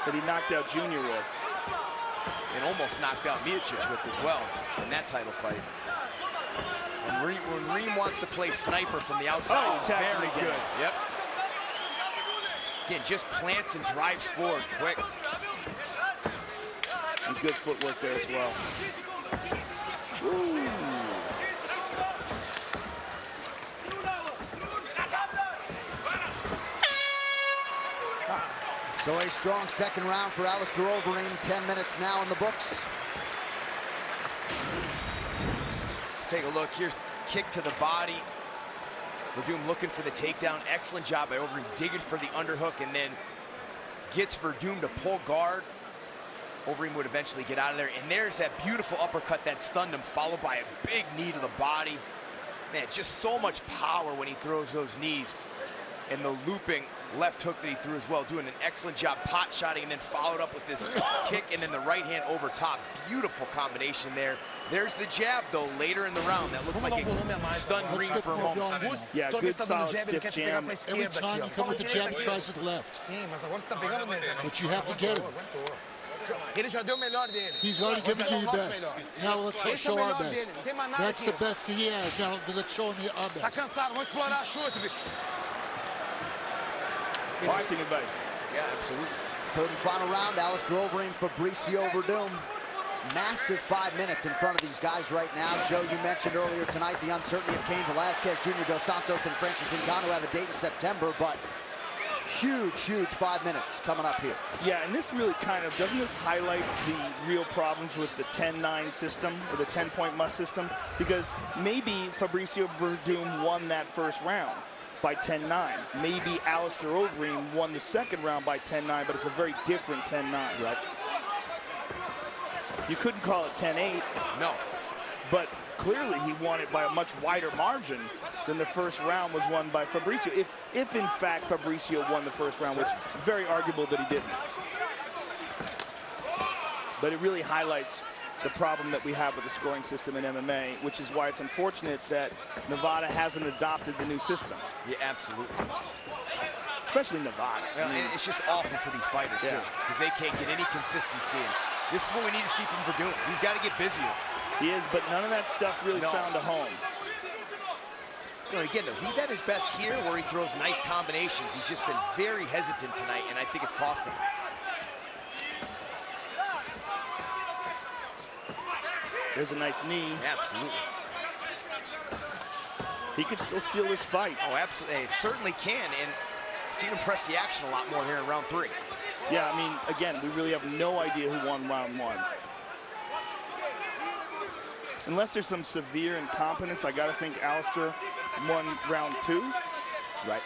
S6: that he knocked out Junior with.
S11: And almost knocked out Miocic with as well in that title fight. And when Reem wants to play sniper from the outside, he's very good. Yep. Again, just plants and drives forward quick.
S6: And good footwork there as well. Ooh.
S5: So a strong second round for Alistair Overeem. 10 minutes now in the books.
S11: Let's take a look. Here's kick to the body. Verdum looking for the takedown. Excellent job by Overeem digging for the underhook and then gets Verdum to pull guard. Overeem would eventually get out of there. And there's that beautiful uppercut that stunned him, followed by a big knee to the body. Man, just so much power when he throws those knees. And the looping left hook that he threw as well, doing an excellent job pot shotting and then followed up with this kick and then the right hand over top. Beautiful combination there. There's the jab though later in the round that looked like it stunned Reem for a moment.
S6: Yeah, good solid stiff jam.
S17: Every time you come with the jab, he tries to the left. But you have to get him. He's already given you your best. Now let's show our best. That's the best he has. Now let's show him our best.
S6: Interesting advice.
S11: Yeah, absolutely.
S5: Third and final round, Alistair Overeem, Fabricio Verdum. Massive 5 minutes in front of these guys right now. Joe, you mentioned earlier tonight the uncertainty of Cain Velasquez, Junior Dos Santos, and Francis Ngannou have a date in September, but huge 5 minutes coming up here.
S6: Yeah, and this really doesn't this highlight the real problems with the 10-9 system or the 10-point must system? Because maybe Fabricio Verdum won that first round by 10-9. Maybe Alistair Overeem won the second round by 10-9, but it's a very different 10-9.
S5: Right.
S6: You couldn't call it 10-8.
S11: No.
S6: But clearly he won it by a much wider margin than the first round was won by Fabricio. If in fact Fabricio won the first round, which is very arguable that he didn't. But it really highlights the problem that we have with the scoring system in MMA, which is why it's unfortunate that Nevada hasn't adopted the new system.
S11: Yeah, absolutely.
S6: Especially Nevada.
S11: Well, and it's just awful for these fighters, too, because they can't get any consistency. And this is what we need to see from Verdum. He's got to get busier.
S6: He is, but none of that stuff really found a home.
S11: You know, again, though, he's at his best here where he throws nice combinations. He's just been very hesitant tonight, and I think it's costing him.
S6: There's a nice knee.
S11: Absolutely.
S6: He could still steal this fight.
S11: Oh, absolutely. It certainly can, and seen him press the action a lot more here in round 3.
S6: Yeah, I mean, again, we really have no idea who won round 1. Unless there's some severe incompetence, I gotta think Alistair won round 2.
S5: Right.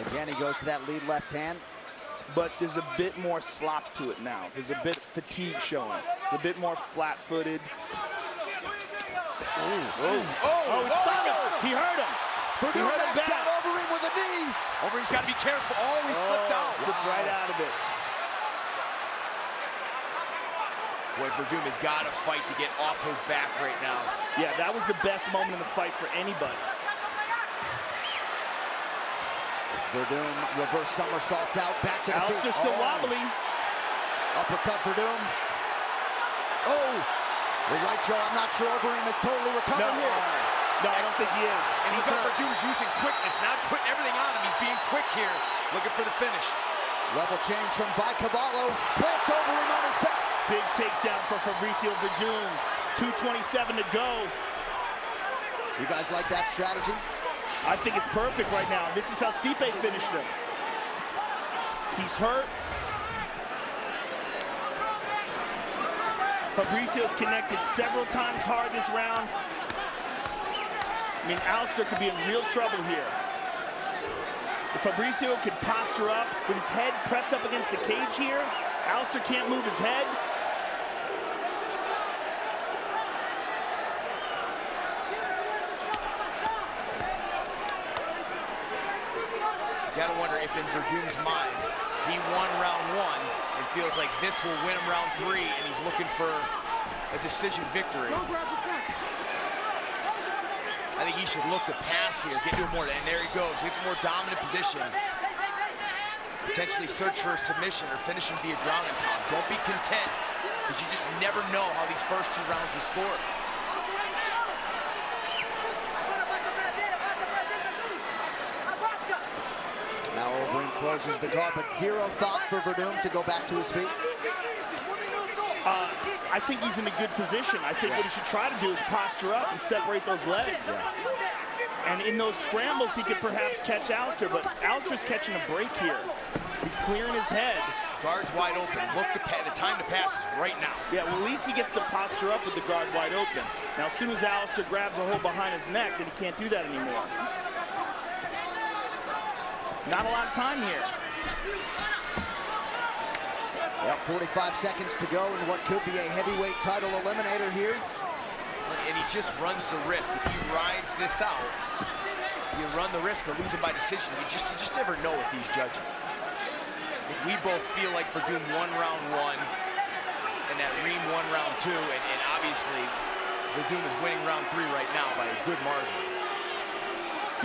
S5: Again, he goes to that lead left hand.
S6: But there's a bit more slop to it now. There's a bit of fatigue showing. There's a bit more flat-footed. Oh, he stunned him. He hurt him.
S5: Verdum knocks down Overeem with a knee.
S11: Overeem's got to be careful. Oh, he slipped out.
S6: Slipped right out of it.
S11: Boy, Verdum has got to fight to get off his back right now.
S6: Yeah, that was the best moment in the fight for anybody.
S5: Verdum reverse somersaults out, back to the feet.
S6: Alistair's still wobbly.
S5: Uppercut for Doom. Oh, the right jaw. I'm not sure Overeem is totally recovered here.
S6: No, I don't think he is.
S11: And he's Verdum's using quickness, not putting everything on him. He's being quick here, looking for the finish.
S5: Level change from Cavallo. Plants Overeem on his back.
S6: Big takedown for Fabricio Verdum. 2:27 to go.
S5: You guys like that strategy?
S6: I think it's perfect right now. This is how Stipe finished him. He's hurt. Fabricio's connected several times hard this round. I mean, Alistair could be in real trouble here. If Fabricio could posture up with his head pressed up against the cage here, Alistair can't move his head.
S11: You gotta wonder if in Verdum's mind, he won round 1 and feels like this will win him round 3, and he's looking for a decision victory. I think he should look to pass here, get into a more, and there he goes, get a more dominant position. Potentially search for a submission or finish him via ground and pound. Don't be content, because you just never know how these first 2 rounds will score.
S5: Now Overeem closes the guard, but zero thought for Verdum to go back to his feet.
S6: I think he's in a good position. I think what he should try to do is posture up and separate those legs. And in those scrambles, he could perhaps catch Alistair, but Alistair's catching a break here. He's clearing his head.
S11: Guard's wide open. Look to the time to pass is right now.
S6: Yeah, well, at least he gets to posture up with the guard wide open. Now, as soon as Alistair grabs a hold behind his neck, then he can't do that anymore. Not a lot of time here.
S5: Yep, 45 seconds to go in what could be a heavyweight title eliminator here.
S11: And he just runs the risk. If he rides this out, you run the risk of losing by decision. You just never know with these judges. We both feel like Verdum won round 1 and that Reem won round 2, and obviously Verdum is winning round 3 right now by a good margin.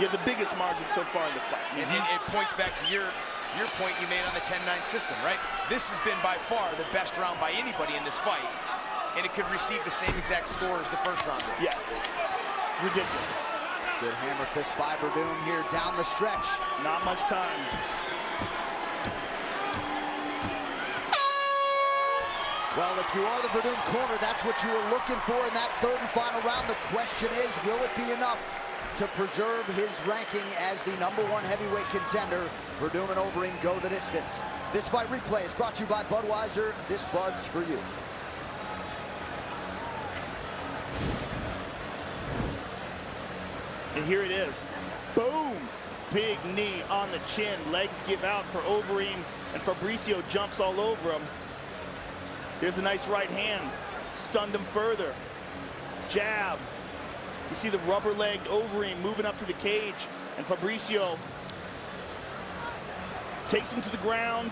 S6: Yeah, the biggest margin so far in the fight.
S11: And it points back to your point you made on the 10-9 system, right? This has been by far the best round by anybody in this fight, and it could receive the same exact score as the first round did.
S6: Yes, ridiculous.
S5: Good hammer fist by Verdum here down the stretch.
S6: Not much time.
S5: Well, if you are the Verdum corner, that's what you were looking for in that 3rd and final round. The question is, will it be enough to preserve his ranking as the #1 heavyweight contender? Verdum and Overeem go the distance. This fight replay is brought to you by Budweiser. This Bud's for you.
S6: And here it is. Boom! Big knee on the chin. Legs give out for Overeem, and Fabricio jumps all over him. There's a nice right hand. Stunned him further. Jab. You see the rubber-legged Overeem moving up to the cage, and Fabricio takes him to the ground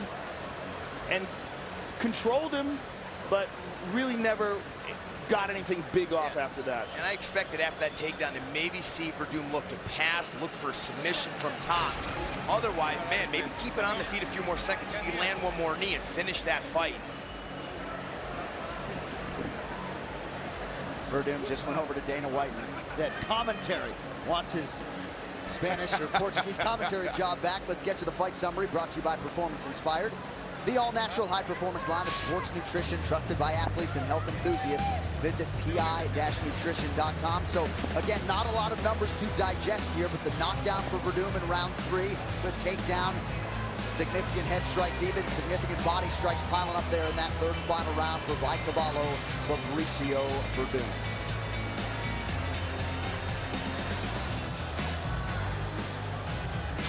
S6: and controlled him, but really never got anything big off after that.
S11: And I expected after that takedown to maybe see Verdum look to pass, look for a submission from top. Otherwise, man, maybe keep it on the feet a few more seconds and you land one more knee and finish that fight.
S5: Verdum just went over to Dana White and said commentary. Wants his Spanish or Portuguese commentary job back. Let's get to the fight summary, brought to you by Performance Inspired. The all-natural high-performance line of sports nutrition trusted by athletes and health enthusiasts. Visit pi-nutrition.com. So, again, not a lot of numbers to digest here, but the knockdown for Verdum in round 3, the takedown, significant head strikes even, significant body strikes piling up there in that 3rd and final round for Cavallo, Fabricio Verdum.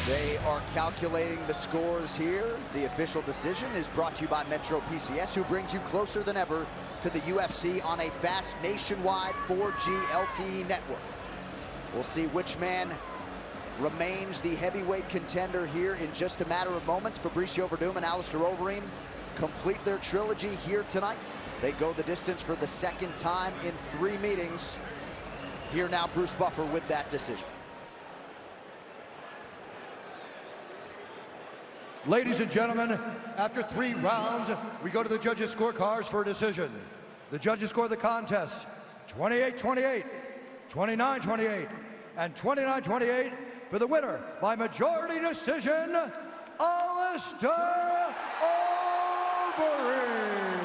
S5: They are calculating the scores here. The official decision is brought to you by Metro PCS, who brings you closer than ever to the UFC on a fast nationwide 4G LTE network. We'll see which man remains the heavyweight contender here in just a matter of moments. Fabricio Verdum and Alistair Overeem complete their trilogy here tonight. They go the distance for the 2nd time in 3 meetings. Here now, Bruce Buffer with that decision.
S10: Ladies and gentlemen, after 3 rounds, we go to the judges' scorecards for a decision. The judges score the contest 28-28, 29-28, and 29-28 for the winner by majority decision, Alistair Overeem.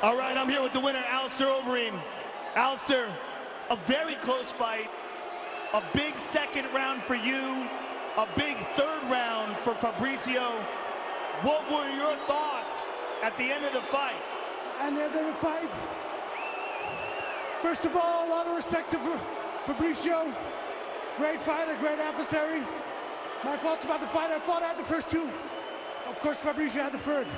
S6: All right, I'm here with the winner, Alistair Overeem. Alistair, a very close fight, a big second round for you, a big third round for Fabricio. What were your thoughts at the end of the fight?
S9: At the end of the fight, first of all, a lot of respect to Fabricio. Great fighter, great adversary. My thoughts about the fight, I thought I had the first 2. Of course, Fabricio had the third.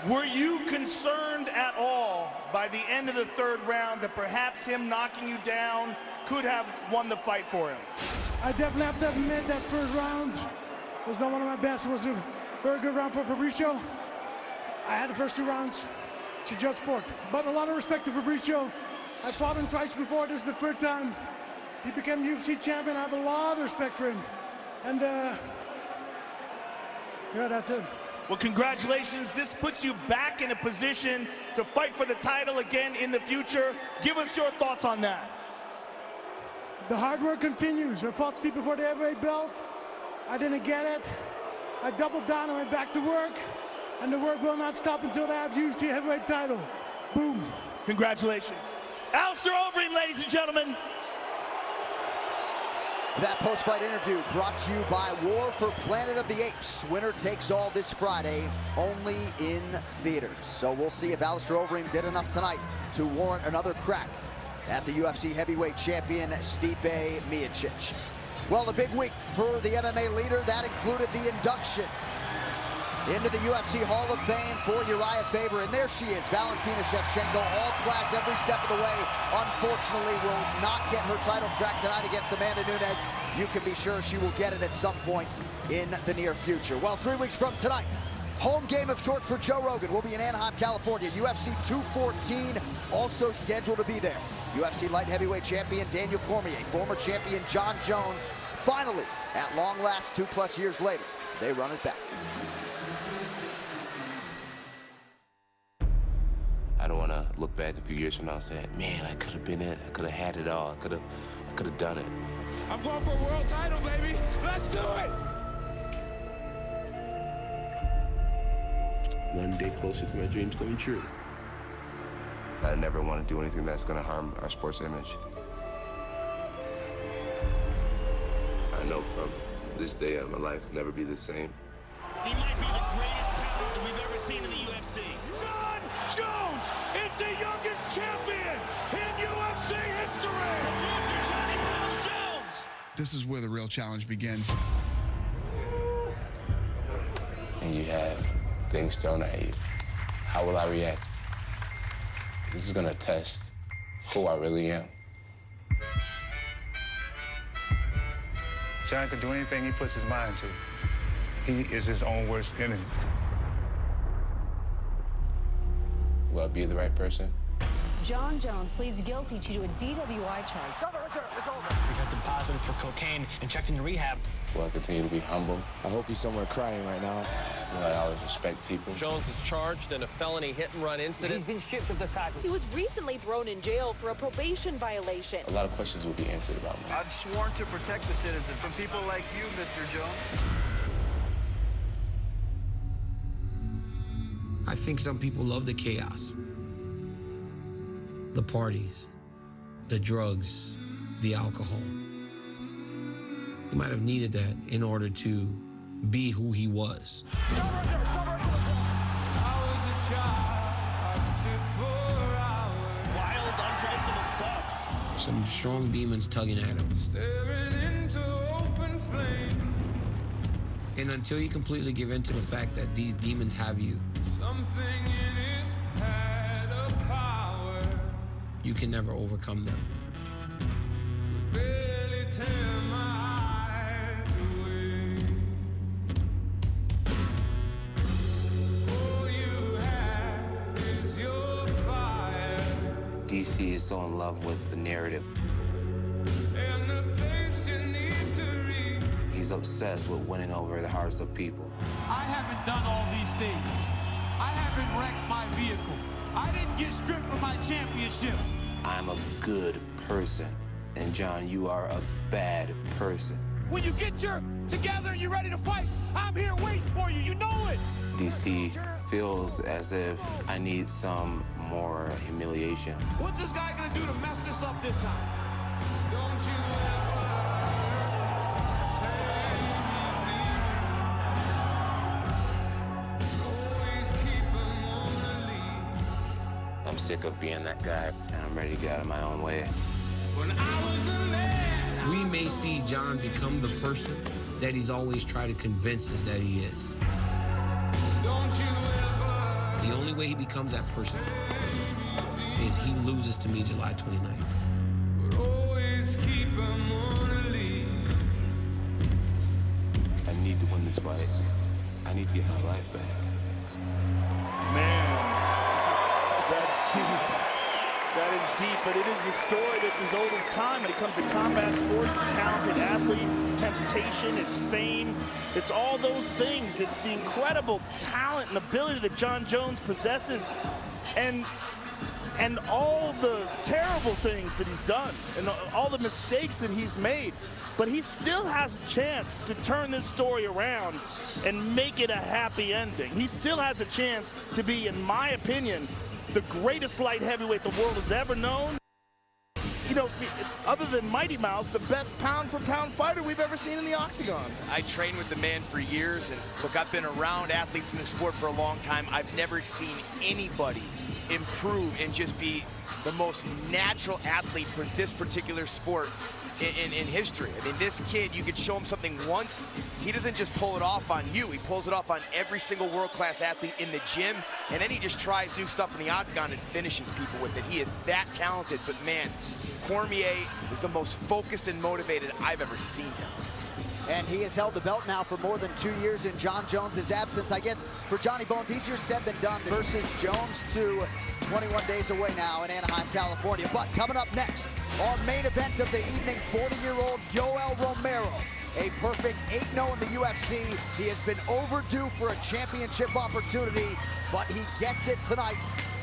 S6: Were you concerned at all by the end of the third round that perhaps him knocking you down could have won the fight for him?
S9: I definitely have to admit that first round was not one of my best. It was a very good round for Fabricio. I had the first 2 rounds to judge sport. But a lot of respect to Fabricio. I fought him twice before. This is the third time. He became UFC champion. I have a lot of respect for him. And yeah, that's it.
S6: Well, congratulations. This puts you back in a position to fight for the title again in the future. Give us your thoughts on that.
S9: The hard work continues. I fought Steve before the heavyweight belt. I didn't get it. I doubled down and went back to work. And the work will not stop until I have UFC heavyweight title. Boom.
S6: Congratulations. Alistair Overeem, ladies and gentlemen.
S5: That post-fight interview brought to you by War for Planet of the Apes. Winner takes all this Friday, only in theaters. So we'll see if Alistair Overeem did enough tonight to warrant another crack at the UFC heavyweight champion, Stipe Miocic. Well, a big week for the MMA leader. That included the induction into the UFC Hall of Fame for Uriah Faber. And there she is, Valentina Shevchenko, all class every step of the way. Unfortunately, will not get her title crack tonight against Amanda Nunes. You can be sure she will get it at some point in the near future. Well, 3 weeks from tonight, home game of sorts for Joe Rogan. We'll be in Anaheim, California. UFC 214 also scheduled to be there. UFC light heavyweight champion Daniel Cormier, former champion John Jones. Finally, at long last, 2+ years later, they run it back.
S14: I don't want to look back a few years from now and say, man, I could have been it. I could have had it all. I could have done it.
S28: I'm going for a world title, baby. Let's do it.
S14: One day closer to my dreams coming true. I never want to do anything that's going to harm our sports image. I know from this day of my life, never be the same.
S6: He might be the greatest talent we've ever seen in the UFC.
S28: John Jones is the youngest champion in UFC history.
S6: The future Johnny Bones Jones.
S18: This is where the real challenge begins.
S14: And you have things thrown at you. How will I react? This is gonna test who I really am.
S19: John can do anything he puts his mind to. He is his own worst enemy.
S14: Will I be the right person?
S20: John Jones pleads guilty to a DWI charge.
S21: He tested positive for cocaine and checked into rehab.
S14: Will I continue to be humble?
S22: I hope he's somewhere crying right now.
S14: Will I always respect people?
S23: Jones is charged in a felony hit-and-run incident.
S21: He's been stripped of the title.
S25: He was recently thrown in jail for a probation violation.
S14: A lot of questions will be answered about me.
S26: I've sworn to protect the citizens from people like you, Mr. Jones.
S15: I think some people love the chaos. The parties, the drugs, the alcohol. He might have needed that in order to be who he was.
S6: Wild, unpredictable stuff.
S15: Some strong demons tugging at him. And until you completely give in to the fact that these demons have you, you can never overcome them.
S14: DC is so in love with the narrative. He's obsessed with winning over the hearts of people.
S1: I haven't done all these things. I haven't wrecked my vehicle. I didn't get stripped of my championship.
S14: I'm a good person. And John, you are a bad person.
S1: When you get your together and you're ready to fight, I'm here waiting for you. You know it.
S14: DC feels as if I need some more humiliation.
S1: What's this guy gonna do to mess this up this time? Don't you
S14: I'm sick of being that guy, and I'm ready to get out of my own way.
S15: We may see John become the person that he's always tried to convince us that he is. The only way he becomes that person is he loses to me July 29th.
S14: I need to win this fight. I need to get my life back.
S6: Man, that's deep. That is deep, but it is the story that's as old as time when it comes to combat sports and talented athletes. It's temptation, it's fame, it's all those things. It's the incredible talent and ability that Jon Jones possesses, and all the terrible things that he's done and all the mistakes that he's made. But he still has a chance to turn this story around and make it a happy ending. He still has a chance to be, in my opinion, the greatest light heavyweight the world has ever known. You know, other than Mighty Mouse, the best pound-for-pound fighter we've ever seen in the octagon.
S11: I trained with the man for years, and look, I've been around athletes in the sport for a long time. I've never seen anybody improve and just be the most natural athlete for this particular sport in history. I mean, this kid, you could show him something once, he doesn't just pull it off on you, he pulls it off on every single world-class athlete in the gym, and then he just tries new stuff in the octagon and finishes people with it. He is that talented, but man, Cormier is the most focused and motivated I've ever seen him.
S5: And he has held the belt now for more than 2 years in Jon Jones' absence. I guess for Johnny Bones, easier said than done versus Jones to 21 days away now in Anaheim, California. But coming up next, our main event of the evening, 40-year-old Yoel Romero. A perfect 8-0 in the UFC. He has been overdue for a championship opportunity, but he gets it tonight.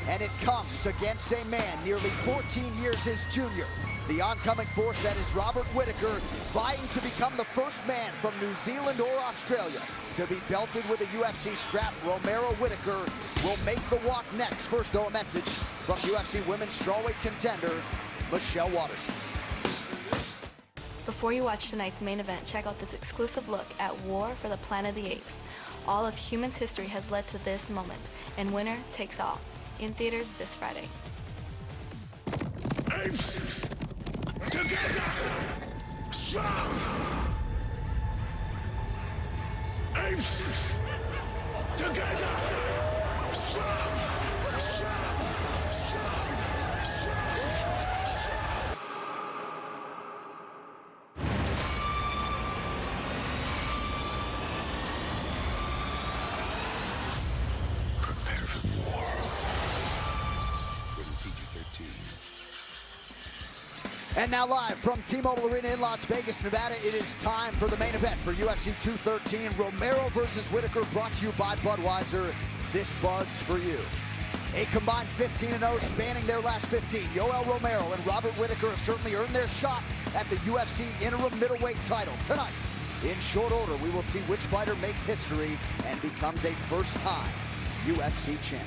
S5: And it comes against a man nearly 14 years his junior. The oncoming force that is Robert Whittaker, vying to become the first man from New Zealand or Australia to be belted with a UFC strap. Romero Whittaker will make the walk next. First, though, a message from UFC women's strawweight contender, Michelle Waterson.
S2: Before you watch tonight's main event, check out this exclusive look at War for the Planet of the Apes. All of human's history has led to this moment, and winner takes all. In theaters this Friday.
S3: Apes! Together! Strong! Apes! Together! Strong! Strong! Strong! Strong! Prepare for war.
S5: And now live from T-Mobile Arena in Las Vegas, Nevada, it is time for the main event for UFC 213. Romero versus Whittaker, brought to you by Budweiser. This Bud's for you. A combined 15-0 spanning their last 15. Yoel Romero and Robert Whittaker have certainly earned their shot at the UFC interim middleweight title. Tonight, in short order, we will see which fighter makes history and becomes a first-time UFC champion.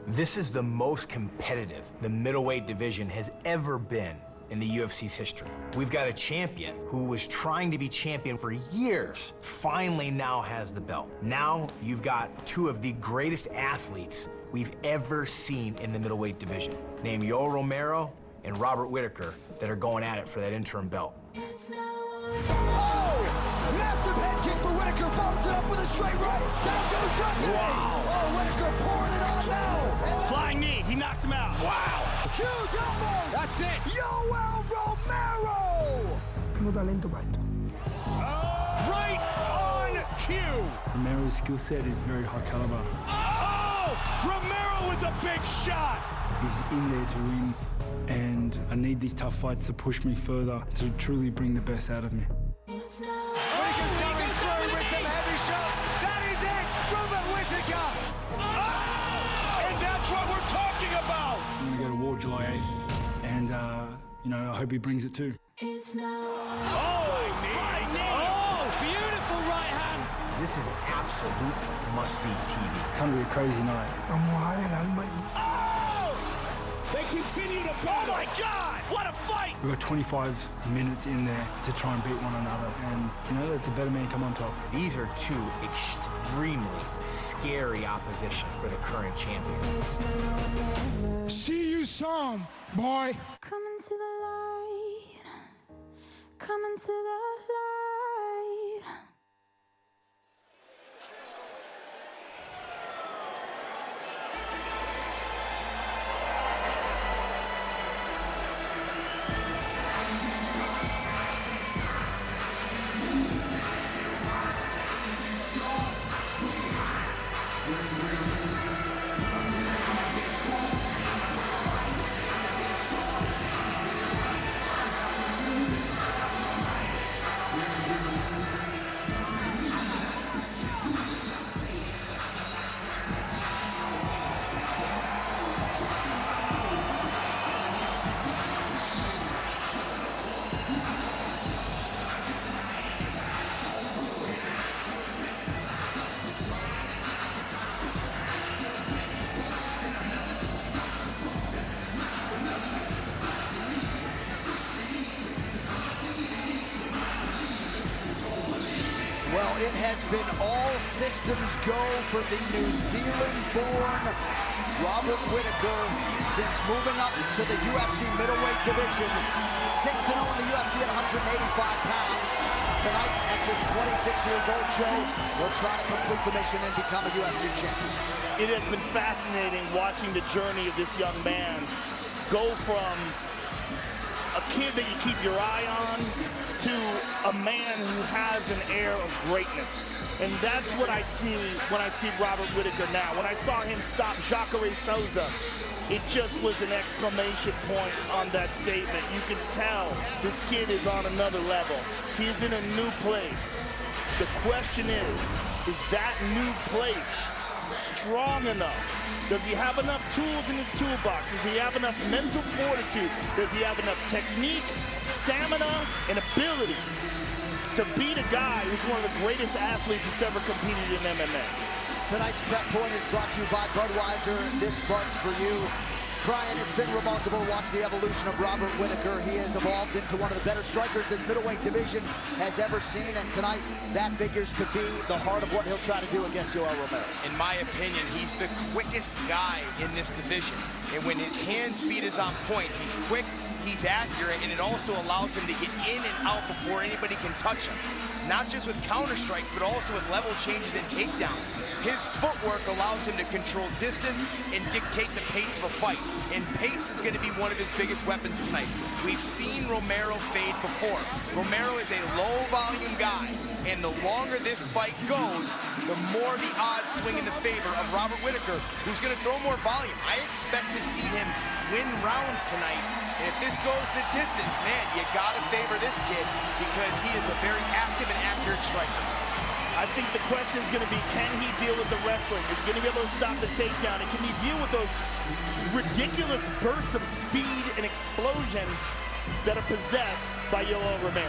S4: This is the most competitive the middleweight division has ever been in the UFC's history. We've got a champion who was trying to be champion for years, finally now has the belt. Now you've got two of the greatest athletes we've ever seen in the middleweight division, named Yoel Romero and Robert Whittaker, that are going at it for that interim belt.
S5: Oh! Massive head kick for Whittaker, follows it up with a straight right. South goes up. Wow! Oh, Whittaker pouring it on now.
S6: Flying knee, he knocked him out. Wow!
S5: Huge elbows.
S6: That's it.
S5: Yoel Romero.
S7: Tengo talento para esto.
S6: Right on cue.
S7: Romero's skill set is very high caliber.
S6: Oh!
S1: Romero with a big shot.
S7: He's in there to win, and I need these tough fights to push me further, to truly bring the best out of me.
S5: Whittaker's coming through with some heavy shots. That is it, Robert Whittaker.
S1: And that's what we're talking about.
S7: I'm gonna go to war July 8th, and you know, I hope he brings it too.
S1: Oh, beautiful right hand.
S4: This is absolute must-see TV.
S7: Gonna be a crazy night.
S1: They continue to battle. Oh my God! What a fight!
S7: We've got 25 minutes in there to try and beat one another, and you know, let the better man come on top.
S4: These are two extremely scary opposition for the current champion.
S3: See you some, boy.
S8: Come into the light. Come into the light.
S5: Well, it has been all systems go for the New Zealand-born Robert Whittaker since moving up to the UFC middleweight division. 6-0 in the UFC at 185 pounds. Tonight, at just 26 years old, Joe, will try to complete the mission and become a UFC champion.
S6: It has been fascinating watching the journey of this young man go from a kid that you keep your eye on to a man who has an air of greatness. And that's what I see when I see Robert Whittaker now. When I saw him stop Jacare Souza, it just was an exclamation point on that statement. You can tell this kid is on another level. He's in a new place. The question is that new place strong enough? Does he have enough tools in his toolbox? Does he have enough mental fortitude? Does he have enough technique, stamina, and ability to beat a guy who's one of the greatest athletes that's ever competed in MMA?
S5: Tonight's Prep Point is brought to you by Budweiser. This Bud's for you. Brian, it's been remarkable to watch the evolution of Robert Whittaker. He has evolved into one of the better strikers this middleweight division has ever seen, and tonight that figures to be the heart of what he'll try to do against Yoel Romero.
S11: In my opinion, he's the quickest guy in this division. And when his hand speed is on point, he's quick, he's accurate, and it also allows him to get in and out before anybody can touch him. Not just with counter strikes, but also with level changes and takedowns. His footwork allows him to control distance and dictate the pace of a fight. And pace is going to be one of his biggest weapons tonight. We've seen Romero fade before. Romero is a low-volume guy, and the longer this fight goes, the more the odds swing in the favor of Robert Whittaker, who's going to throw more volume. I expect to see him win rounds tonight. And if this goes the distance, man, you got to favor this kid because he is a very active and accurate striker.
S6: I think the question is going to be, can he deal with the wrestling? Is he going to be able to stop the takedown? And can he deal with those ridiculous bursts of speed and explosion that are possessed by Yoel Romero?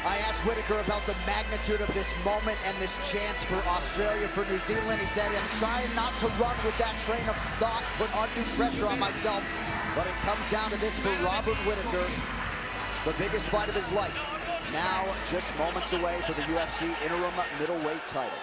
S5: I asked Whittaker about the magnitude of this moment and this chance for Australia, for New Zealand. He said, I'm trying not to run with that train of thought, put undue pressure on myself. But it comes down to this for Robert Whittaker, the biggest fight of his life. Now just moments away for the UFC interim middleweight title.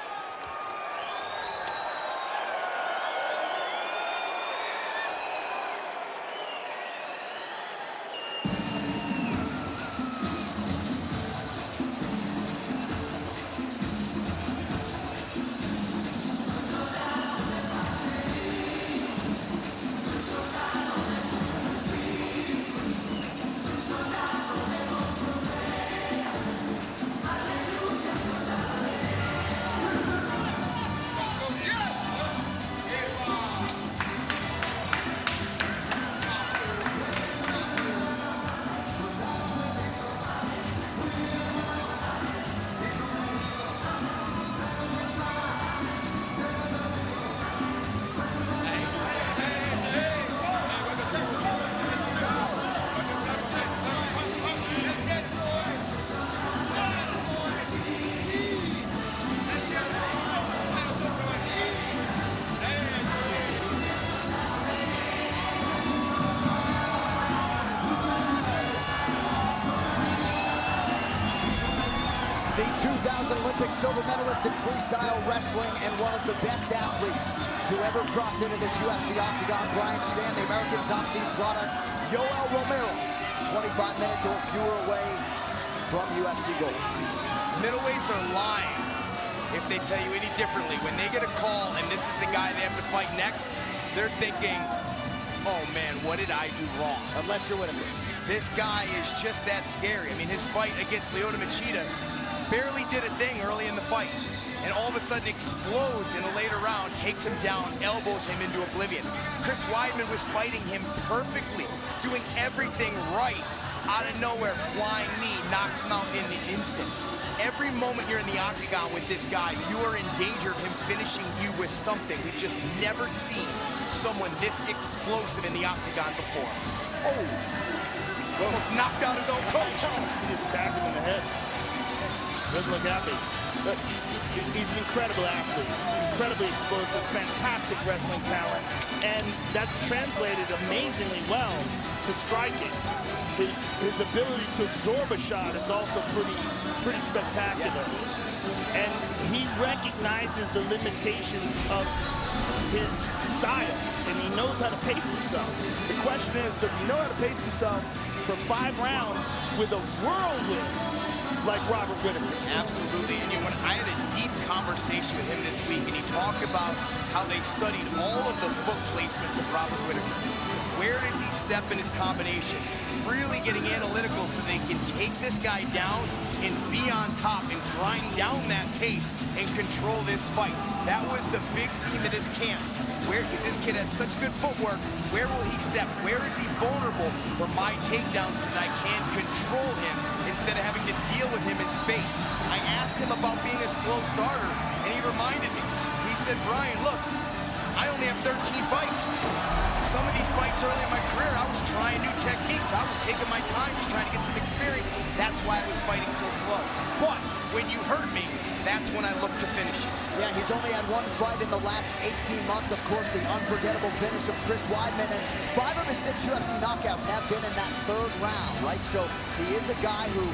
S5: 2000 Olympic silver medalist in freestyle wrestling and one of the best athletes to ever cross into this UFC octagon. Brian Stan, the American top team product, Yoel Romero, 25 minutes or fewer away from UFC gold.
S11: Middleweights are lying if they tell you any differently. When they get a call and this is the guy they have to fight next, they're thinking, oh man, what did I do wrong?
S5: Unless you're Whittaker.
S11: This guy is just that scary. I mean, his fight against Lyoto Machida barely did a thing early in the fight, and all of a sudden explodes in a later round, takes him down, elbows him into oblivion. Chris Weidman was fighting him perfectly, doing everything right. Out of nowhere, flying knee, knocks him out in an instant. Every moment you're in the octagon with this guy, you are in danger of him finishing you with something. We've just never seen someone this explosive in the octagon before. Oh! Almost knocked out his own coach.
S6: He just tagged him in the head. Doesn't look happy. But he's an incredible athlete, incredibly explosive, fantastic wrestling talent, and that's translated amazingly well to striking. His ability to absorb a shot is also pretty spectacular. Yes. And he recognizes the limitations of his style, and he knows how to pace himself. The question is, does he know how to pace himself for 5 rounds with a whirlwind like Robert Whittaker?
S11: Absolutely. And when I had a deep conversation with him this week, and he talked about how they studied all of the foot placements of Robert Whittaker. Where does he step in his combinations? Really getting analytical so they can take this guy down and be on top and grind down that pace and control this fight. That was the big theme of this camp. Where, because this kid has such good footwork, where will he step? Where is he vulnerable for my takedowns so that I can control him instead of having to deal with him in space? I asked him about being a slow starter, and he reminded me. He said, Brian, look, I only have 13 fights. Some of these fights early in my career, I was trying new techniques. I was taking my time, just trying to get some experience. That's why I was fighting so slow. But when you hurt me, that's when I look to finish you.
S5: Yeah, he's only had 1 fight in the last 18 months. Of course, the unforgettable finish of Chris Weidman, and 5 of his 6 UFC knockouts have been in that 3rd round, right? So he is a guy who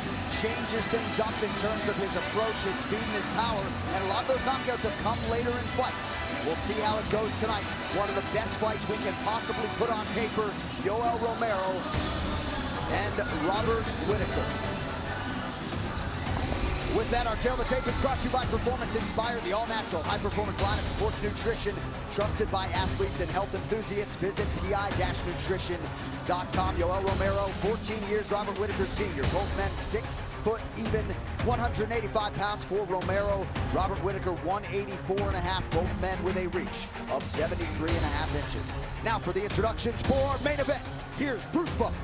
S5: changes things up in terms of his approach, his speed, and his power, and a lot of those knockouts have come later in fights. We'll see how it goes tonight. One of the best fights we can possibly put on paper, Yoel Romero and Robert Whittaker. With that, our Tail of the Tape is brought to you by Performance Inspired, the all-natural, high-performance line of sports nutrition, trusted by athletes and health enthusiasts. Visit pi-nutrition.com. Yoel Romero, 14 years. Robert Whittaker Sr., both men 6 foot even, 185 pounds for Romero. Robert Whittaker, 184.5, both men with a reach of 73.5 inches. Now for the introductions for our main event. Here's Bruce Buffer.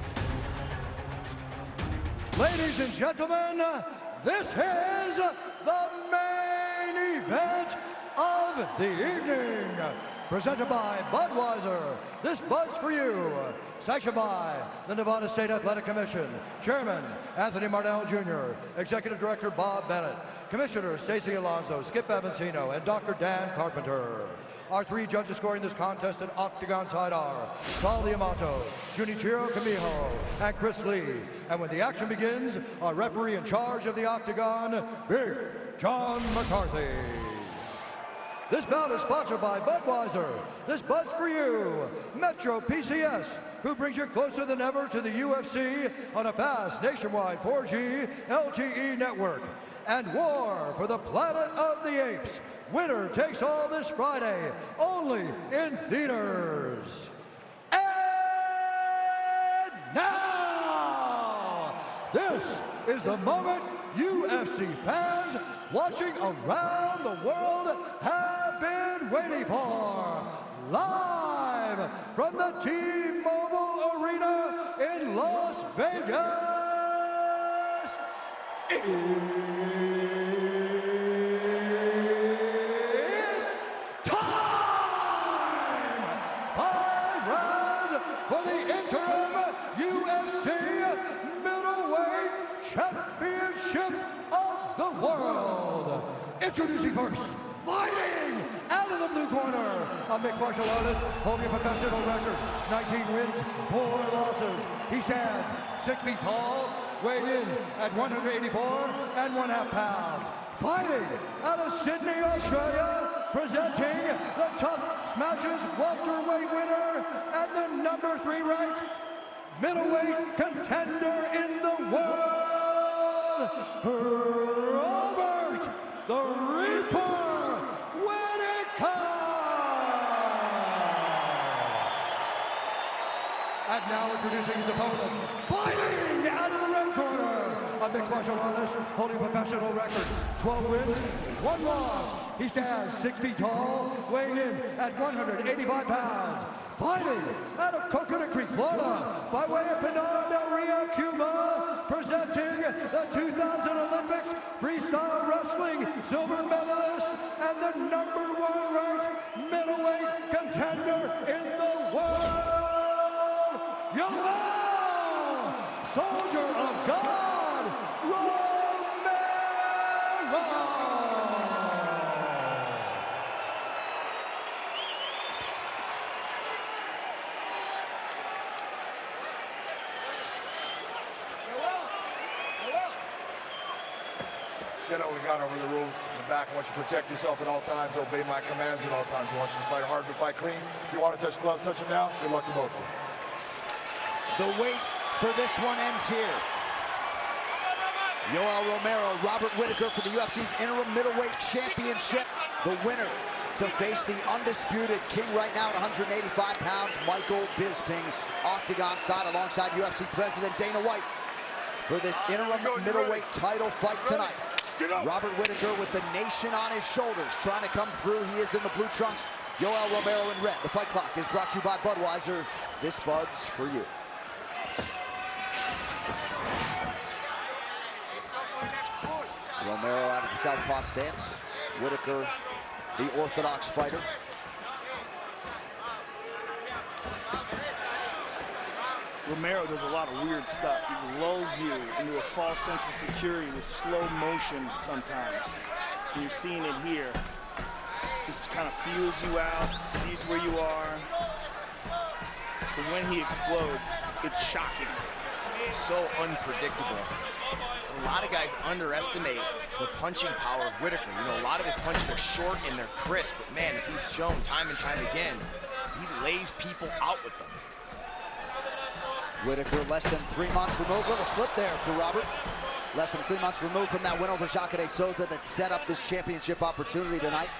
S9: Ladies and gentlemen, this is the main event of the evening. Presented by Budweiser, this Bud's for you. Sanctioned by the Nevada State Athletic Commission. Chairman, Anthony Marnell Jr. Executive Director, Bob Bennett. Commissioners, Stacey Alonso, Skip Avancino, and Dr. Dan Carpenter. Our 3 judges scoring this contest at Octagon side are Saul Diamato, Junichiro Kamiho, and Chris Lee. And when the action begins, our referee in charge of the Octagon, Big John McCarthy. This bout is sponsored by Budweiser. This Bud's for you. Metro PCS, who brings you closer than ever to the UFC on a fast nationwide 4G LTE network. And War for the Planet of the Apes. Winner takes all this Friday, only in theaters. And now, this is the moment UFC fans watching around the world have been waiting for. Live from the T-Mobile Arena in Las Vegas, it's time! 5 rounds for the interim UFC Middleweight Championship of the World. Introducing first, fighting out of the blue corner, a mixed martial artist holding a professional record, 19 wins, 4 losses. He stands 6 feet tall, weighing in at 184.5 pounds. Fighting out of Sydney, Australia, presenting the Tough Smashes welterweight winner and the #3 ranked middleweight contender in the world, Robert the Reaper Whittaker. And now introducing his opponent, fighting out of the red corner, a mixed martial artist holding professional record, 12 wins, 1 loss. He stands 6 feet tall, weighing in at 185 pounds. Fighting out of Coconut Creek, Florida, by way of Pinar del Rio, Cuba, presenting the 2000 Olympics freestyle wrestling silver medalist and the #1 ranked middleweight contender in the world, Yoel, Soldier of God, Romero.
S10: Jenna, we got over the rules in the back. I want you to protect yourself at all times, obey my commands at all times. I want you to fight hard, but fight clean. If you want to touch gloves, touch them now. Good luck to both of you.
S5: The wait for this one ends here. Yoel Romero, Robert Whittaker for the UFC's interim middleweight championship. The winner to face the undisputed king right now at 185 pounds, Michael Bisping, octagon side alongside UFC President Dana White for this interim middleweight title fight tonight. Robert Whittaker with the nation on his shoulders, trying to come through. He is in the blue trunks. Yoel Romero in red. The fight clock is brought to you by Budweiser. This Bud's for you. Romero out of the southpaw stance. Whittaker, the orthodox fighter.
S6: Romero does a lot of weird stuff. He lulls you into a false sense of security with slow motion sometimes. And you're seeing it here. Just kind of feels you out, sees where you are. But when he explodes, it's shocking.
S11: So unpredictable. A lot of guys underestimate the punching power of Whittaker. You know, a lot of his punches are short and they're crisp, but man, as he's shown time and time again, he lays people out with them.
S5: Whittaker less than 3 months removed. Little slip there for Robert. Less than 3 months removed from that win over Jacare Souza that set up this championship opportunity tonight.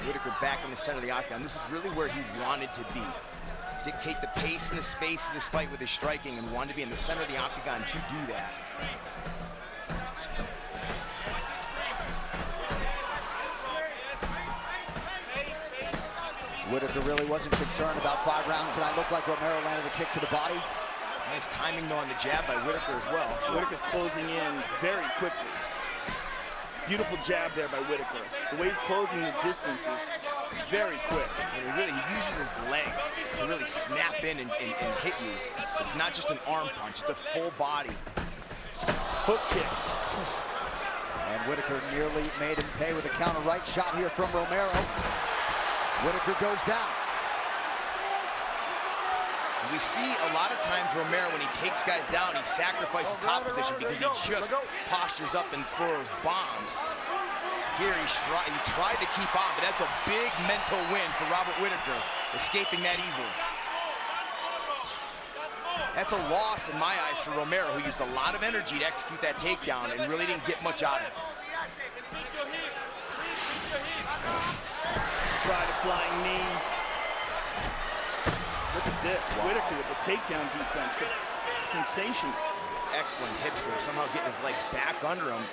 S11: Whittaker back in the center of the octagon. This is really where he wanted to be. Dictate the pace and the space of this fight with his striking, and wanted to be in the center of the octagon to do that.
S5: Whittaker really wasn't concerned about 5 rounds tonight. Looked like Romero landed a kick to the body.
S11: Nice timing though on the jab by Whittaker as well.
S6: Whittaker's closing in very quickly. Beautiful jab there by Whittaker. The way he's closing the distance is very quick.
S11: And he uses his legs to really snap in and hit you. It's not just an arm punch, it's a full body.
S6: Hook kick.
S5: And Whittaker nearly made him pay with a counter right shot here from Romero. Whittaker goes down.
S11: We see a lot of times Romero, when he takes guys down, he sacrifices top position because he just postures up and throws bombs. Here he tried to keep on, but that's a big mental win for Robert Whittaker, escaping that easily. That's a loss in my eyes for Romero, who used a lot of energy to execute that takedown and really didn't get much out of it.
S6: Tried a flying knee. Look at this. Wow. Whittaker with a takedown defense. Sensational.
S11: Excellent hips there, somehow getting his legs back under him.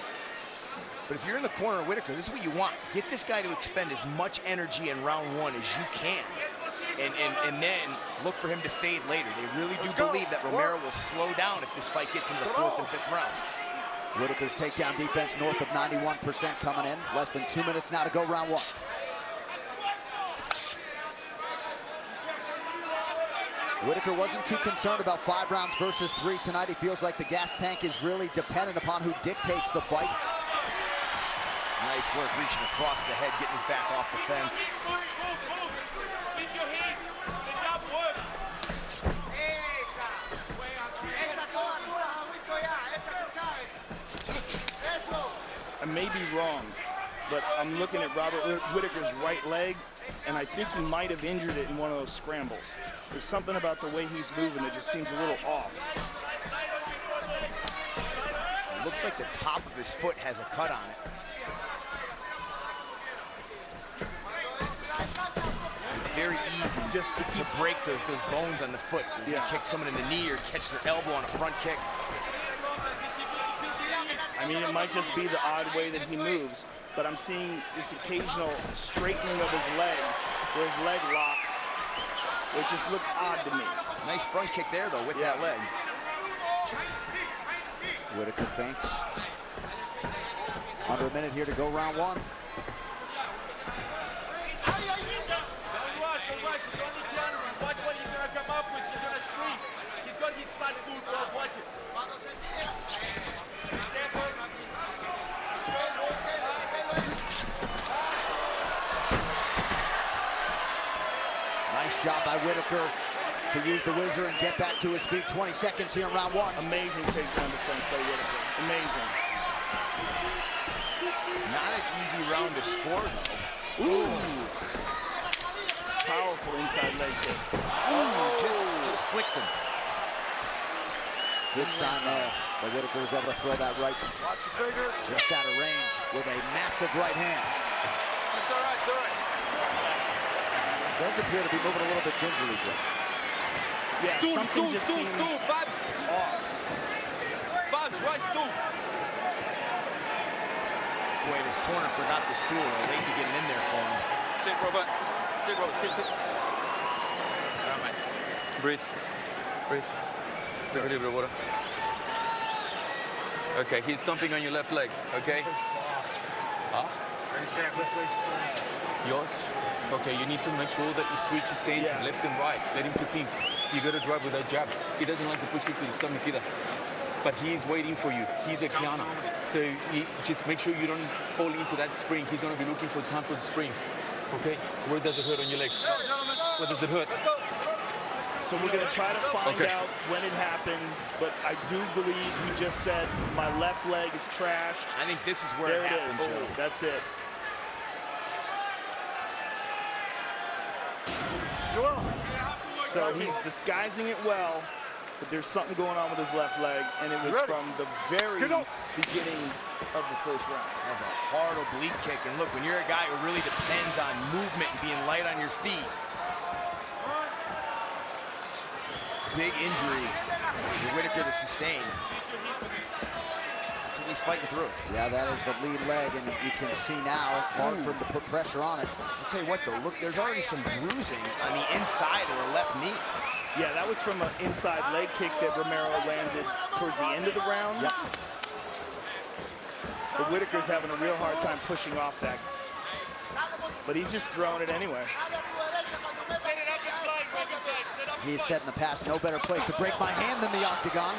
S11: But if you're in the corner of Whittaker, this is what you want. Get this guy to expend as much energy in round 1 as you can. And then look for him to fade later. They really do believe that Romero will slow down if this fight gets into the 4th and 5th round.
S5: Whittaker's takedown defense north of 91% coming in. Less than 2 minutes now to go round 1. Whittaker wasn't too concerned about 5 rounds versus 3 tonight. He feels like the gas tank is really dependent upon who dictates the fight.
S11: Nice work reaching across the head, getting his back off the fence.
S6: I may be wrong, but I'm looking at Robert Whittaker's right leg, and I think he might have injured it in one of those scrambles. There's something about the way he's moving that just seems a little off.
S11: It looks like the top of his foot has a cut on it. It's very easy just to break those bones on the foot. You kick someone in the knee or catch their elbow on a front kick.
S6: I mean, it might just be the odd way that he moves, but I'm seeing this occasional straightening of his leg, where his leg locks, which just looks odd to me.
S11: Nice front kick there, though, with that leg.
S5: Whittaker feints. Under a minute here to go, round 1.
S1: Watch what you're going to come up with. You're going to scream. He's got his spot to do, bro. Watch it.
S5: Nice job by Whittaker to use the whizzer and get back to his feet. 20 seconds here in round 1.
S6: Amazing takedown defense by Whittaker. Amazing.
S11: Not an easy round to score, though.
S6: Ooh. Powerful inside leg kick.
S11: Ooh, just flicked him.
S5: Good sign there. But Whittaker was able to throw that right just out of range with a massive right hand.
S1: It's all right, it's all right.
S5: Does appear to be moving a little bit gingerly, Joe.
S6: Yeah, something just seems
S1: Fabs.
S6: off.
S1: Fabs, right stool.
S11: Boy, his corner forgot the stool. They're late to getting in there for him.
S1: Sit, Robert. Sit, Robert. Sit. All right, mate. Breathe. Breathe. Take a little bit of water. Okay, he's stomping on your left leg, okay? Huh? Yours? Okay, you need to make sure that you switch his stances left and right. Let him to think. You got to drive with that jab. He doesn't like to push you to the stomach either. But he's waiting for you. He's a Kiana. So you just make sure you don't fall into that spring. He's going to be looking for time for the spring. Okay? Where does it hurt on your leg? Where does it hurt?
S6: So we're going to try to find out when it happened, but I do believe he just said my left leg is trashed.
S11: I think this is where it happens.
S6: Oh, that's it. So he's disguising it well, but there's something going on with his left leg, and it was from the very beginning of the first round.
S11: That was a hard oblique kick, and look, when you're a guy who really depends on movement and being light on your feet, big injury for Whittaker to sustain. Until he's fighting through it.
S5: Yeah, that is the lead leg, and you can see now, hard for him to put pressure on it.
S11: I'll tell you what, though, look, there's already some bruising on the inside of the left knee.
S6: Yeah, that was from an inside leg kick that Romero landed towards the end of the round.
S5: Yep.
S6: But Whittaker's having a real hard time pushing off that. But he's just throwing it anyway.
S5: He has said in the past, no better place to break my hand than the octagon.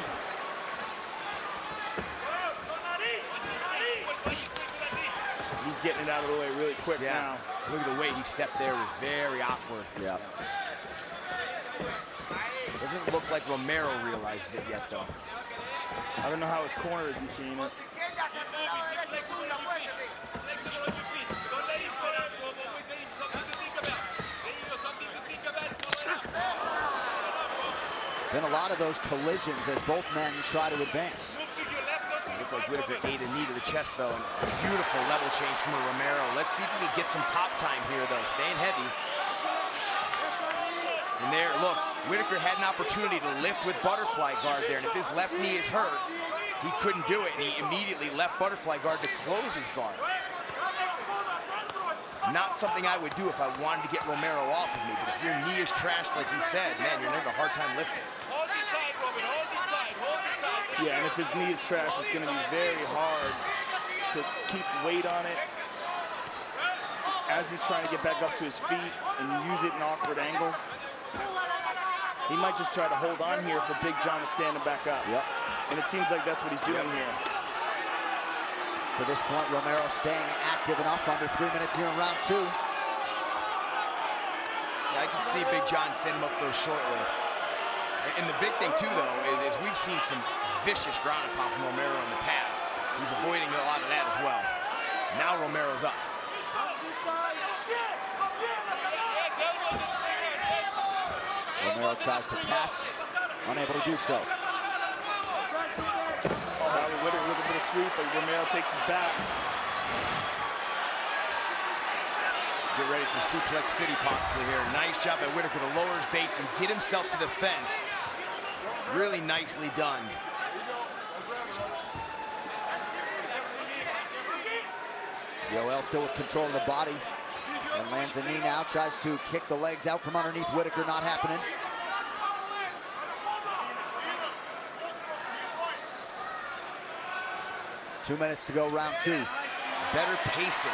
S6: He's getting it out of the way really quick now.
S11: Look at the way he stepped there. It was very awkward.
S5: Yeah.
S11: Doesn't look like Romero realizes it yet, though.
S6: I don't know how his corner isn't seeing it.
S5: Been a lot of those collisions as both men try to advance.
S11: Looked like Whittaker ate a knee to the chest, though, and beautiful level change from Romero. Let's see if he can get some top time here, though. Staying heavy. And there, look, Whittaker had an opportunity to lift with butterfly guard there, and if his left knee is hurt, he couldn't do it, and he immediately left butterfly guard to close his guard. Not something I would do if I wanted to get Romero off of me, but if your knee is trashed, like he said, man, you're going to have a hard time lifting.
S6: Yeah, and if his knee is trashed, it's going to be very hard to keep weight on it as he's trying to get back up to his feet and use it in awkward angles. He might just try to hold on here for Big John to stand him back up.
S5: Yep.
S6: And it seems like that's what he's doing here.
S5: To this point, Romero staying active enough, under 3 minutes here in round 2.
S11: Yeah, I can see Big John send him up those shortly. And the big thing, too, though, is we've seen some vicious ground and pound from Romero in the past. He's avoiding a lot of that as well. Now Romero's up.
S5: Romero tries to pass, unable to do so.
S6: Whittaker with a bit of sweep, but Romero takes his back.
S11: Get ready for Suplex City possibly here. Nice job by Whittaker to lower his base and get himself to the fence. Really nicely done.
S5: Yoel still with control of the body. And lands a knee now, tries to kick the legs out from underneath Whittaker, not happening. Two minutes to go, round 2.
S11: Better pacing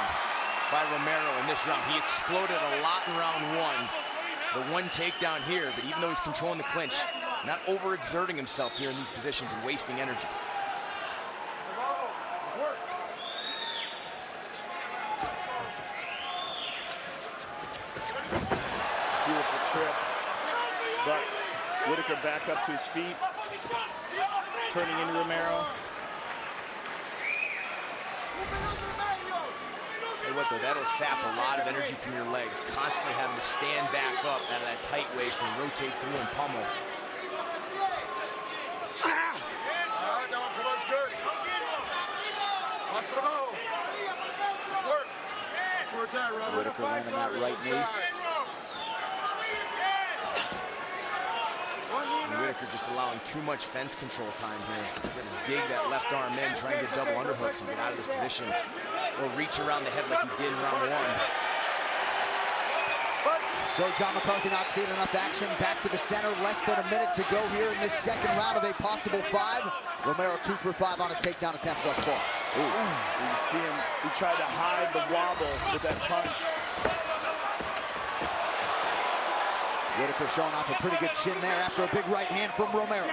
S11: by Romero in this round. He exploded a lot in round 1. The one takedown here, but even though he's controlling the clinch, not overexerting himself here in these positions and wasting energy.
S6: Beautiful trip. But Whittaker back up to his feet, turning into Romero.
S11: Hey, what though, that'll sap a lot of energy from your legs, constantly having to stand back up out of that tight waist and rotate through and pummel.
S5: Whittaker landing that right knee.
S11: And Whittaker just allowing too much fence control time here. He's going to dig that left arm in, try and get double underhooks and get out of this position. Or reach around the head like he did in round 1.
S5: So John McCarthy not seeing enough action. Back to the center, less than a minute to go here in this second round of a possible 5. Romero 2 for 5 on his takedown attempts thus far.
S6: Ooh. You see him, he tried to hide the wobble with that punch.
S5: Whittaker showing off a pretty good chin there after a big right hand from Romero.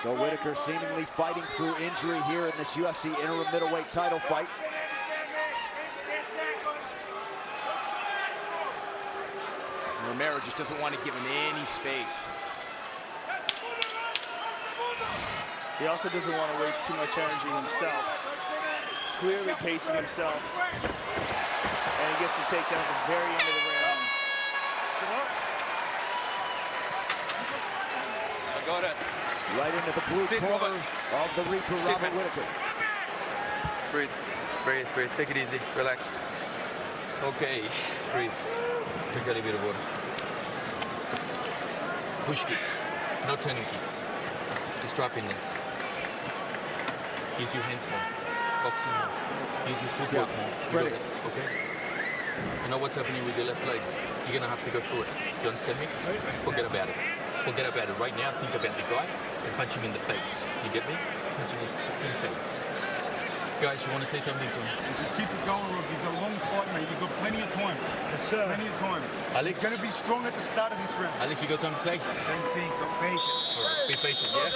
S5: So Whittaker seemingly fighting through injury here in this UFC interim middleweight title fight.
S11: Romero just doesn't want to give him any space.
S6: He also doesn't want to waste too much energy himself. Clearly pacing himself. And he gets the takedown at the very end of the round.
S1: I got it.
S5: Right into the blue corner of the Reaper, Robert Whittaker.
S1: Breathe, breathe, breathe. Take it easy, relax. Okay, breathe. Drink a little bit of water. Push kicks, not turning kicks. Just drop in there. Use your hands more. Boxing more. Use your footwork more. You got it, okay? You know what's happening with your left leg? You're gonna have to go through it. You understand me? Forget about it. Forget about it right now. Think about the guy and punch him in the face. You get me? Punch him in the face. Guys, you want to say something to him?
S3: Just keep it going, Rook. It's a long fight, man. You've got plenty of time.
S6: Yes, sir.
S3: Plenty of time.
S1: Alex.
S3: It's going to be strong at the start of this round.
S1: Alex, you got something to say?
S3: Same thing. Got patience.
S1: All right, be patient, yeah?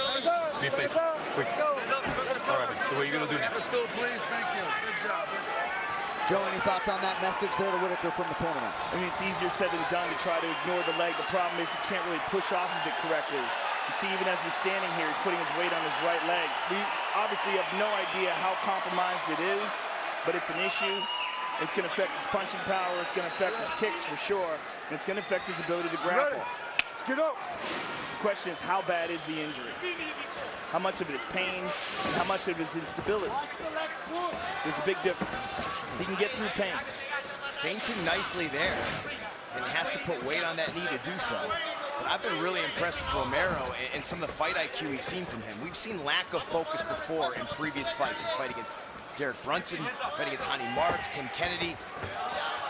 S1: Be patient. Quick. All right, so what are you going to do now?
S3: Still, please. Thank you. Good job.
S5: Joe, any thoughts on that message there to Whittaker from the corner now?
S6: I mean, it's easier said than done to try to ignore the leg. The problem is he can't really push off of it correctly. You see, even as he's standing here, he's putting his weight on his right leg. We obviously have no idea how compromised it is, but it's an issue. It's going to affect his punching power. It's going to affect his kicks for sure. And it's going to affect his ability to grapple.
S3: Let's get up.
S6: The question is, how bad is the injury? How much of it is pain, and how much of it is instability? There's a big difference. He can get through pain.
S11: Feinting nicely there, and has to put weight on that knee to do so. But I've been really impressed with Romero and some of the fight IQ we've seen from him. We've seen lack of focus before in previous fights. His fight against Derek Brunson, fight against Hani Marks, Tim Kennedy.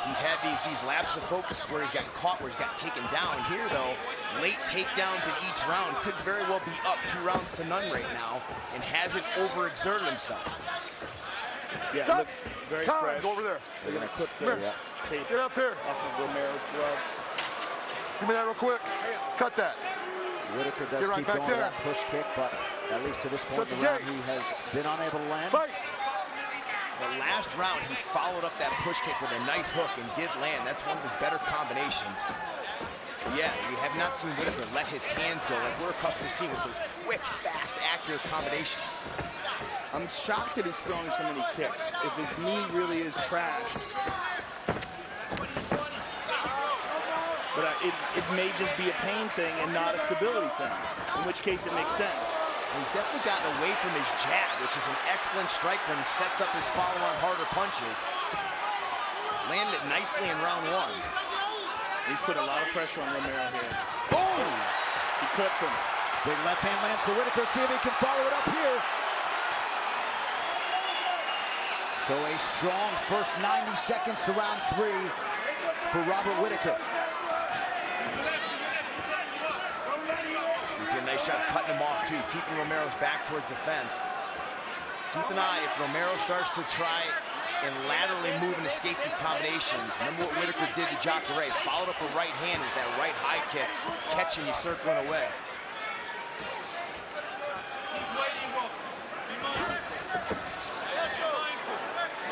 S11: He's had these lapses of focus where he's gotten caught, where he's got taken down. Here, though, late takedowns in each round. Could very well be up 2 rounds to none right now and hasn't overexerted himself.
S6: Yeah,
S10: Stop.
S6: looks very
S10: Time.
S6: fresh.
S10: Go over there.
S6: They're going to clip the tape
S10: Get up here.
S6: off of Romero's glove.
S10: Give me that real quick. Cut that.
S5: Whittaker does
S10: Get right
S5: keep
S10: back
S5: going to
S10: there.
S5: that push kick, but at least to this point
S10: Shut
S5: in
S10: the
S5: the round,
S10: gate.
S5: he has been unable to land.
S10: Fight.
S11: The last round, he followed up that push kick with a nice hook and did land. That's one of his better combinations. So yeah, we have not seen Whittaker let his hands go like we're accustomed to seeing with those quick, fast, accurate combinations.
S6: I'm shocked that he's throwing so many kicks. If his knee really is trashed. But it may just be a pain thing and not a stability thing, in which case it makes sense.
S11: He's definitely gotten away from his jab, which is an excellent strike when he sets up his follow-on harder punches. Landed it nicely in round 1.
S6: He's put a lot of pressure on Romero here.
S11: Oh!
S6: He clipped him.
S5: Big left hand lands for Whittaker. See if he can follow it up here. So a strong first 90 seconds to round 3 for Robert Whittaker.
S11: He's doing a nice job cutting him off, too, keeping Romero's back towards the fence. Keep an eye if Romero starts to try and laterally move and escape these combinations. Remember what Whittaker did to Jacare. Followed up a right hand with that right high kick, catching you circling away.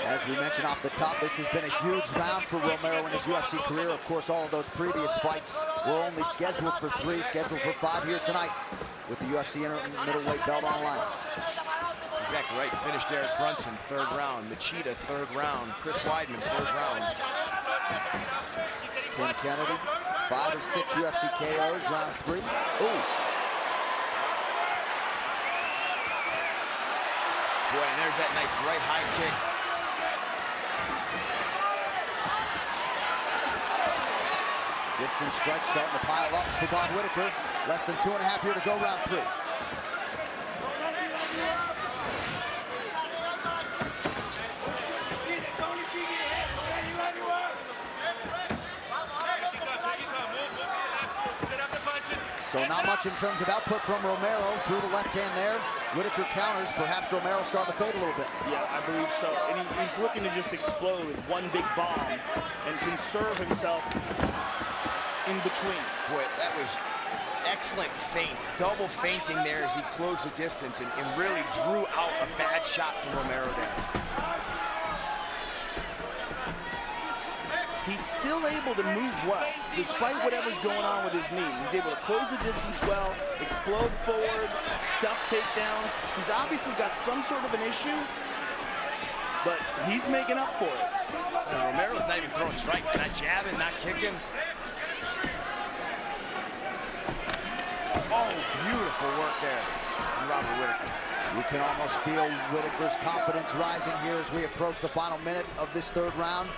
S5: As we mentioned off the top, this has been a huge round for Romero in his UFC career. Of course, all of those previous fights were only scheduled for 3, scheduled for 5 here tonight with the UFC middleweight belt on line.
S11: Exactly right. Finished Derek Brunson, 3rd round. Machida, 3rd round. Chris Weidman, 3rd round.
S5: Tim Kennedy, 5 of 6 UFC KOs, round 3. Ooh.
S11: Boy, and there's that nice right high kick.
S5: Distance strike starting to pile up for Bob Whittaker. Less than 2.5 here to go, round 3. So not much in terms of output from Romero through the left hand there. Whittaker counters. Perhaps Romero starting to fade a little bit.
S6: Yeah, I believe so. And he's looking to just explode with one big bomb and conserve himself in between.
S11: Boy, that was excellent feint. Double feinting there as he closed the distance and really drew out a bad shot from Romero there.
S6: He's still able to move well, despite whatever's going on with his knee. He's able to close the distance well, explode forward, stuff takedowns. He's obviously got some sort of an issue, but he's making up for it.
S11: And Romero's not even throwing strikes, not jabbing, not kicking. Oh, beautiful work there from Robert Whittaker.
S5: You can almost feel Whittaker's confidence rising here as we approach the final minute of this 3rd round.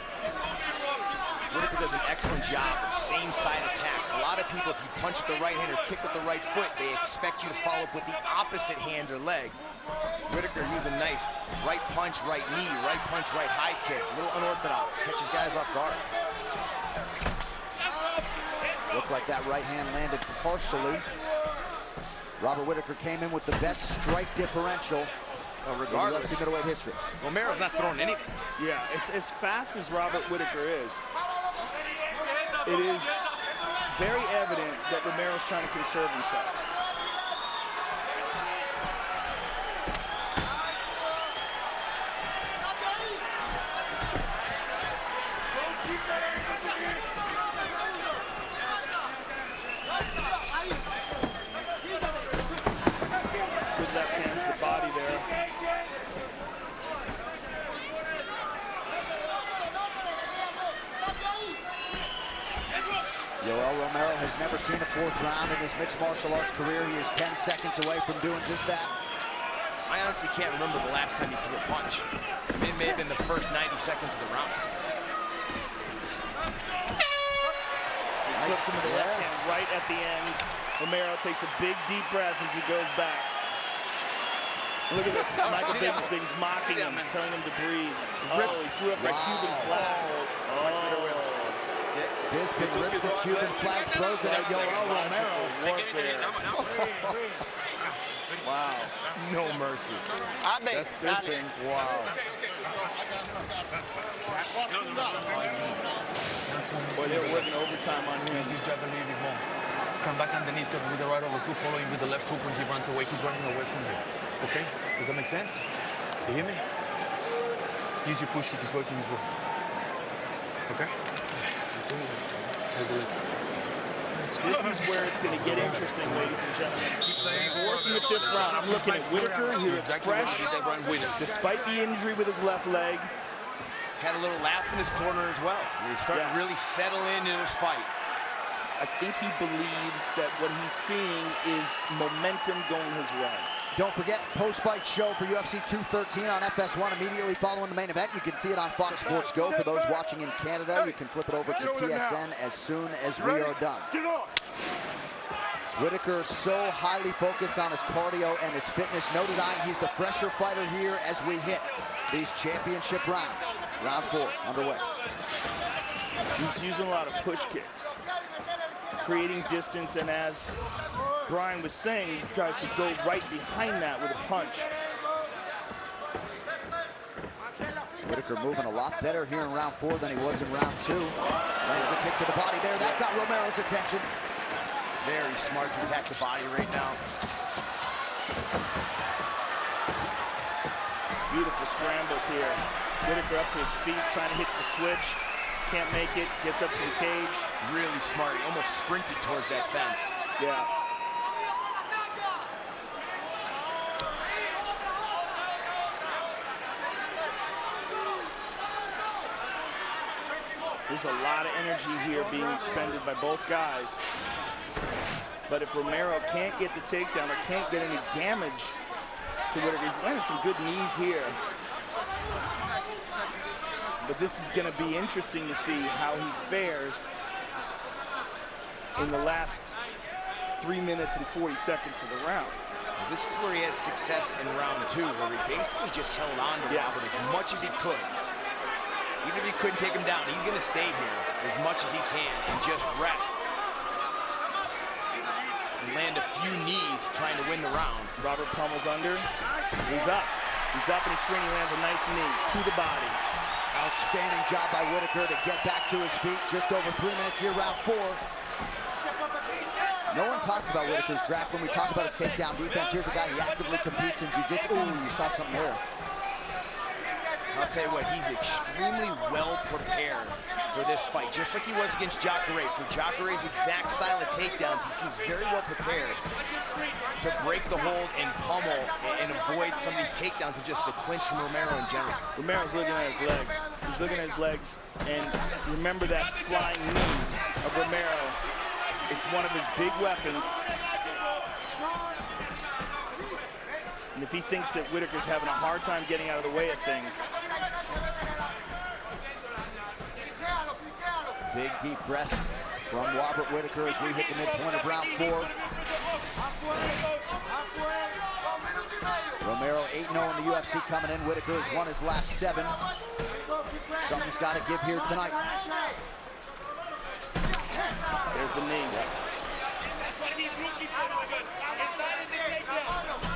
S11: Whittaker does an excellent job of same-side attacks. A lot of people, if you punch with the right hand or kick with the right foot, they expect you to follow up with the opposite hand or leg. Whittaker using nice right punch, right knee, right punch, right high kick. A little unorthodox, catches guys off guard.
S5: Looked like that right hand landed partially. Robert Whittaker came in with the best strike differential
S11: regardless
S5: in UFC middleweight history.
S11: Romero's not throwing anything.
S6: Yeah, as fast as Robert Whittaker is, it is very evident that Romero's trying to conserve himself. Good left hand to the body there.
S5: Yoel Romero has never seen a 4th round in his mixed martial arts career. He is 10 seconds away from doing just that.
S11: I honestly can't remember the last time he threw a punch. It may have been the first 90 seconds of the round.
S6: He clipped him with the left hand right at the end. Romero takes a big, deep breath as he goes back. Look at this. Michael Bisping's mocking him, telling him to breathe. Oh, he threw up that Cuban flag.
S5: Bisping rips the Cuban flag, throws it at Yoel Romero.
S6: Wow.
S10: No mercy.
S6: That's Bisping.
S10: Wow.
S6: Boy, they were working overtime on him.
S1: He's jab a little bit more. Come back underneath with the right overhook, following with the left hook when he runs away. He's running away from you. Okay? Does that make sense? You hear me? Use your push kick. He's working his way. Okay?
S6: This is where it's going to get interesting, ladies and gentlemen. Fourth in the fifth round. I'm looking at Whittaker. He looks fresh, despite the injury with his left leg.
S11: Had a little laugh in his corner as well. He's starting to really settle into this fight.
S6: I think he believes that what he's seeing is momentum going his way.
S5: Don't forget, post-fight show for UFC 213 on FS1 immediately following the main event. You can see it on Fox Sports Go. For those watching in Canada, you can flip it over to TSN as soon as we are done. Whittaker so highly focused on his cardio and his fitness. No denying he's the fresher fighter here as we hit these championship rounds. Round 4 underway.
S6: He's using a lot of push kicks, creating distance, and as Brian was saying, he tries to go right behind that with a punch.
S5: Whittaker moving a lot better here in round 4 than he was in round 2. Lands the kick to the body there. That got Romero's attention.
S11: Very smart to attack the body right now.
S6: Beautiful scrambles here. Whittaker up to his feet, trying to hit the switch. Can't make it, gets up to the cage.
S11: Really smart, he almost sprinted towards that fence.
S6: Yeah. There's a lot of energy here being expended by both guys. But if Romero can't get the takedown or can't get any damage to Whittaker, he's landing some good knees here. But this is going to be interesting to see how he fares in the last 3 minutes and 40 seconds of the round.
S11: This is where he had success in round 2, where he basically just held on to Robert as much as he could. Even if he couldn't take him down, he's going to stay here as much as he can and just rest. And land a few knees trying to win the round.
S6: Robert pummels under. He's up. He's up and he's free, and he lands a nice knee to the body.
S5: Outstanding job by Whittaker to get back to his feet. Just over 3 minutes here, round 4. No one talks about Whittaker's grappling. We talk about his takedown defense. Here's a guy, he actively competes in jiu-jitsu. Ooh, you saw something there.
S11: I'll tell you what, he's extremely well prepared for this fight, just like he was against Jacare. For Jacare's exact style of takedowns, he seems very well prepared to break the hold and pummel and avoid some of these takedowns and just the clinch from Romero in general.
S6: Romero's looking at his legs. He's looking at his legs, and remember that flying knee of Romero. It's one of his big weapons. And if he thinks that Whittaker's having a hard time getting out of the way of things.
S5: Big deep breath from Robert Whittaker as we hit the midpoint of round 4. Romero 8-0 in the UFC coming in. Whittaker has won his last 7. Something's got to give here tonight.
S6: There's the knee.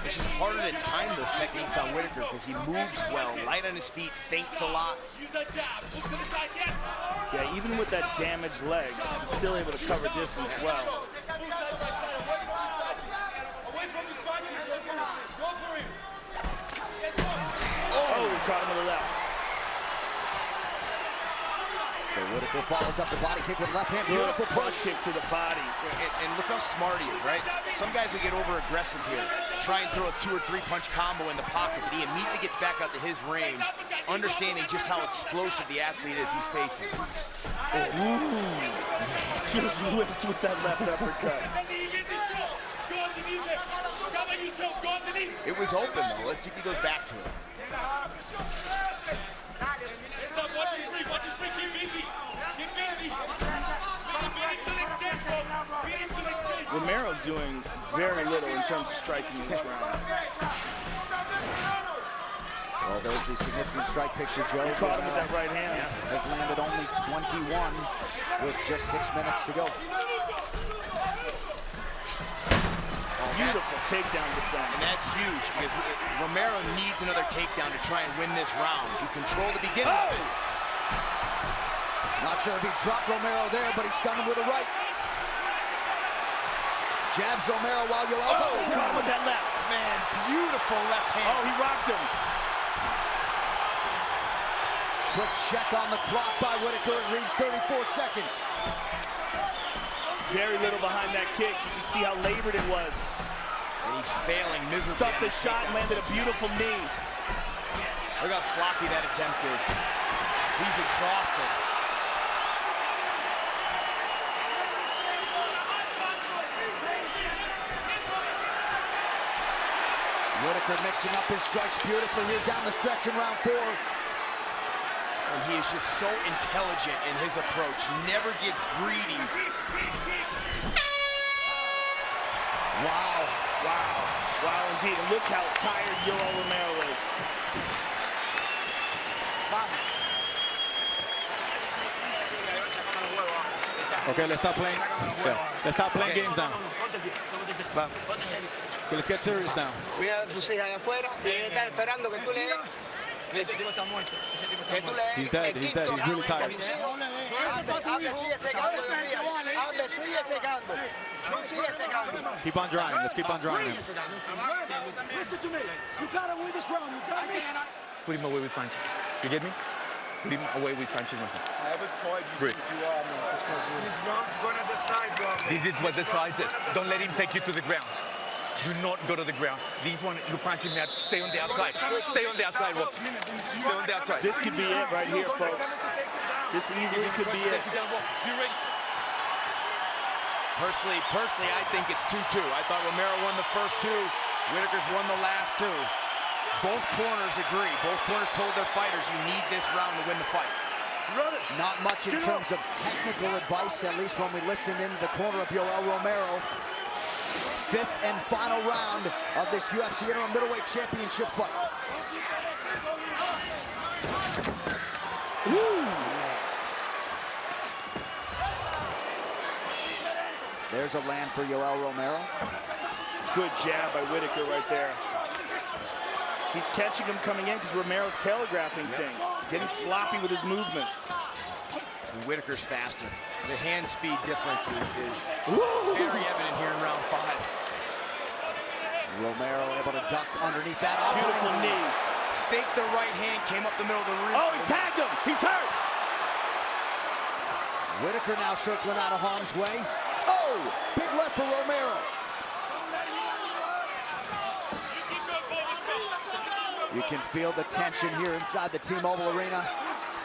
S11: It's just harder to time those techniques on Whittaker because he moves well, light on his feet, feints a lot.
S6: Yeah, even with that damaged leg, he's still able to cover distance well. Oh, he caught him with the left.
S5: So Whittaker follows up the body kick with left hand. Beautiful push
S6: kick to the body.
S11: And look how smart he is, right? Some guys will get over aggressive here, try and throw a 2 or 3 punch combo in the pocket, but he immediately gets back out to his range, understanding just how explosive the athlete is he's facing.
S6: Ooh. Just whipped with that left uppercut.
S11: It was open though. Let's see if he goes back to it.
S6: Romero's doing very little in terms of striking in this round.
S5: Well, there's the significant strike picture, Joe.
S6: Caught him with that right hand.
S5: Has landed only 21 with just 6 minutes to go.
S6: Beautiful takedown defense.
S11: And that's huge because Romero needs another takedown to try and win this round. You control the beginning of it.
S5: Not sure if he dropped Romero there, but he stunned him with a right. Jabs Romero while Yoel.
S6: Oh, caught him with that left.
S11: Man, beautiful left hand.
S6: Oh, he rocked him.
S5: Quick check on the clock by Whittaker. It reads 34 seconds.
S6: Very little behind that kick. You can see how labored it was.
S11: And he's failing miserably.
S6: Stuffed the shot and landed a beautiful knee.
S11: Look how sloppy that attempt is. He's exhausted.
S5: Whittaker mixing up his strikes beautifully here down the stretch in round 4.
S11: And he is just so intelligent in his approach. Never gets greedy.
S5: Wow.
S6: Wow. Wow, indeed. And look how tired Yoel Romero is.
S12: Okay, let's stop playing. Yeah. Let's stop playing games now. Okay, let's get serious now.
S13: Mira tus hijas allá afuera y está esperando que tú le des.
S12: He's dead. He's dead. He's really tired. Keep on drying. Let's keep on drying him.
S16: Listen to me. You gotta win this round. You got me.
S1: Put him away with punches. You get me? Put him away with punches, my friend.
S16: I haven't told you
S1: Great.
S16: if you are, man. This round's gonna decide, bro.
S1: This is what decides it. Don't let him take you to the ground. Do not go to the ground. These one, you punch him out. Stay on the outside. Stay on the outside, Ross. Stay on the outside.
S6: This could be it right here, folks. This easily could be it.
S1: You ready?
S11: Personally, I think it's 2-2. I thought Romero won the first 2. Whittaker's won the last 2. Both corners agree. Both corners told their fighters, you need this round to win the fight.
S5: Not much in terms of technical advice, at least when we listen into the corner of Yoel Romero. 5th and final round of this UFC interim middleweight championship fight. Woo. There's a land for Yoel Romero.
S6: Good jab by Whittaker right there. He's catching him coming in because Romero's telegraphing things, getting sloppy with his movements.
S11: And Whittaker's faster. The hand speed difference is very evident here in round 5.
S5: Romero able to duck underneath that.
S11: Beautiful knee. Fake the right hand, came up the middle of the ring.
S6: Oh, he tagged him. He's hurt.
S5: Whittaker now circling out of harm's way. Oh, big left for Romero. You can feel the tension here inside the T-Mobile Arena.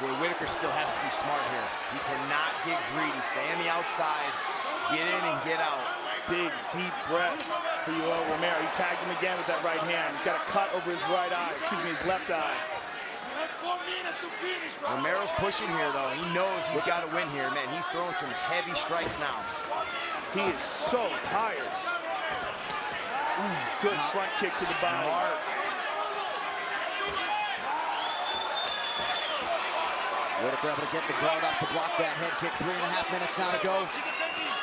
S11: Boy, Whittaker still has to be smart here. He cannot get greedy. Stay on the outside, get in and get out.
S6: Big, deep breaths for Yoel Romero. He tagged him again with that right hand. He's got a cut over his right eye, excuse me, his left eye.
S11: Romero's pushing here, though. He knows he's got to win here, man. He's throwing some heavy strikes now.
S6: He is so tired. Good front kick to the body.
S5: Whittaker able to get the guard up to block that head kick. 3.5 minutes now to go.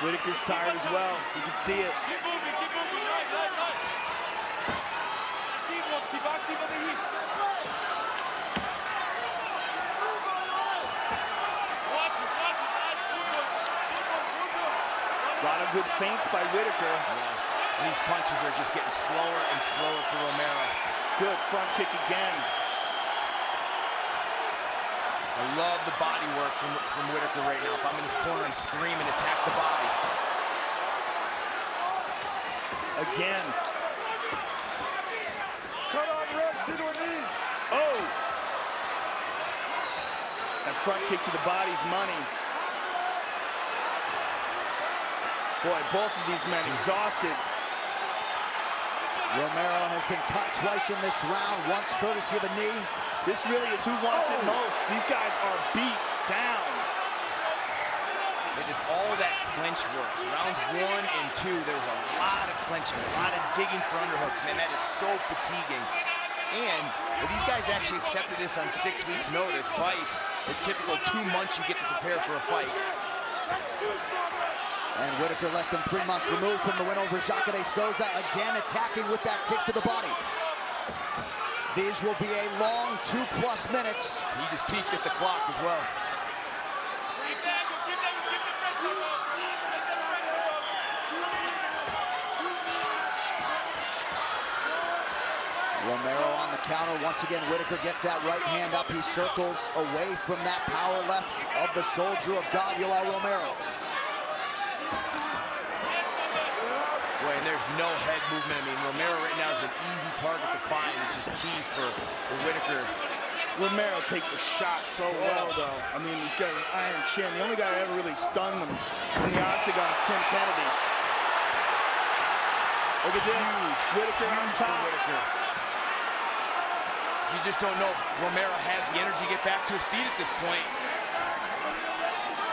S6: Whittaker's tired as well. You can see it. A lot of good feints by Whittaker.
S11: Yeah. These punches are just getting slower and slower for Romero.
S6: Good front kick again.
S11: I love the body work from Whittaker right now. If I'm in his corner and scream and attack the body.
S6: Again.
S16: Cut on Rex to the knee.
S6: Oh! That front kick to the body's money. Boy, both of these men exhausted.
S5: Romero has been cut twice in this round, once courtesy of a knee.
S6: This really is who wants it most. These guys are beat down.
S11: It is all that clinch work. Rounds 1 and 2, there was a lot of clenching, a lot of digging for underhooks. Man, that is so fatiguing. And these guys actually accepted this on 6 weeks' notice. Vice, a typical 2 months you get to prepare for a fight.
S5: And Whittaker less than 3 months removed from the win over Jacare de Souza, again attacking with that kick to the body. These will be a long 2+ minutes.
S11: He just peeked at the clock as well.
S5: Romero on the counter. Once again, Whittaker gets that right hand up. He circles away from that power left of the soldier of God, Yoel Romero.
S11: Boy, and there's no head movement. I mean, Romero right now is an easy target to find. It's just cheese for Whittaker.
S6: Romero takes a shot so well, though. I mean, he's got an iron chin. The only guy that ever really stunned him in the octagon is Tim Kennedy. Look at this. Huge. Whittaker on top.
S11: You just don't know if Romero has the energy to get back to his feet at this point.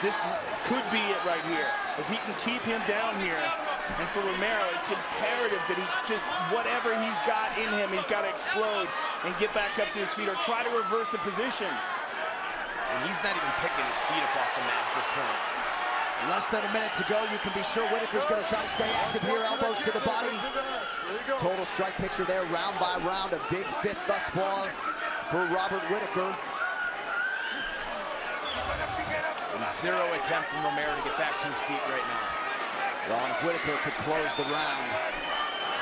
S6: This could be it right here. If he can keep him down here, and for Romero, it's imperative that he just, whatever he's got in him, he's got to explode and get back up to his feet or try to reverse the position.
S11: And he's not even picking his feet up off the mat at this point.
S5: Less than a minute to go. You can be sure Whittaker's going to try to stay active here. Elbows to the body. Total strike picture there, round by round. A big fifth thus far for Robert Whittaker.
S11: Zero attempt from Romero to get back to his feet right now.
S5: Well, if Whittaker could close the round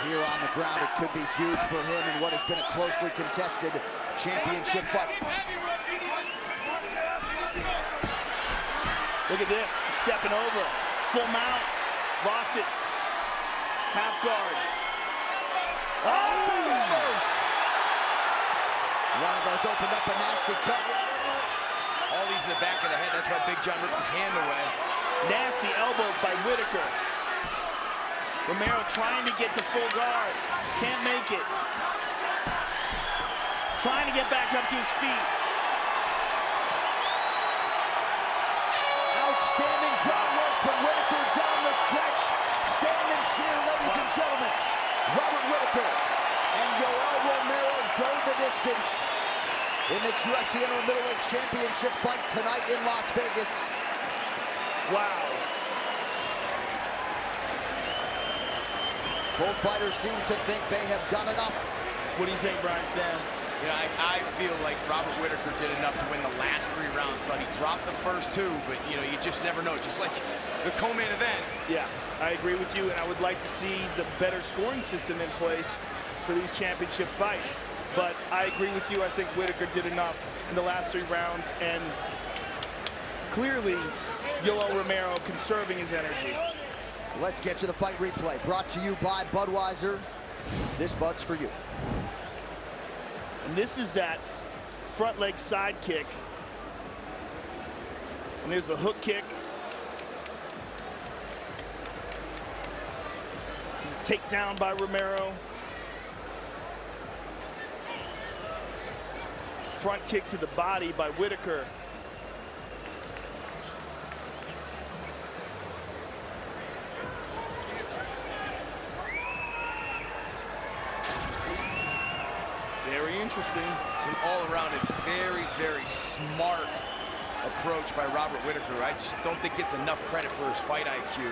S5: here on the ground, it could be huge for him in what has been a closely contested championship fight.
S6: Look at this, stepping over, full mount, lost it, half guard.
S5: Oh! One of those opened up a nasty cut.
S11: All these in the back of the head, that's why Big John ripped his hand away.
S6: Nasty elbows by Whittaker. Romero trying to get to full guard, can't make it. Trying to get back up to his feet.
S5: Outstanding groundwork from Whittaker down the stretch. Standing cheer, ladies and gentlemen. Robert Whittaker and Yoel Romero go the distance in this UFC Interim Middleweight Championship fight tonight in Las Vegas.
S6: Wow.
S5: Both fighters seem to think they have done enough.
S6: What do you think, Brian Stan?
S11: You know, I feel like Robert Whittaker did enough to win the last 3 rounds. Thought he dropped the first 2, but you know, you just never know. Just like the co-main event.
S6: Yeah, I agree with you, and I would like to see the better scoring system in place for these championship fights. But I agree with you. I think Whittaker did enough in the last 3 rounds, and clearly, Yoel Romero conserving his energy.
S5: Let's get to the fight replay. Brought to you by Budweiser. This Bud's for you.
S6: And this is that front leg side kick. And there's the hook kick. There's a takedown by Romero. Front kick to the body by Whittaker. Very interesting.
S11: It's an all-around and very, very smart approach by Robert Whittaker. I just don't think gets enough credit for his fight IQ.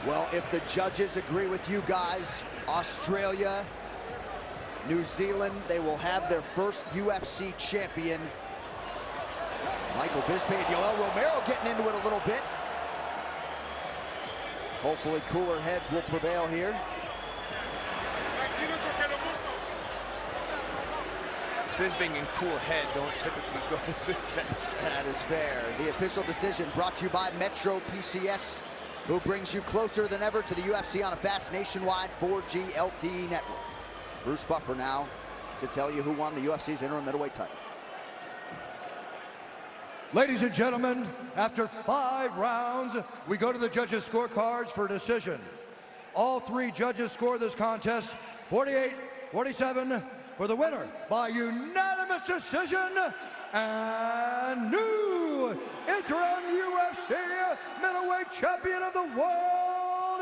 S5: Well, if the judges agree with you guys, Australia, New Zealand, they will have their first UFC champion. Michael Bisping and Yoel Romero getting into it a little bit. Hopefully cooler heads will prevail here.
S11: Bisping and cool head don't typically go to fence.
S5: That is fair. The official decision brought to you by Metro PCS, who brings you closer than ever to the UFC on a fast nationwide 4G LTE network. Bruce Buffer now to tell you who won the UFC's interim middleweight title.
S9: Ladies and gentlemen, after 5 rounds, we go to the judges' scorecards for decision. All 3 judges score this contest 48-47 for the winner by unanimous decision and new interim UFC middleweight champion of the world,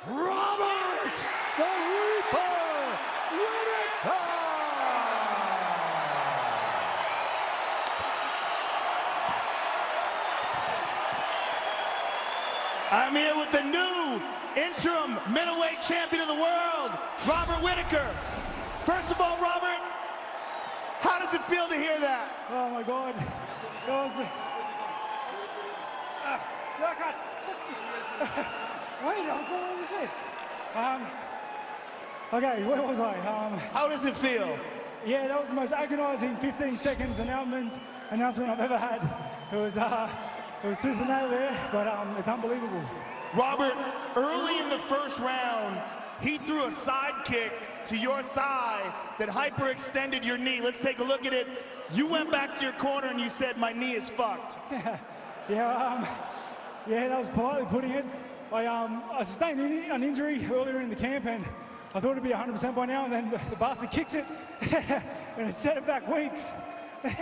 S9: Robert the Reaper Whittaker.
S6: the new interim middleweight champion of the world, Robert Whittaker. First of all, Robert, how does it feel to hear that?
S7: Oh my God. That was... Wait, I'm going with this. Okay, where was I?
S6: How does it feel?
S7: Yeah, that was the most agonizing 15 seconds announcement I've ever had. It was tooth and nail there, but it's unbelievable.
S6: Robert, early in the first round, he threw a side kick to your thigh that hyperextended your knee. Let's take a look at it. You went back to your corner and you said, my knee is fucked.
S7: Yeah, that was politely putting it. I sustained an injury earlier in the camp, and I thought it'd be 100% by now, and then the bastard kicks it, and it set it back weeks.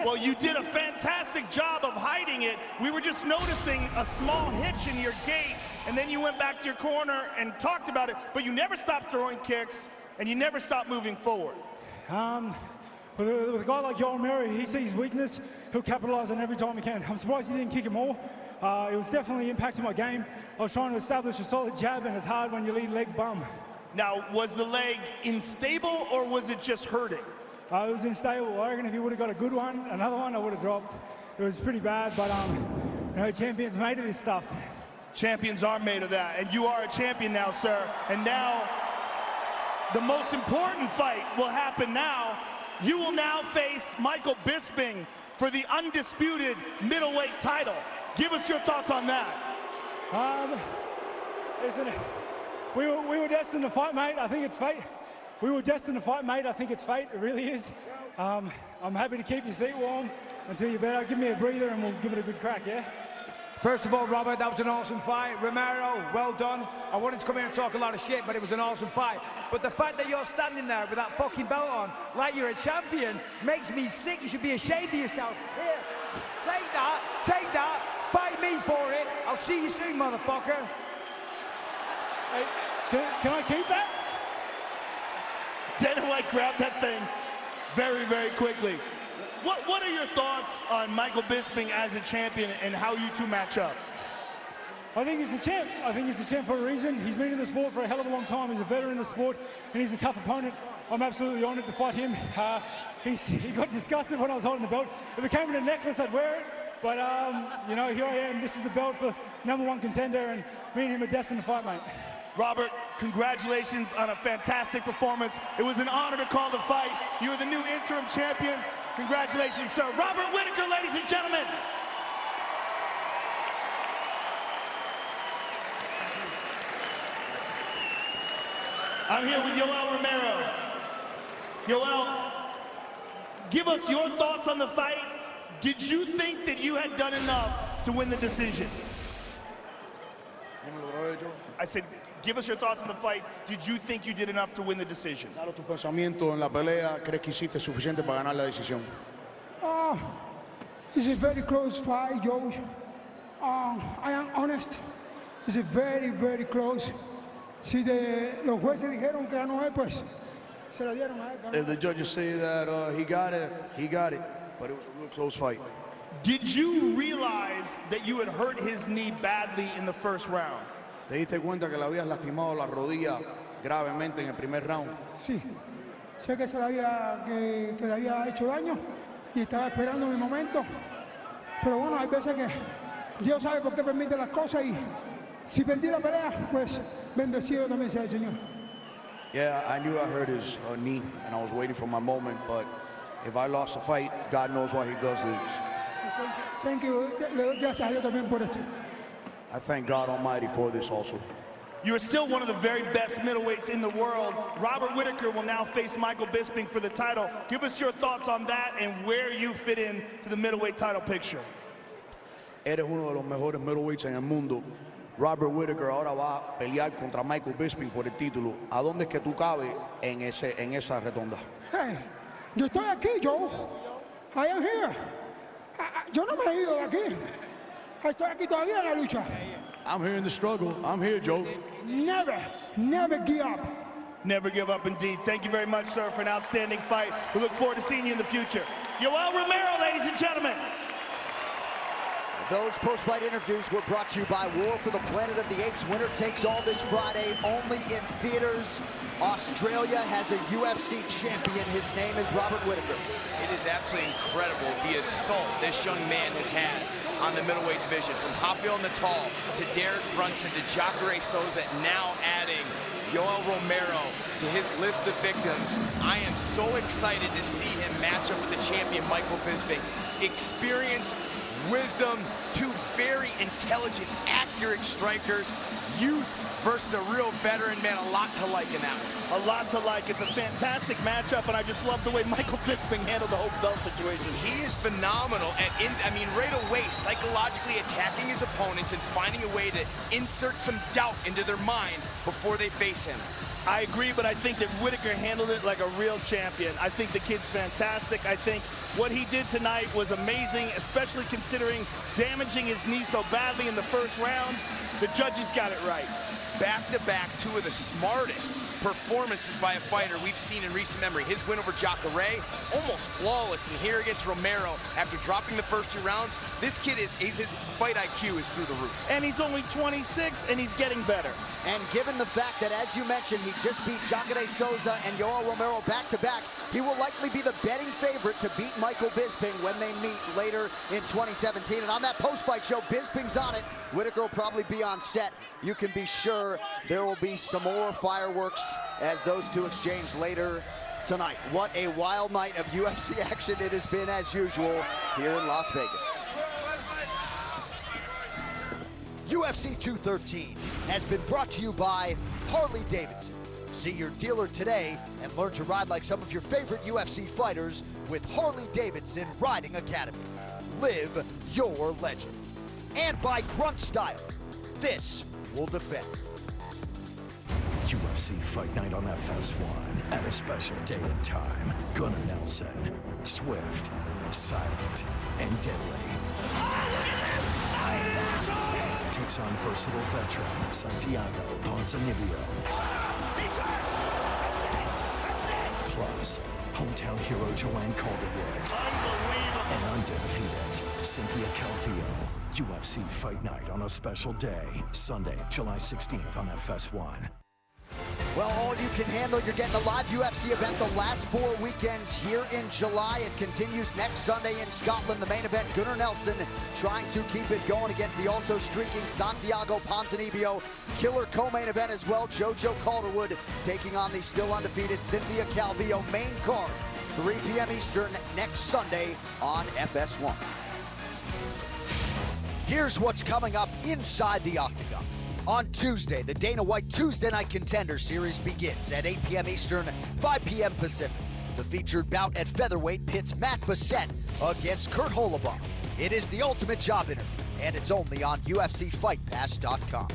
S6: Well, you did a fantastic job of hiding it. We were just noticing a small hitch in your gait, and then you went back to your corner and talked about it, but you never stopped throwing kicks, and you never stopped moving forward.
S7: With a guy like Romero, he sees weakness, he'll capitalize on every time he can. I'm surprised he didn't kick it more. It was definitely impacting my game. I was trying to establish a solid jab, and it's hard when your lead leg's bum.
S6: Now, was the leg unstable, or was it just hurting?
S7: It was unstable. I reckon if he would have got a good one, another one, I would have dropped. It was pretty bad, but you know, champions made of this stuff.
S6: Champions are made of that, and you are a champion now, sir. And now, the most important fight will happen now. You will now face Michael Bisping for the undisputed middleweight title. Give us your thoughts on that.
S7: Listen, we were destined to fight, mate. I think it's fate. We were destined to fight, mate. I think it's fate. It really is. I'm happy to keep your seat warm until you're better. Give me a breather and we'll give it a good crack, yeah?
S17: First of all, Robert, that was an awesome fight. Romero, well done. I wanted to come here and talk a lot of shit, but it was an awesome fight. But the fact that you're standing there with that fucking belt on, like you're a champion, makes me sick. You should be ashamed of yourself. Here, take that, fight me for it. I'll see you soon, motherfucker.
S7: Hey, can I keep that?
S6: Dana White grabbed that thing very, very quickly. What are your thoughts on Michael Bisping as a champion and how you two match up?
S7: I think he's the champ. I think he's the champ for a reason. He's been in the sport for a hell of a long time. He's a veteran in the sport, and he's a tough opponent. I'm absolutely honored to fight him. He got disgusted when I was holding the belt. If it came in a necklace, I'd wear it. But, you know, here I am. This is the belt for #1 contender, and me and him are destined to fight, mate.
S6: Robert, congratulations on a fantastic performance. It was an honor to call the fight. You are the new interim champion. Congratulations, sir. Robert Whittaker, ladies and gentlemen. I'm here with Yoel Romero. Yoel, give us your thoughts on the fight. Did you think that you had done enough to win the decision? I said, give us your thoughts on the fight. Did you think you did enough to win the decision?
S18: Claro, tu pensamiento en la pelea, ¿crees que hiciste suficiente para ganar la decisión?
S19: It's a very close fight, Joe. I am honest. It's a very, very close. Si los jueces dijeron que ganó él, pues se la dieron a él.
S18: If the judges say that he got it, he got it. But it was a real close fight.
S6: Did you realize that you had hurt his knee badly in the first round?
S18: ¿Te diste cuenta que le habías lastimado la rodilla gravemente en el primer round?
S19: Sí, sé que que le había hecho daño y estaba esperando mi momento. Pero bueno, hay veces que Dios sabe por qué permite las cosas y si perdí la pelea, pues bendecido también sea el Señor.
S18: Yeah, I knew I hurt his knee and I was waiting for my moment, but if I lost the fight, God knows why he does this.
S19: Thank you. Le doy gracias a Dios también por esto.
S18: I thank God Almighty for this also.
S6: You are still one of the very best middleweights in the world. Robert Whittaker will now face Michael Bisping for the title. Give us your thoughts on that and where you fit in to the middleweight title picture.
S18: Eres uno de los mejores middleweights en el mundo. Robert Whittaker ahora va a pelear contra Michael Bisping por el título. ¿A dónde es que tú cabes en esa redonda?
S19: Hey, yo estoy aquí, Joe. I am here. Yo no me he ido de aquí. Estoy aquí todavía en la lucha.
S18: I'm here in the struggle. I'm here, Joe.
S19: Never give up.
S6: Never give up, indeed. Thank you very much, sir, for an outstanding fight. We look forward to seeing you in the future. Yoel Romero, ladies and gentlemen.
S5: Those post-fight interviews were brought to you by War for the Planet of the Apes. Winner takes all this Friday, only in theaters. Australia has a UFC champion. His name is Robert Whittaker.
S11: It is absolutely incredible the assault this young man has had on the middleweight division. From Rafael Natal to Derek Brunson to Jacare Souza, now adding Yoel Romero to his list of victims. I am so excited to see him match up with the champion, Michael Bisping. Experience, wisdom, two very intelligent, accurate strikers. Youth versus a real veteran, man, a lot to like in that one.
S6: A lot to like. It's a fantastic matchup, and I just love the way Michael Bisping handled the whole belt situation.
S11: He is phenomenal at, right away, psychologically attacking his opponents and finding a way to insert some doubt into their mind before they face him.
S6: I agree, but I think that Whittaker handled it like a real champion. I think the kid's fantastic. I think what he did tonight was amazing, especially considering damaging his knee so badly in the first round. The judges got it right.
S11: Back-to-back, two of the smartest performances by a fighter we've seen in recent memory. His win over Jacare, almost flawless, and here against Romero, after dropping the first 2 rounds, this kid his fight IQ is through the roof.
S6: And he's only 26, and he's getting better.
S5: And given the fact that, as you mentioned, he just beat Jacare Souza and Yoel Romero back-to-back, he will likely be the betting favorite to beat Michael Bisping when they meet later in 2017. And on that post-fight show, Bisping's on it. Whittaker will probably be on set. You can be sure there will be some more fireworks as those two exchange later tonight. What a wild night of UFC action it has been, as usual, here in Las Vegas. UFC 213 has been brought to you by Harley-Davidson. See your dealer today and learn to ride like some of your favorite UFC fighters with Harley-Davidson Riding Academy. Live your legend. And by Grunt Style. This will defend.
S20: UFC Fight Night on FS1 at a special day and time. Gunnar Nelson, swift, silent, and deadly. Takes on versatile veteran Santiago Ponzinibbio. Plus, hometown hero Joanne Calderwood. And undefeated Cynthia Calvillo. UFC Fight Night on a special day. Sunday, July 16th on FS1.
S5: Well, all you can handle, you're getting a live UFC event the last 4 weekends here in July. It continues next Sunday in Scotland. The main event, Gunnar Nelson trying to keep it going against the also streaking Santiago Ponzinibbio. Killer co-main event as well, Jojo Calderwood taking on the still undefeated Cynthia Calvillo. Main card, 3 p.m. Eastern next Sunday on FS1. Here's what's coming up inside the Octagon. On Tuesday, the Dana White Tuesday Night Contender Series begins at 8 p.m. Eastern, 5 p.m. Pacific. The featured bout at featherweight pits Matt Bessette against Kurt Holobaugh. It is the ultimate job interview, and it's only on UFCFightPass.com.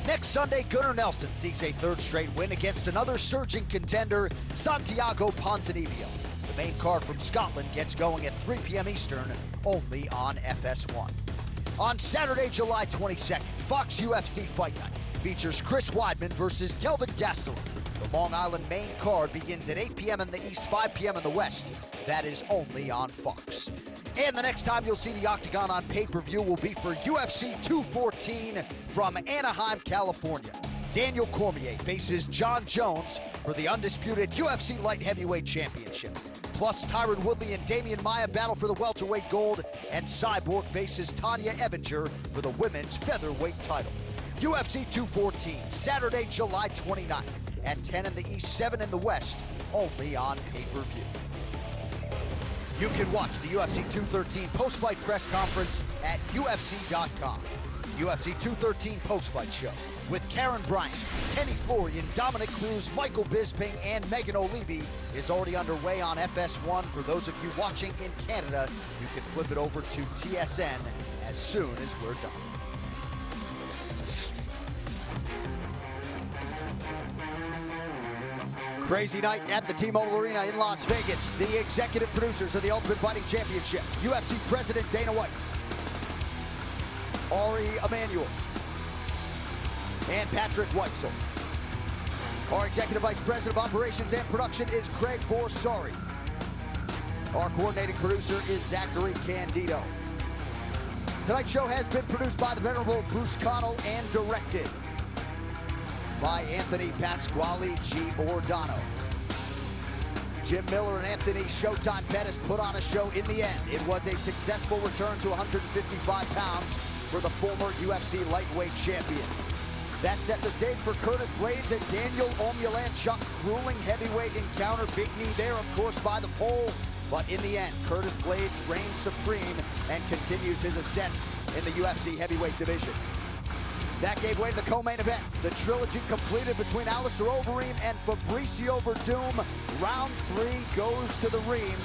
S5: Next Sunday, Gunnar Nelson seeks a 3rd straight win against another surging contender, Santiago Ponzinibbio. The main card from Scotland gets going at 3 p.m. Eastern, only on FS1. On Saturday, July 22nd, Fox UFC Fight Night features Chris Weidman versus Kelvin Gastelum. The Long Island main card begins at 8 p.m. in the East, 5 p.m. in the West. That is only on Fox. And the next time you'll see the Octagon on pay-per-view will be for UFC 214 from Anaheim, California. Daniel Cormier faces John Jones for the undisputed UFC Light Heavyweight Championship. Plus, Tyron Woodley and Damian Maia battle for the welterweight gold, and Cyborg faces Tanya Evinger for the women's featherweight title. UFC 214, Saturday, July 29th at 10 in the East, 7 in the West, only on pay-per-view. You can watch the UFC 213 post-fight press conference at UFC.com. UFC 213 post-fight show with Karen Bryant, Kenny Florian, Dominic Cruz, Michael Bisping, and Megan O'Leary is already underway on FS1. For those of you watching in Canada, you can flip it over to TSN as soon as we're done. Crazy night at the T-Mobile Arena in Las Vegas. The executive producers of the Ultimate Fighting Championship, UFC President Dana White, Ari Emanuel, and Patrick Weitzel. Our Executive Vice President of Operations and Production is Craig Borsari. Our coordinating producer is Zachary Candido. Tonight's show has been produced by the venerable Bruce Connell and directed by Anthony Pasquale Giordano. Jim Miller and Anthony Showtime Pettis put on a show in the end. It was a successful return to 155 pounds for the former UFC lightweight champion. That set the stage for Curtis Blades and Daniel Omielanchuk. Grueling heavyweight encounter. Big knee there, of course, by the pole. But in the end, Curtis Blades reigns supreme and continues his ascent in the UFC heavyweight division. That gave way to the co-main event. The trilogy completed between Alistair Overeem and Fabricio Verdum. Round 3 goes to the Reem,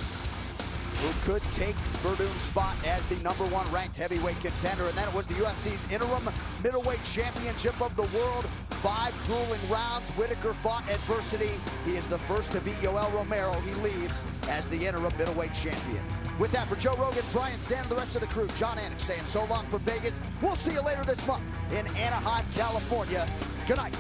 S5: who could take Verdum's spot as the #1 ranked heavyweight contender. And then it was the UFC's interim middleweight championship of the world. 5 grueling rounds. Whittaker fought adversity. He is the first to beat Yoel Romero. He leaves as the interim middleweight champion. With that, for Joe Rogan, Brian Stan, and the rest of the crew, John Anik saying so long from Vegas. We'll see you later this month in Anaheim, California. Good night.